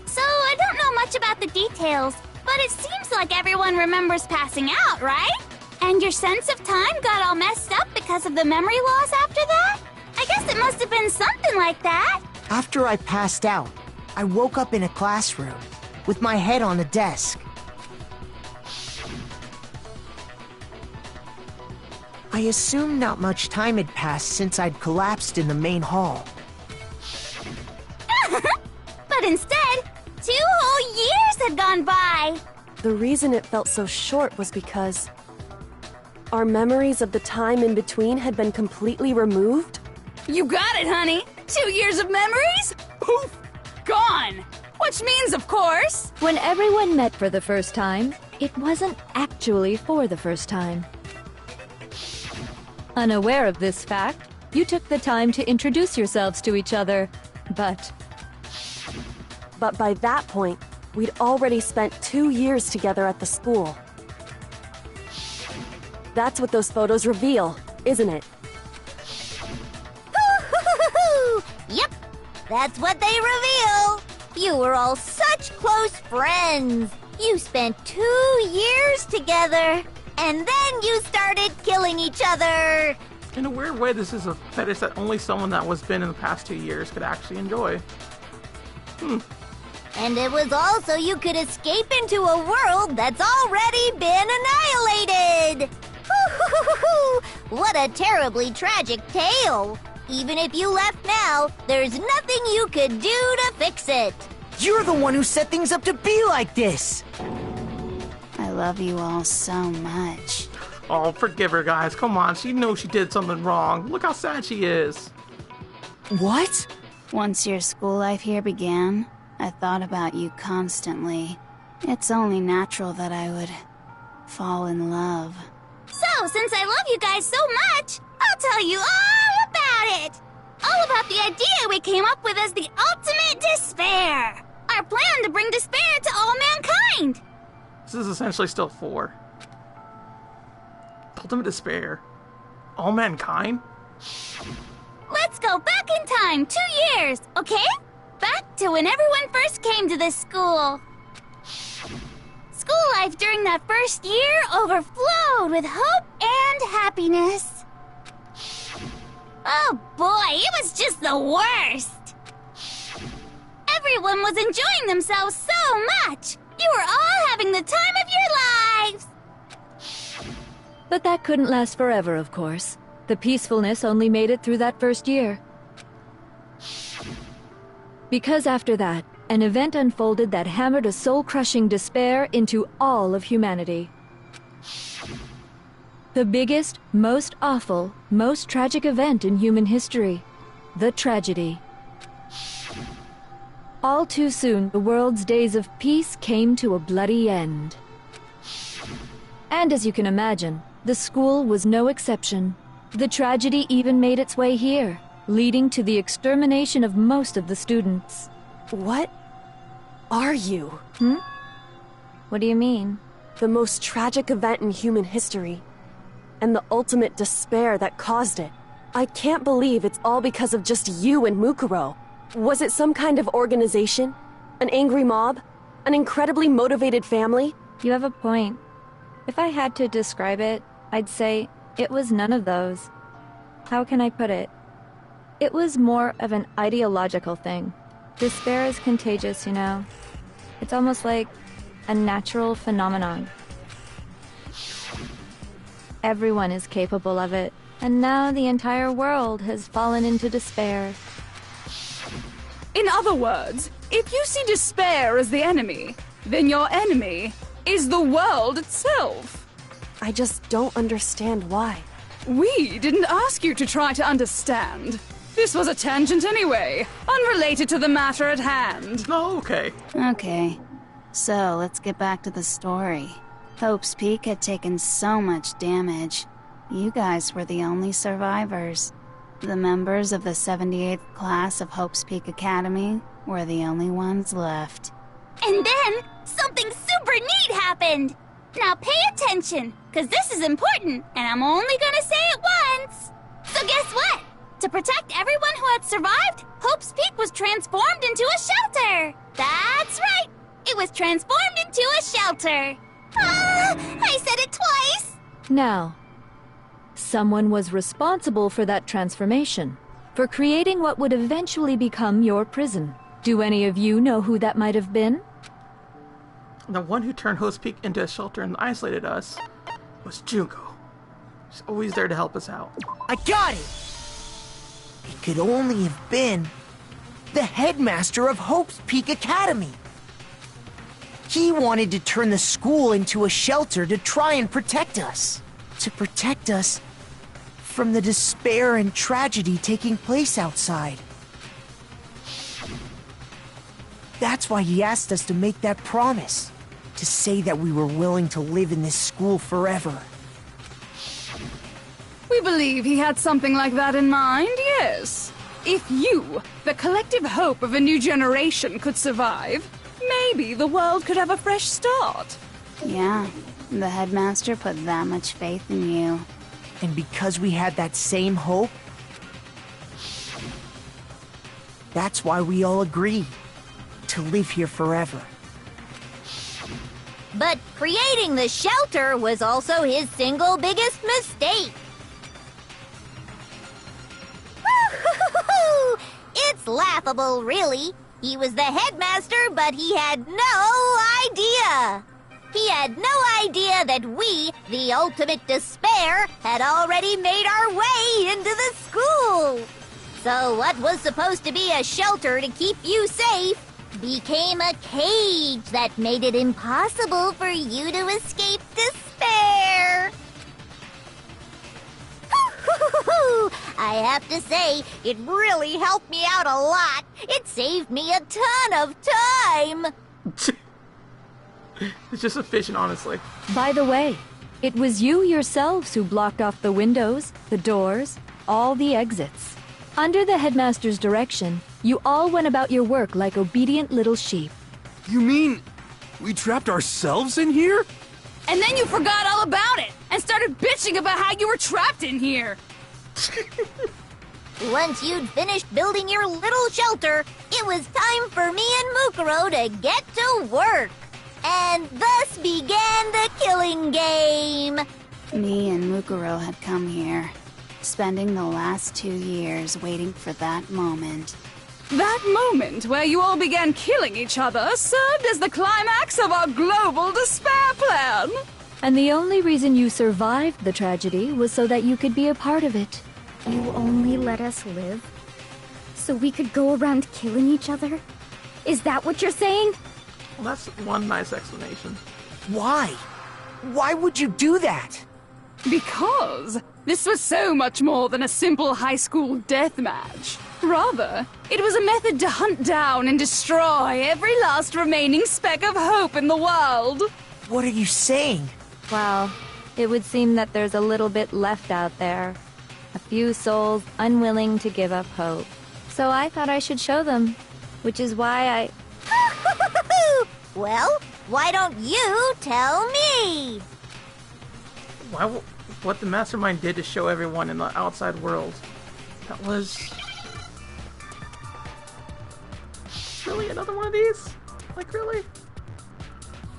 Speaker 5: So I don't know much about the details, but it seems like everyone remembers passing out, right? And your sense of time got all messed up because of the memory loss after that? I guess it must have been something like that.
Speaker 7: After I passed out, I woke up in a classroom with my head on a desk. I assumed not much time had passed since I'd collapsed in the main hall.
Speaker 5: But instead, 2 whole years had gone by.
Speaker 3: The reason it felt so short was because our memories of the time in between had been completely removed.
Speaker 8: You got it, honey. 2 years of memories? Poof! Gone! Which means, of course...
Speaker 10: When everyone met for the first time, it wasn't actually for the first time. Unaware of this fact, you took the time to introduce yourselves to each other, But
Speaker 3: by that point, we'd already spent 2 years together at the school. That's what those photos reveal, isn't it?
Speaker 2: Yep, that's what they reveal. You were all such close friends. You spent 2 years together, and then you started killing each other.
Speaker 1: In a weird way, this is a fetish that only someone that was been in the past 2 years could actually enjoy.
Speaker 2: And it was all so you could escape into a world that's already been annihilated. What a terribly tragic tale. Even if you left now, there's nothing you could do to fix it.
Speaker 7: You're the one who set things up to be like this!
Speaker 11: I love you all so much.
Speaker 1: Oh, forgive her, guys. Come on, she knows she did something wrong. Look how sad she is.
Speaker 7: What?
Speaker 11: Once your school life here began, I thought about you constantly. It's only natural that I would fall in love.
Speaker 5: So, since I love you guys so much, I'll tell you all about it. All about the idea we came up with as the ultimate despair. Our plan to bring despair to all mankind.
Speaker 1: This is essentially still 4. Ultimate despair. All mankind?
Speaker 5: Let's go back in time 2 years, okay? Back to when everyone first came to this school. School life during that first year overflowed with hope and happiness. Oh boy, it was just the worst. Everyone was enjoying themselves so much! You were all having the time of your lives!
Speaker 10: But that couldn't last forever, of course. The peacefulness only made it through that first year. Because after that, an event unfolded that hammered a soul-crushing despair into all of humanity. The biggest, most awful, most tragic event in human history. The tragedy. All too soon, the world's days of peace came to a bloody end. And as you can imagine, the school was no exception. The tragedy even made its way here, leading to the extermination of most of the students.
Speaker 3: What are you?
Speaker 10: What do you mean?
Speaker 3: The most tragic event in human history, and the ultimate despair that caused it. I can't believe it's all because of just you and Mukuro. Was it some kind of organization? An angry mob? An incredibly motivated family?
Speaker 10: You have a point. If I had to describe it, I'd say it was none of those. How can I put it? It was more of an ideological thing. Despair is contagious, you know. It's almost like a natural phenomenon. Everyone is capable of it, and now the entire world has fallen into despair.
Speaker 8: In other words, if you see despair as the enemy, then your enemy is the world itself.
Speaker 3: I just don't understand why.
Speaker 8: We didn't ask you to try to understand. This was a tangent anyway, unrelated to the matter at hand.
Speaker 1: Oh, okay.
Speaker 11: Okay, so let's get back to the story. Hope's Peak had taken so much damage. You guys were the only survivors. The members of the 78th class of Hope's Peak Academy were the only ones left.
Speaker 5: And then, something super neat happened! Now pay attention, because this is important, and I'm only gonna say it once! So guess what? To protect everyone who had survived, Hope's Peak was transformed into a shelter! That's right! It was transformed into a shelter! I said it twice!
Speaker 10: Now, someone was responsible for that transformation, for creating what would eventually become your prison. Do any of you know who that might have been?
Speaker 1: The one who turned Hope's Peak into a shelter and isolated us was Junko. She's always there to help us out.
Speaker 7: I got it! It could only have been the headmaster of Hope's Peak Academy. He wanted to turn the school into a shelter to try and protect us. To protect us from the despair and tragedy taking place outside. That's why he asked us to make that promise. To say that we were willing to live in this school forever.
Speaker 8: We believe he had something like that in mind, yes. If you, the collective hope of a new generation, could survive, maybe the world could have a fresh start.
Speaker 11: Yeah, the headmaster put that much faith in you.
Speaker 7: And because we had that same hope, that's why we all agreed to live here forever.
Speaker 2: But creating the shelter was also his single biggest mistake. It's laughable, really. He was the headmaster, but he had no idea. He had no idea that we, the ultimate despair, had already made our way into the school. So what was supposed to be a shelter to keep you safe became a cage that made it impossible for you to escape despair. I have to say, it really helped me out a lot. It saved me a ton of time.
Speaker 1: It's just efficient, honestly.
Speaker 10: By the way, it was you yourselves who blocked off the windows, the doors, all the exits. Under the headmaster's direction, you all went about your work like obedient little sheep.
Speaker 4: You mean we trapped ourselves in here?
Speaker 8: And then you forgot all about it and started bitching about how you were trapped in here.
Speaker 2: Once you'd finished building your little shelter, it was time for me and Mukuro to get to work. And thus began the killing game.
Speaker 11: Me and Mukuro had come here, spending the last 2 years waiting for that moment.
Speaker 8: That moment where you all began killing each other served as the climax of our global despair plan.
Speaker 3: And the only reason you survived the tragedy was so that you could be a part of it.
Speaker 12: You only let us live? So we could go around killing each other? Is that what you're saying?
Speaker 1: Well, that's one nice explanation.
Speaker 7: Why? Why would you do that?
Speaker 8: Because this was so much more than a simple high school death match. Rather, it was a method to hunt down and destroy every last remaining speck of hope in the world.
Speaker 7: What are you saying?
Speaker 10: Well, it would seem that there's a little bit left out there. A few souls unwilling to give up hope. So I thought I should show them, which is why I...
Speaker 2: Well, why don't you tell me?
Speaker 1: What the Mastermind did to show everyone in the outside world. That was... Really? Another one of these? Like, really?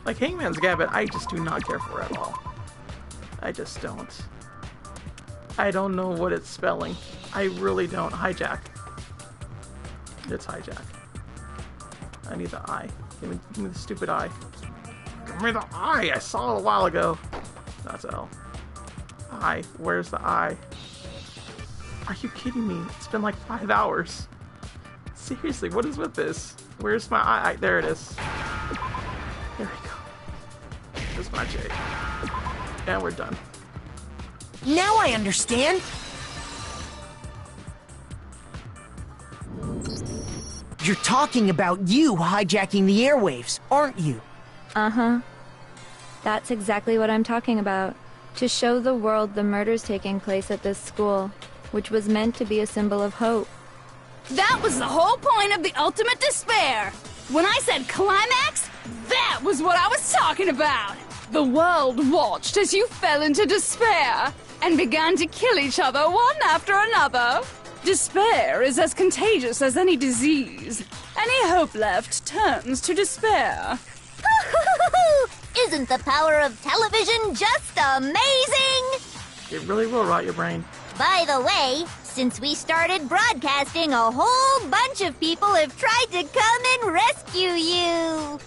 Speaker 1: Like, Hangman's Gambit, I just do not care for at all. I just don't. I don't know what it's spelling. I really don't. Hijack. It's hijack. I need the I. Give me the stupid I. Give me the I! I saw it a while ago. That's L. I. Where's the I? Are you kidding me? It's been like 5 hours. Seriously, what is with this? Where's my I? There it is. There we go. There's my J. And we're done.
Speaker 7: Now I understand. You're talking about you hijacking the airwaves, aren't you?
Speaker 10: Uh-huh. That's exactly what I'm talking about. To show the world the murders taking place at this school, which was meant to be a symbol of hope.
Speaker 8: That was the whole point of the ultimate despair. When I said climax, that was what I was talking about. The world watched as you fell into despair and began to kill each other one after another. Despair is as contagious as any disease. Any hope left turns to despair.
Speaker 2: Isn't the power of television just amazing?
Speaker 1: It really will rot your brain.
Speaker 2: By the way, since we started broadcasting, a whole bunch of people have tried to come and rescue you.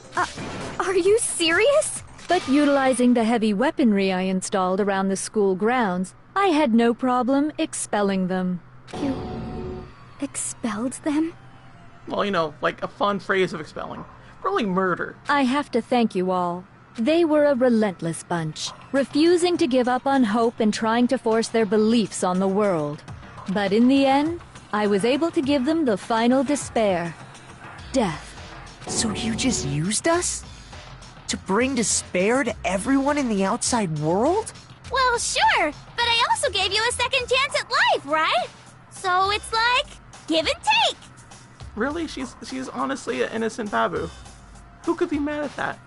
Speaker 12: Are you serious?
Speaker 3: But utilizing the heavy weaponry I installed around the school grounds, I had no problem expelling them.
Speaker 12: You expelled them?
Speaker 1: Well, you know, like a fun phrase of expelling. Really murder.
Speaker 3: I have to thank you all. They were a relentless bunch, refusing to give up on hope and trying to force their beliefs on the world. But in the end, I was able to give them the final despair. Death.
Speaker 7: So you just used us? To bring despair to everyone in the outside world?
Speaker 5: Well, sure, but I also gave you a second chance at life, right? So it's like, give and take.
Speaker 1: Really? She's honestly an innocent babu. Who could be mad at that?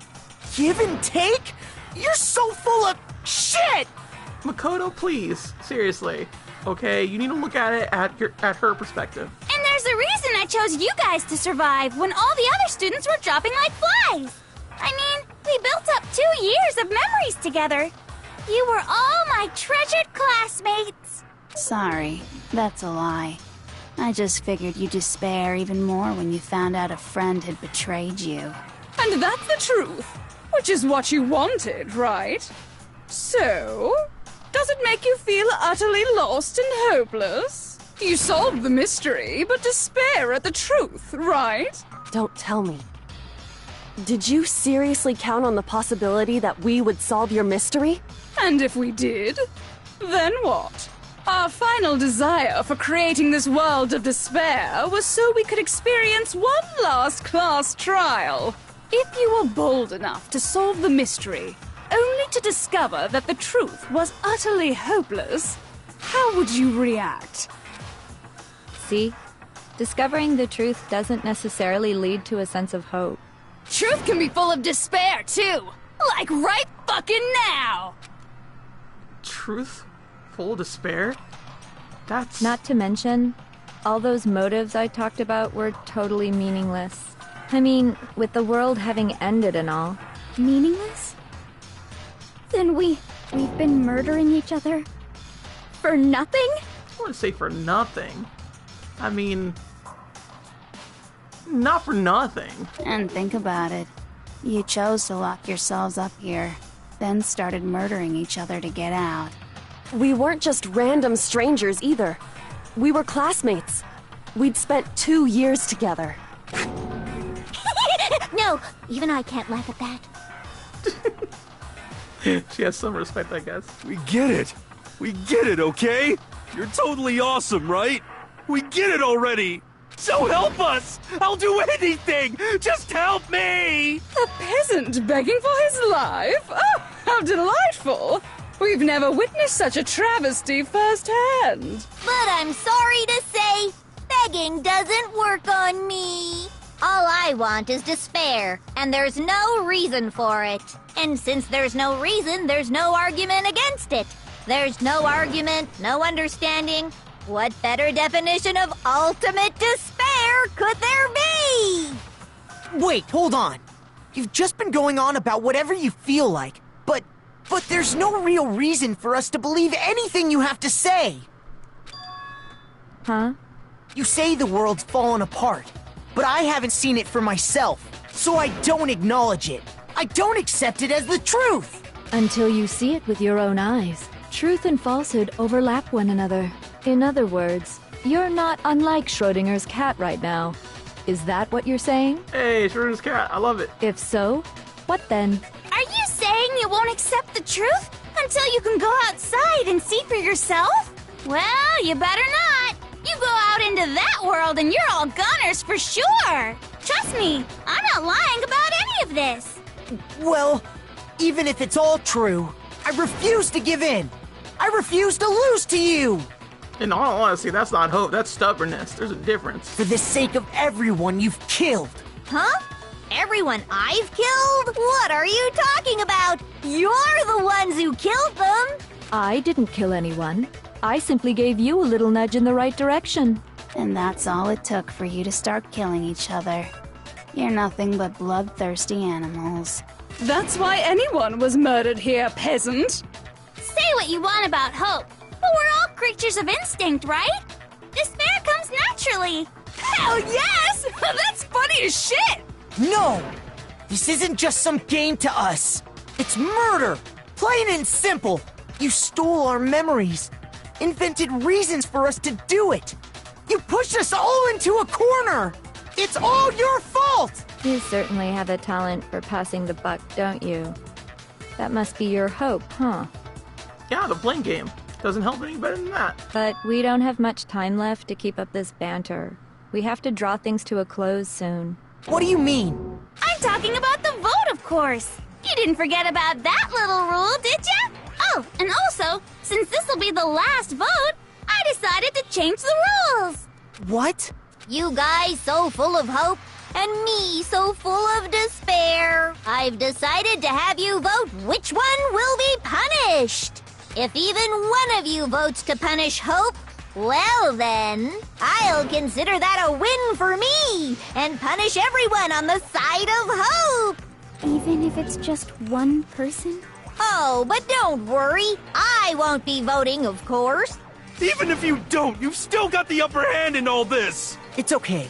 Speaker 7: Give and take? You're so full of shit!
Speaker 1: Makoto, please. Seriously. Okay, you need to look at it at her perspective.
Speaker 5: And there's a reason I chose you guys to survive when all the other students were dropping like flies. I mean, we built up 2 years of memories together. You were all my treasured classmates.
Speaker 11: Sorry, that's a lie. I just figured you'd despair even more when you found out a friend had betrayed you.
Speaker 8: And that's the truth, which is what you wanted, right? So, does it make you feel utterly lost and hopeless? You solved the mystery, but despair at the truth, right?
Speaker 3: Don't tell me. Did you seriously count on the possibility that we would solve your mystery?
Speaker 8: And if we did, then what? Our final desire for creating this world of despair was so we could experience one last class trial. If you were bold enough to solve the mystery, only to discover that the truth was utterly hopeless, how would you react?
Speaker 10: See? Discovering the truth doesn't necessarily lead to a sense of hope.
Speaker 8: Truth can be full of despair, too! Like right fucking now!
Speaker 1: Truth? Full despair? That's...
Speaker 10: Not to mention, all those motives I talked about were totally meaningless. I mean, with the world having ended and all.
Speaker 12: Meaningless? Then we've been murdering each other? For nothing?
Speaker 1: I wouldn't say for nothing. I mean... Not for nothing.
Speaker 11: And think about it. You chose to lock yourselves up here, then started murdering each other to get out.
Speaker 3: We weren't just random strangers either. We were classmates. We'd spent 2 years together.
Speaker 12: No, even I can't laugh at that.
Speaker 1: She has some respect, I guess.
Speaker 4: We get it. We get it, okay? You're totally awesome, right? We get it already. So help us! I'll do anything! Just help me!
Speaker 8: A peasant begging for his life? Oh, how delightful! We've never witnessed such a travesty firsthand.
Speaker 2: But I'm sorry to say, begging doesn't work on me. All I want is despair, and there's no reason for it. And since there's no reason, there's no argument against it. There's no argument, no understanding. What better definition of ultimate despair could there be?
Speaker 7: Wait, hold on. You've just been going on about whatever you feel like, but there's no real reason for us to believe anything you have to say.
Speaker 10: Huh?
Speaker 7: You say the world's fallen apart, but I haven't seen it for myself, so I don't acknowledge it. I don't accept it as the truth.
Speaker 10: Until you see it with your own eyes. Truth and falsehood overlap one another. In other words, you're not unlike Schrodinger's cat right now. Is that what you're saying?
Speaker 1: Hey, Schrodinger's cat, I love it.
Speaker 10: If so, what then?
Speaker 5: Are you saying you won't accept the truth until you can go outside and see for yourself? Well, you better not. You go out into that world and you're all goners for sure. Trust me, I'm not lying about any of this.
Speaker 7: Well, even if it's all true, I refuse to give in. I refuse to lose to you.
Speaker 1: In all honesty, that's not hope, that's stubbornness. There's a difference.
Speaker 7: For the sake of everyone you've killed.
Speaker 2: Huh? Everyone I've killed? What are you talking about? You're the ones who killed them!
Speaker 10: I didn't kill anyone. I simply gave you a little nudge in the right direction.
Speaker 11: And that's all it took for you to start killing each other. You're nothing but bloodthirsty animals.
Speaker 8: That's why anyone was murdered here, peasant.
Speaker 5: Say what you want about hope, but we're all creatures of instinct, right? Despair comes naturally.
Speaker 8: Hell yes! That's funny as shit!
Speaker 7: No! This isn't just some game to us. It's murder! Plain and simple. You stole our memories. Invented reasons for us to do it. You pushed us all into a corner. It's all your fault!
Speaker 10: You certainly have a talent for passing the buck, don't you? That must be your hope, huh?
Speaker 1: Yeah, the blame game. Doesn't help any better than that.
Speaker 10: But we don't have much time left to keep up this banter. We have to draw things to a close soon.
Speaker 7: What do you mean?
Speaker 5: I'm talking about the vote, of course. You didn't forget about that little rule, did ya? Oh, and also, since this'll be the last vote, I decided to change the rules.
Speaker 7: What?
Speaker 2: You guys so full of hope, and me so full of despair. I've decided to have you vote which one will be punished. If even one of you votes to punish hope, well then, I'll consider that a win for me, and punish everyone on the side of hope.
Speaker 12: Even if it's just one person?
Speaker 2: Oh, but don't worry, I won't be voting, of course.
Speaker 4: Even if you don't, you've still got the upper hand in all this!
Speaker 7: It's okay.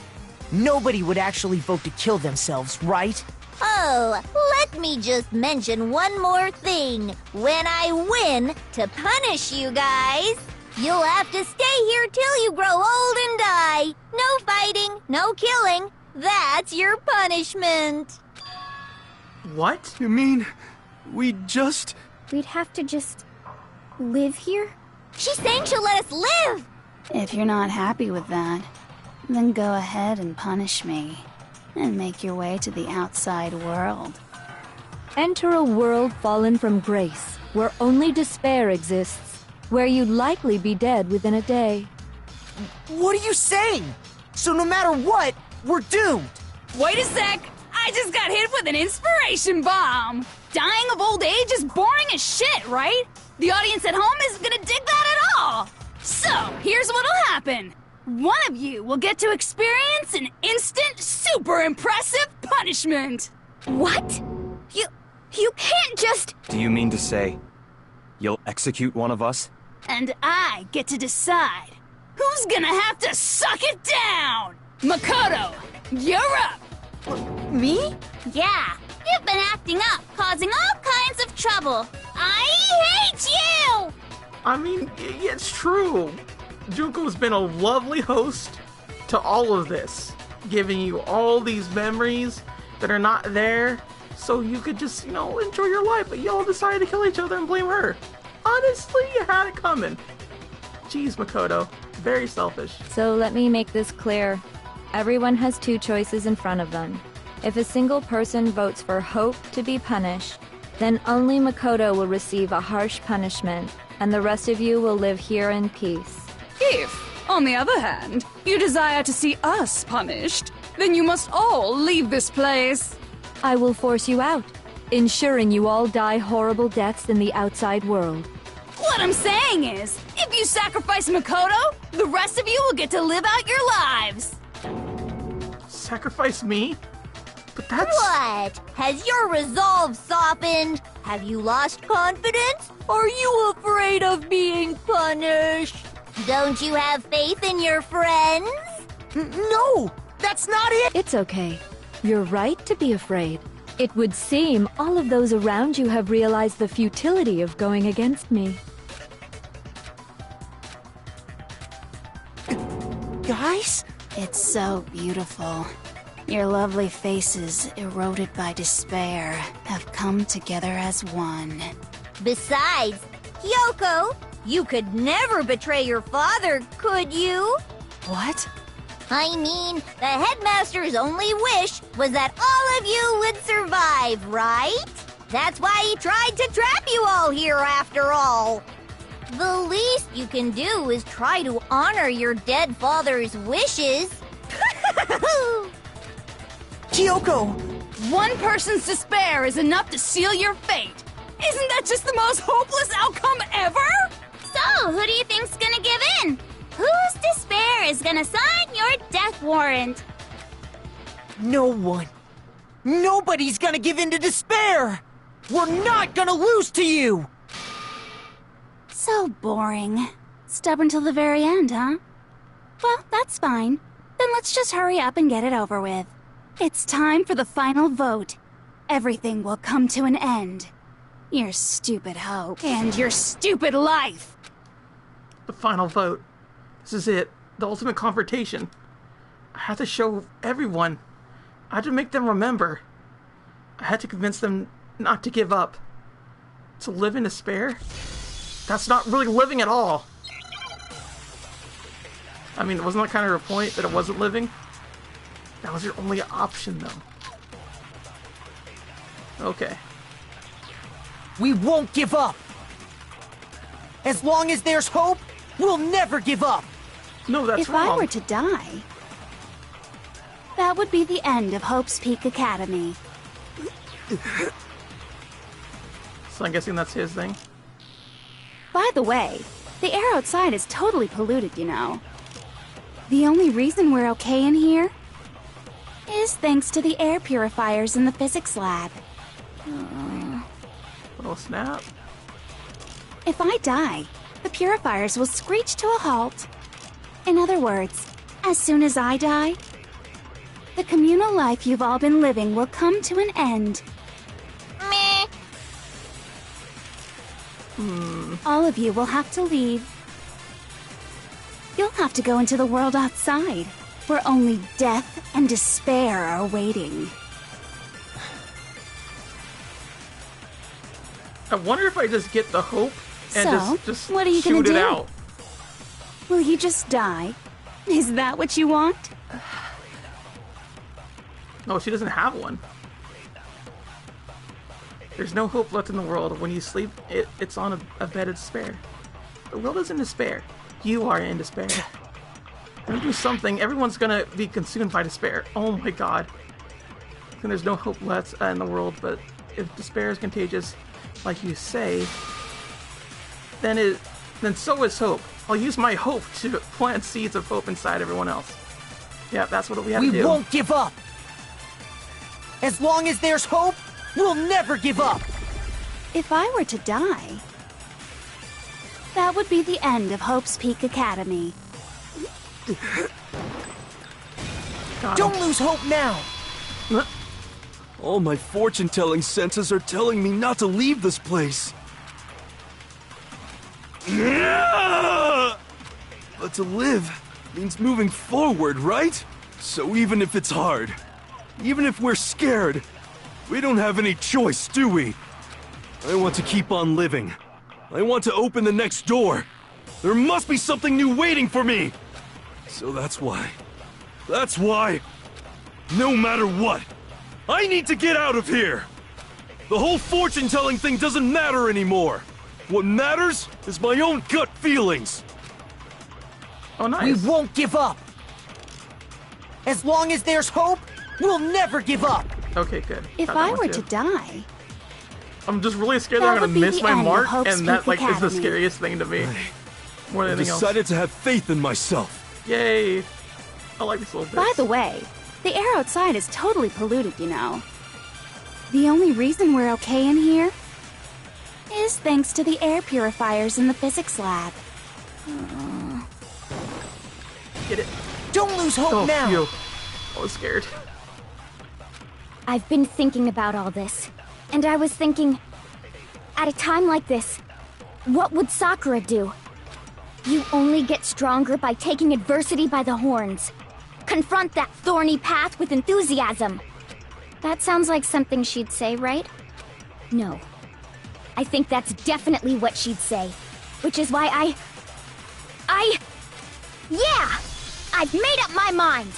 Speaker 7: Nobody would actually vote to kill themselves, right?
Speaker 2: Oh, let me just mention one more thing. When I win, to punish you guys, you'll have to stay here till you grow old and die. No fighting, no killing. That's your punishment.
Speaker 1: What?
Speaker 4: You mean, we'd
Speaker 12: have to just live here?
Speaker 2: She's saying she'll let us live.
Speaker 11: If you're not happy with that, then go ahead and punish me. And make your way to the outside world.
Speaker 10: Enter a world fallen from grace, where only despair exists, where you'd likely be dead within a day.
Speaker 7: What are you saying? So no matter what, we're doomed.
Speaker 8: Wait a sec! I just got hit with an inspiration bomb! Dying of old age is boring as shit, right? The audience at home isn't gonna dig that at all! So, here's what'll happen. One of you will get to experience an instant, super impressive punishment!
Speaker 12: What? You can't just...
Speaker 6: Do you mean to say you'll execute one of us?
Speaker 8: And I get to decide who's gonna have to suck it down! Makoto, you're up!
Speaker 7: Me?
Speaker 5: Yeah, you've been acting up, causing all kinds of trouble. I hate you!
Speaker 1: I mean, it's true. Junko's been a lovely host to all of this, giving you all these memories that are not there, so you could just, enjoy your life, but y'all decided to kill each other and blame her. Honestly, you had it coming. Jeez, Makoto. Very selfish.
Speaker 10: So let me make this clear. Everyone has two choices in front of them. If a single person votes for Hope to be punished, then only Makoto will receive a harsh punishment, and the rest of you will live here in peace.
Speaker 8: If, on the other hand, you desire to see us punished, then you must all leave this place.
Speaker 10: I will force you out, ensuring you all die horrible deaths in the outside world.
Speaker 8: What I'm saying is, if you sacrifice Makoto, the rest of you will get to live out your lives.
Speaker 1: Sacrifice me? But that's...
Speaker 2: What? Has your resolve softened? Have you lost confidence? Are you afraid of being punished? Don't you have faith in your friends?
Speaker 7: No! That's not it!
Speaker 10: It's okay. You're right to be afraid. It would seem all of those around you have realized the futility of going against me.
Speaker 7: Guys?
Speaker 11: It's so beautiful. Your lovely faces, eroded by despair, have come together as one.
Speaker 2: Besides, Kyoko, you could never betray your father, could you?
Speaker 7: What?
Speaker 2: I mean, the headmaster's only wish was that all of you would survive, right? That's why he tried to trap you all here after all. The least you can do is try to honor your dead father's wishes.
Speaker 7: Kyoko!
Speaker 8: One person's despair is enough to seal your fate. Isn't that just the most hopeless outcome ever?
Speaker 5: So, who do you think's gonna give in? Whose despair is gonna sign your death warrant?
Speaker 7: No one. Nobody's gonna give in to despair! We're not gonna lose to you!
Speaker 11: So boring. Stubborn till the very end, huh? Well, that's fine. Then let's just hurry up and get it over with. It's time for the final vote. Everything will come to an end. Your stupid hope.
Speaker 8: And your stupid life.
Speaker 1: The final vote. This is it. The ultimate confrontation. I had to show everyone. I had to make them remember. I had to convince them not to give up. To live in despair? That's not really living at all. I mean, wasn't that kind of your point, that it wasn't living? That was your only option, though. Okay.
Speaker 7: We won't give up! As long as there's hope, we'll never give up!
Speaker 1: No, that's wrong.
Speaker 11: If I were to die, that would be the end of Hope's Peak Academy.
Speaker 1: So I'm guessing that's his thing.
Speaker 11: By the way, the air outside is totally polluted, you know. The only reason we're okay in here is thanks to the air purifiers in the physics lab.
Speaker 1: Oh, snap.
Speaker 11: If I die, the purifiers will screech to a halt. In other words, as soon as I die, the communal life you've all been living will come to an end.
Speaker 2: Meh.
Speaker 11: All of you will have to leave. You'll have to go into the world outside, where only death and despair are waiting.
Speaker 1: I wonder if I just get the hope and
Speaker 11: So,
Speaker 1: just
Speaker 11: what are you
Speaker 1: shoot
Speaker 11: gonna
Speaker 1: it
Speaker 11: do?
Speaker 1: out.
Speaker 11: Will you just die? Is that what you want?
Speaker 1: No, she doesn't have one. There's no hope left in the world. When you sleep, it's on a bed of despair. The world is in despair. You are in despair. When you do something, everyone's gonna be consumed by despair. Oh my god. And there's no hope left in the world, but if despair is contagious, like you say, then so is hope. I'll use my hope to plant seeds of hope inside everyone else. Yeah, that's what we have to do.
Speaker 7: We won't give up! As long as there's hope, we'll never give up!
Speaker 11: If I were to die, that would be the end of Hope's Peak Academy.
Speaker 7: Don't lose hope now!
Speaker 4: All my fortune-telling senses are telling me not to leave this place. But to live means moving forward, right? So even if it's hard, even if we're scared, we don't have any choice, do we? I want to keep on living. I want to open the next door. There must be something new waiting for me! So that's why, no matter what, I need to get out of here! The whole fortune-telling thing doesn't matter anymore! What matters is my own gut feelings!
Speaker 1: Oh, nice.
Speaker 7: We won't give up! As long as there's hope, we'll never give up!
Speaker 1: Okay, good.
Speaker 11: If
Speaker 1: Got that
Speaker 11: I
Speaker 1: one
Speaker 11: were
Speaker 1: too.
Speaker 11: to die,
Speaker 1: I'm just really scared that
Speaker 11: that
Speaker 1: I'm gonna
Speaker 11: would be
Speaker 1: miss
Speaker 11: the
Speaker 1: my
Speaker 11: end of
Speaker 1: mark,
Speaker 11: Hope's
Speaker 1: and that
Speaker 11: Peak
Speaker 1: like is the
Speaker 11: Academy.
Speaker 1: scariest thing to me. More than
Speaker 4: I've
Speaker 1: anything else.
Speaker 4: decided to have faith in myself.
Speaker 1: Yay! I like this little bit.
Speaker 11: by the way, the air outside is totally polluted, you know. The only reason we're okay in here is thanks to the air purifiers in the physics lab.
Speaker 1: Get it?
Speaker 7: Don't lose hope
Speaker 1: Oh,
Speaker 7: now!
Speaker 1: phew. I was scared.
Speaker 12: I've been thinking about all this, and I was thinking, at a time like this, what would Sakura do? You only get stronger by taking adversity by the horns. Confront that thorny path with enthusiasm. That sounds like something she'd say, right? No. I think that's definitely what she'd say. Which is why yeah! I've made up my mind!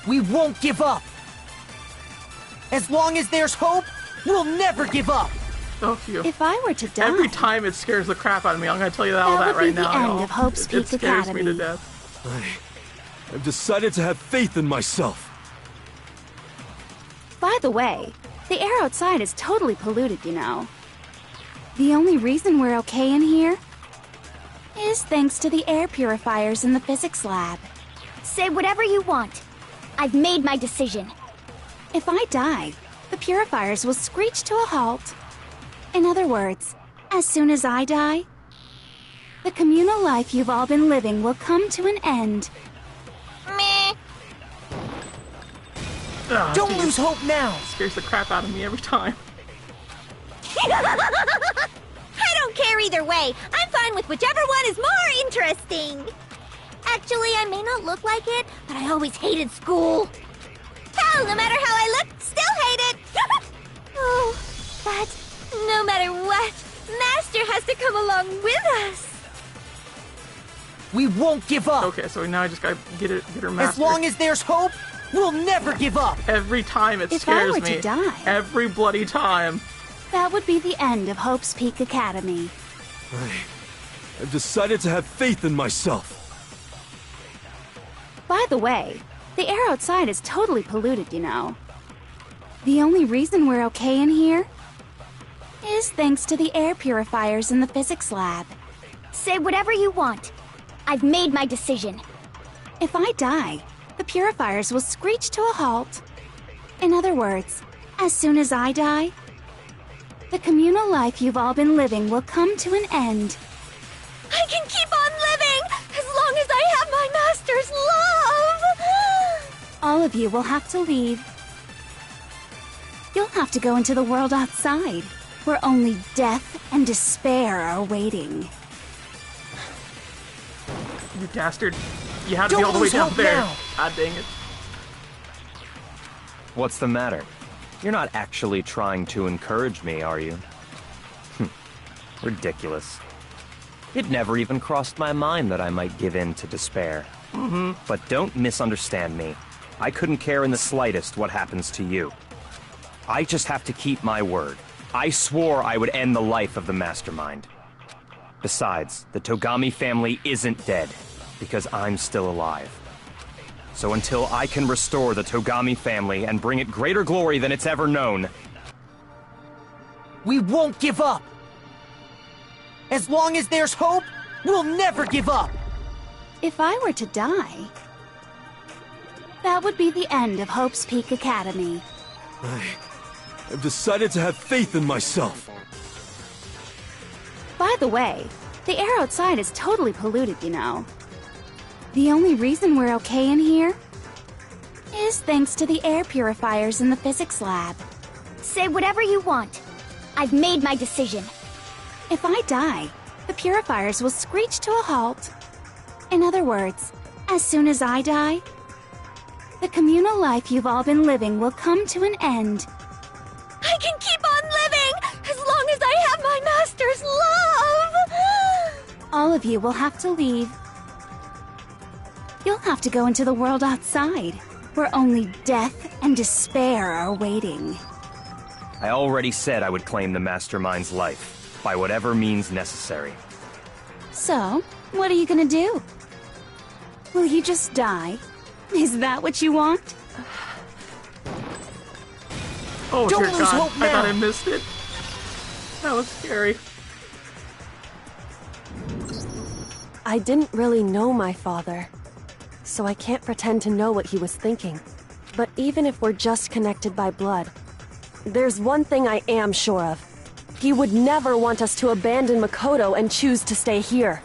Speaker 7: We won't give up! As long as there's hope, we'll never give up!
Speaker 1: Oh, phew.
Speaker 11: If I were to die,
Speaker 1: Every time it scares the crap out of me. I'm gonna tell you all
Speaker 11: That
Speaker 1: that
Speaker 11: would be
Speaker 1: right
Speaker 11: the
Speaker 1: now.
Speaker 11: end
Speaker 1: y'all.
Speaker 11: of Hope's
Speaker 1: It
Speaker 11: Peak
Speaker 1: scares me to
Speaker 11: Academy.
Speaker 1: death.
Speaker 4: I've decided to have faith in myself.
Speaker 11: by the way, the air outside is totally polluted, you know. The only reason we're okay in here is thanks to the air purifiers in the physics lab.
Speaker 12: Say whatever you want. I've made my decision.
Speaker 11: If I die, the purifiers will screech to a halt. In other words, as soon as I die, the communal life you've all been living will come to an end.
Speaker 5: Meh.
Speaker 1: Ah,
Speaker 7: Don't
Speaker 1: geez.
Speaker 7: lose hope now!
Speaker 1: Scares the crap out of me every time.
Speaker 5: I don't care either way. I'm fine with whichever one is more interesting. Actually, I may not look like it, but I always hated school. Hell, no matter how I look, still hate it. Oh, but no matter what, Master has to come along with us.
Speaker 7: We won't give up!
Speaker 1: Okay, so now I just gotta get her master.
Speaker 7: As long as there's hope, we'll never give up!
Speaker 1: Every time it
Speaker 11: If I
Speaker 1: scares
Speaker 11: were
Speaker 1: me.
Speaker 11: to die,
Speaker 1: Every bloody time.
Speaker 11: that would be the end of Hope's Peak Academy.
Speaker 4: I've decided to have faith in myself.
Speaker 11: By the way, the air outside is totally polluted, you know. The only reason we're okay in here is thanks to the air purifiers in the physics lab.
Speaker 12: Say whatever you want. I've made my decision.
Speaker 11: If I die, the purifiers will screech to a halt. In other words, as soon as I die, the communal life you've all been living will come to an end.
Speaker 12: I can keep on living as long as I have my master's love!
Speaker 11: All of you will have to leave. You'll have to go into the world outside, where only death and despair are waiting.
Speaker 1: You dastard. You had to be
Speaker 7: Don't
Speaker 1: all the way
Speaker 7: lose
Speaker 1: down
Speaker 7: hope
Speaker 1: there.
Speaker 7: now.
Speaker 1: God dang it.
Speaker 6: What's the matter? You're not actually trying to encourage me, are you? Ridiculous. It never even crossed my mind that I might give in to despair. But don't misunderstand me. I couldn't care in the slightest what happens to you. I just have to keep my word. I swore I would end the life of the Mastermind. Besides, the Togami family isn't dead, because I'm still alive. So until I can restore the Togami family and bring it greater glory than it's ever known,
Speaker 7: We won't give up! As long as there's hope, we'll never give up!
Speaker 11: If I were to die, that would be the end of Hope's Peak Academy.
Speaker 4: I've decided to have faith in myself.
Speaker 11: By the way, the air outside is totally polluted, you know. The only reason we're okay in here is thanks to the air purifiers in the physics lab.
Speaker 12: Say whatever you want. I've made my decision.
Speaker 11: If I die, the purifiers will screech to a halt. In other words, as soon as I die, the communal life you've all been living will come to an end.
Speaker 3: I can keep on living as long as I have my master's love!
Speaker 11: All of you will have to leave. You'll have to go into the world outside, where only death and despair are waiting.
Speaker 6: I already said I would claim the Mastermind's life, by whatever means necessary.
Speaker 11: So, what are you gonna do? Will you just die? Is that what you want?
Speaker 1: Oh,
Speaker 7: Don't
Speaker 1: dear
Speaker 7: lose
Speaker 1: God.
Speaker 7: hope
Speaker 1: I thought
Speaker 7: now.
Speaker 1: I missed it. That was scary.
Speaker 3: I didn't really know my father, so I can't pretend to know what he was thinking. But even if we're just connected by blood, there's one thing I am sure of. He would never want us to abandon Makoto and choose to stay here.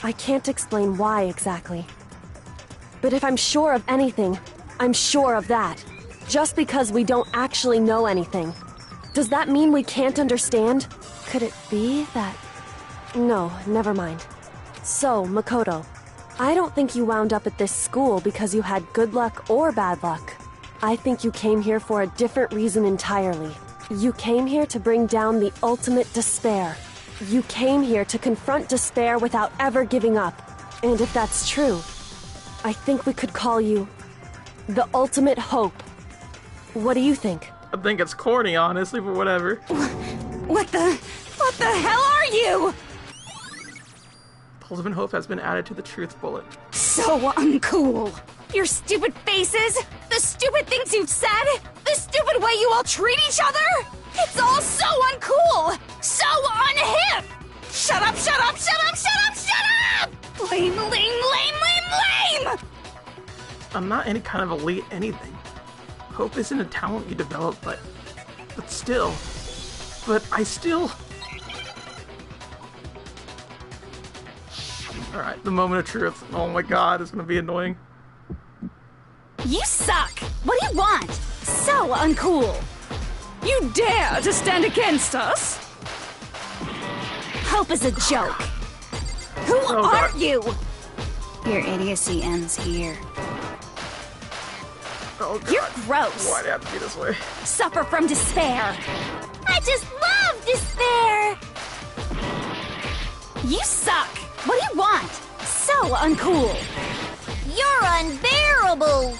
Speaker 3: I can't explain why exactly. But if I'm sure of anything, I'm sure of that. Just because we don't actually know anything. Does that mean we can't understand? Could it be that... No, never mind. So, Makoto, I don't think you wound up at this school because you had good luck or bad luck. I think you came here for a different reason entirely. You came here to bring down the ultimate despair. You came here to confront despair without ever giving up. And if that's true, I think we could call you the ultimate hope. What do you think?
Speaker 1: I think it's corny, honestly, but whatever.
Speaker 8: What the hell are you?
Speaker 1: Ultimate hope has been added to the truth bullet.
Speaker 8: So uncool. Your stupid faces, the stupid things you've said, the stupid way you all treat each other. It's all so uncool, so unhip. Shut up, shut up, shut up, shut up, shut up! Lame, lame, lame, lame, lame!
Speaker 1: I'm not any kind of elite anything. Hope isn't a talent you develop, but still. But I still... Alright, the moment of truth. Oh my god, it's gonna be annoying.
Speaker 8: You suck! What do you want? So uncool! You dare to stand against us? Hope is a joke. Who are you?
Speaker 11: Your idiocy ends here.
Speaker 1: Oh god.
Speaker 8: You're gross.
Speaker 1: Why'd it have to be this way?
Speaker 8: Suffer from despair.
Speaker 12: I just love despair!
Speaker 8: You suck! What do you want? So uncool!
Speaker 12: You're unbearable!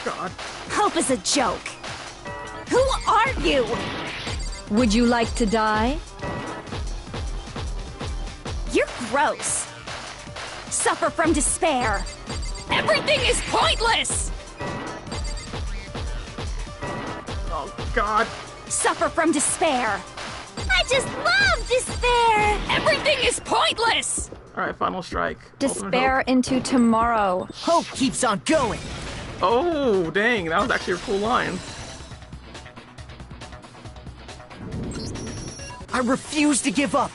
Speaker 1: God.
Speaker 8: Hope is a joke. Who are you?
Speaker 10: Would you like to die?
Speaker 8: You're gross. Suffer from despair. Everything is pointless!
Speaker 1: Oh god.
Speaker 8: Suffer from despair.
Speaker 12: I just love despair!
Speaker 8: Everything is pointless!
Speaker 1: Alright, final strike.
Speaker 10: Despair into tomorrow.
Speaker 7: Hope keeps on going.
Speaker 1: Oh, dang, that was actually a cool line.
Speaker 7: I refuse to give up.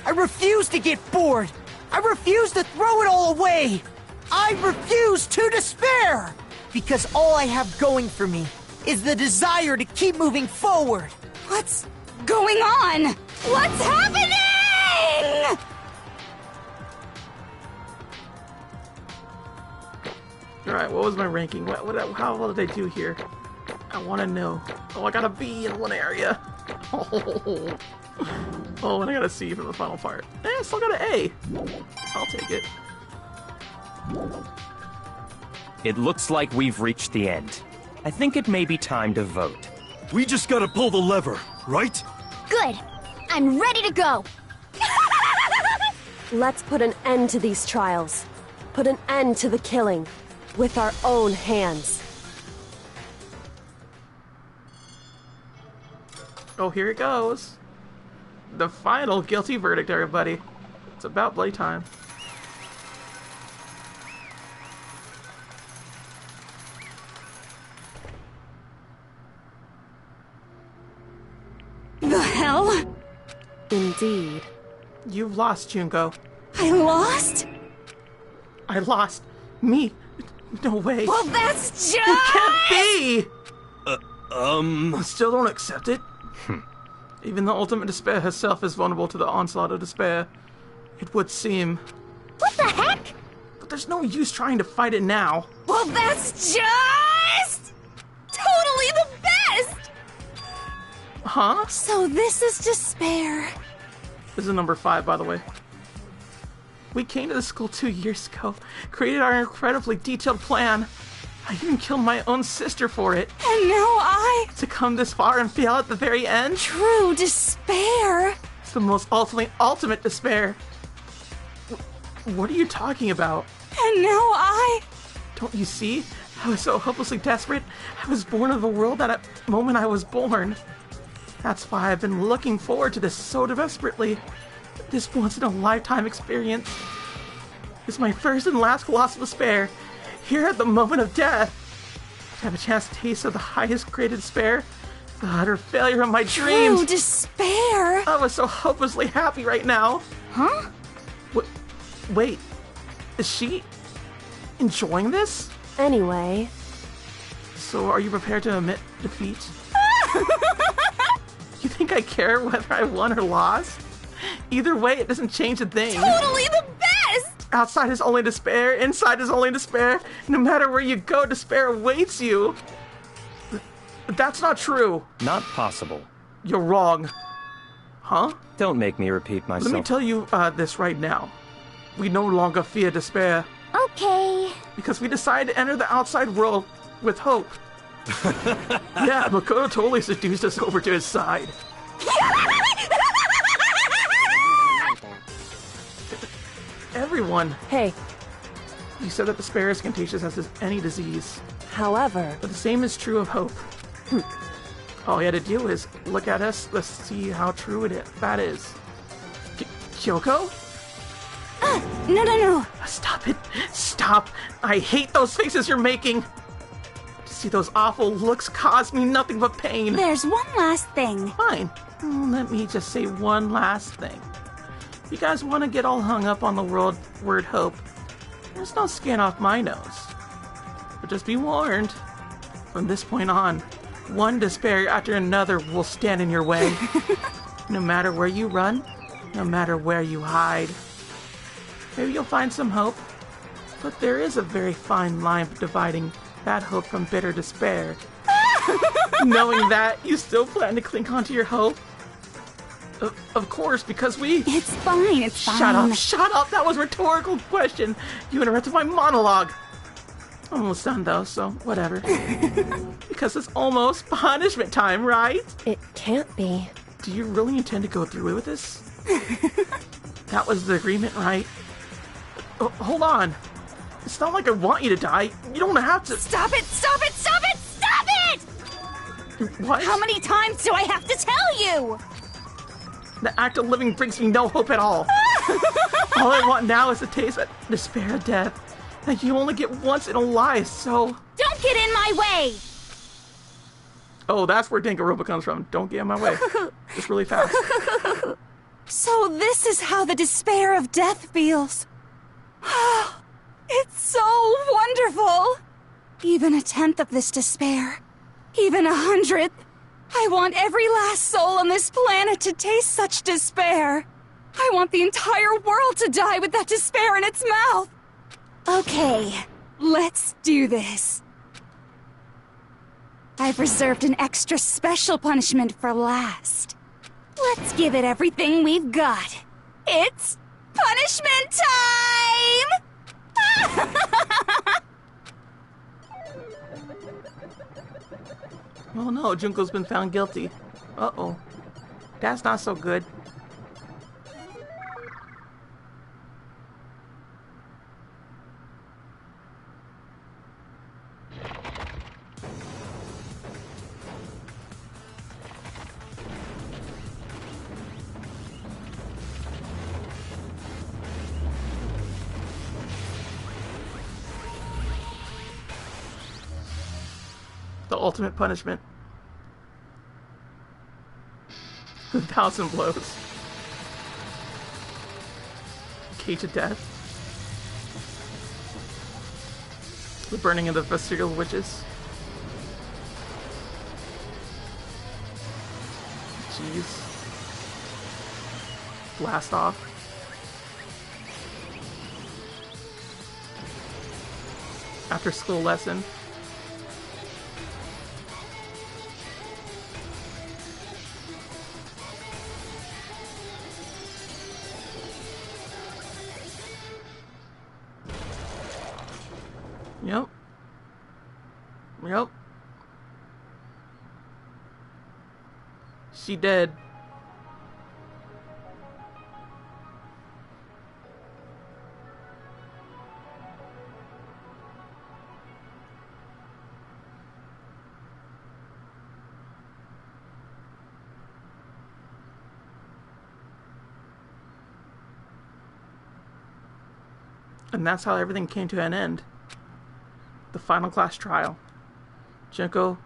Speaker 7: I refuse to get bored. I refuse to throw it all away. I refuse to despair. Because all I have going for me is the desire to keep moving forward.
Speaker 8: What's going on? What's happening?
Speaker 1: Alright, what was my ranking? How well did I do here? I want to know. Oh, I got a B in one area. Oh, and I got a C for the final part. I still got an A. I'll take it.
Speaker 6: It looks like we've reached the end. I think it may be time to vote.
Speaker 4: We just gotta pull the lever, right?
Speaker 12: Good. I'm ready to go.
Speaker 3: Let's put an end to these trials. Put an end to the killing. With our own hands.
Speaker 1: Oh, here it goes. The final guilty verdict, everybody. It's about playtime.
Speaker 8: The hell?
Speaker 3: Indeed.
Speaker 1: You've lost, Junko.
Speaker 8: I lost?
Speaker 1: I lost. Me. No way.
Speaker 8: Well, that's just...
Speaker 1: It can't be!
Speaker 4: I
Speaker 1: Still don't accept it? Even the ultimate despair herself is vulnerable to the onslaught of despair. It would seem.
Speaker 12: What the heck?
Speaker 1: But there's no use trying to fight it now.
Speaker 8: Well, that's just... totally the best!
Speaker 1: Huh?
Speaker 8: So this is despair.
Speaker 1: This is number 5, by the way. We came to the school 2 years ago, created our incredibly detailed plan. I even killed my own sister for it.
Speaker 8: And now I...
Speaker 1: To come this far and fail at the very end?
Speaker 8: True despair.
Speaker 1: It's the most ultimate despair. What are you talking about?
Speaker 8: And now I...
Speaker 1: Don't you see? I was so hopelessly desperate. I was born of the world at a moment I was born. That's why I've been looking forward to this so desperately. This once-in-a-lifetime experience. It's my first and last colossal despair. Here at the moment of death. To have a chance to taste of the highest created despair. The utter failure of my dreams.
Speaker 8: True despair.
Speaker 1: I was so hopelessly happy right now.
Speaker 8: Huh?
Speaker 1: Wait. Is she enjoying this?
Speaker 3: Anyway.
Speaker 1: So are you prepared to admit defeat? You think I care whether I won or lost? Either way, it doesn't change a thing.
Speaker 8: Totally the best!
Speaker 1: Outside is only despair, inside is only despair. No matter where you go, despair awaits you. That's not true.
Speaker 6: Not possible.
Speaker 1: You're wrong. Huh?
Speaker 6: Don't make me repeat myself.
Speaker 1: Let me tell you this right now. We no longer fear despair.
Speaker 12: Okay.
Speaker 1: Because we decided to enter the outside world with hope. Yeah, Makoto totally seduced us over to his side. Everyone.
Speaker 3: Hey.
Speaker 1: You said that despair is contagious as any disease.
Speaker 3: However.
Speaker 1: But the same is true of hope. All you had to do is look at us. Let's see how true that is. Kyoko?
Speaker 8: No.
Speaker 1: Stop it. Stop. I hate those faces you're making. To see those awful looks cause me nothing but pain.
Speaker 8: There's one last thing.
Speaker 1: Fine. Let me just say one last thing. If you guys want to get all hung up on the word hope, there's no skin off my nose. But just be warned, from this point on, one despair after another will stand in your way. No matter where you run, no matter where you hide. Maybe you'll find some hope, but there is a very fine line dividing that hope from bitter despair. Knowing that, you still plan to cling on to your hope? Of course, because we...
Speaker 8: It's fine.
Speaker 1: Shut up! That was a rhetorical question! You interrupted my monologue! Almost done, though, so whatever. Because it's almost punishment time, right?
Speaker 3: It can't be.
Speaker 1: Do you really intend to go through with this? That was the agreement, right? Oh, hold on. It's not like I want you to die. You don't have to...
Speaker 8: Stop it!
Speaker 1: What?
Speaker 8: How many times do I have to tell you?
Speaker 1: The act of living brings me no hope at all. All I want now is to taste that despair of death that you only get once in a life, so...
Speaker 8: Don't get in my way!
Speaker 1: Oh, that's where Danganronpa comes from. Don't get in my way. Just really fast.
Speaker 8: So this is how the despair of death feels. It's so wonderful! Even a 10th of this despair, even 100th, I want every last soul on this planet to taste such despair. I want the entire world to die with that despair in its mouth. Okay, let's do this. I've reserved an extra special punishment for last. Let's give it everything we've got. It's punishment time!
Speaker 1: Oh no, Junko's been found guilty. Uh-oh. That's not so good. The ultimate punishment. 1,000 blows. Cage of death. The burning of the Vestigial Witches. Jeez. Blast off. After school lesson. Yep. Yep. She dead. And that's how everything came to an end. The final class trial. Junko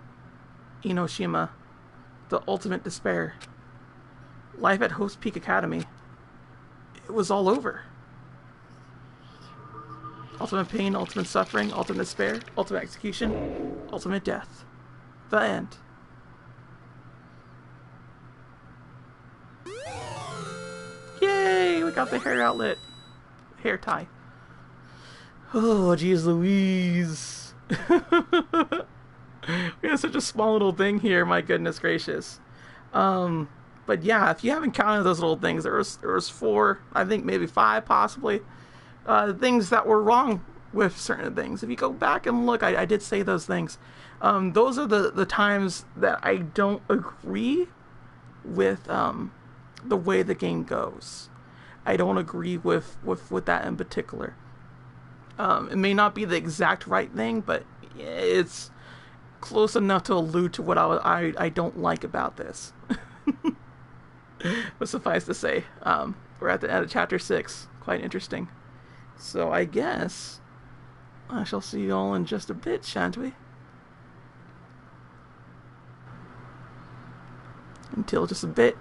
Speaker 1: Inoshima. The ultimate despair. Life at Host Peak Academy. It was all over. Ultimate pain, ultimate suffering, ultimate despair, ultimate execution, ultimate death. The end. Yay! We got the hair outlet. Hair tie. Oh, geez Louise. We have such a small little thing here, my goodness gracious. But yeah, if you haven't counted those little things, there was 4, I think maybe 5 possibly, things that were wrong with certain things. If you go back and look, I did say those things. Those are the times that I don't agree with the way the game goes. I don't agree with that in particular. It may not be the exact right thing, but it's close enough to allude to what I don't like about this. But suffice to say, we're at the end of chapter 6. Quite interesting. So I guess I shall see you all in just a bit, shan't we? Until just a bit.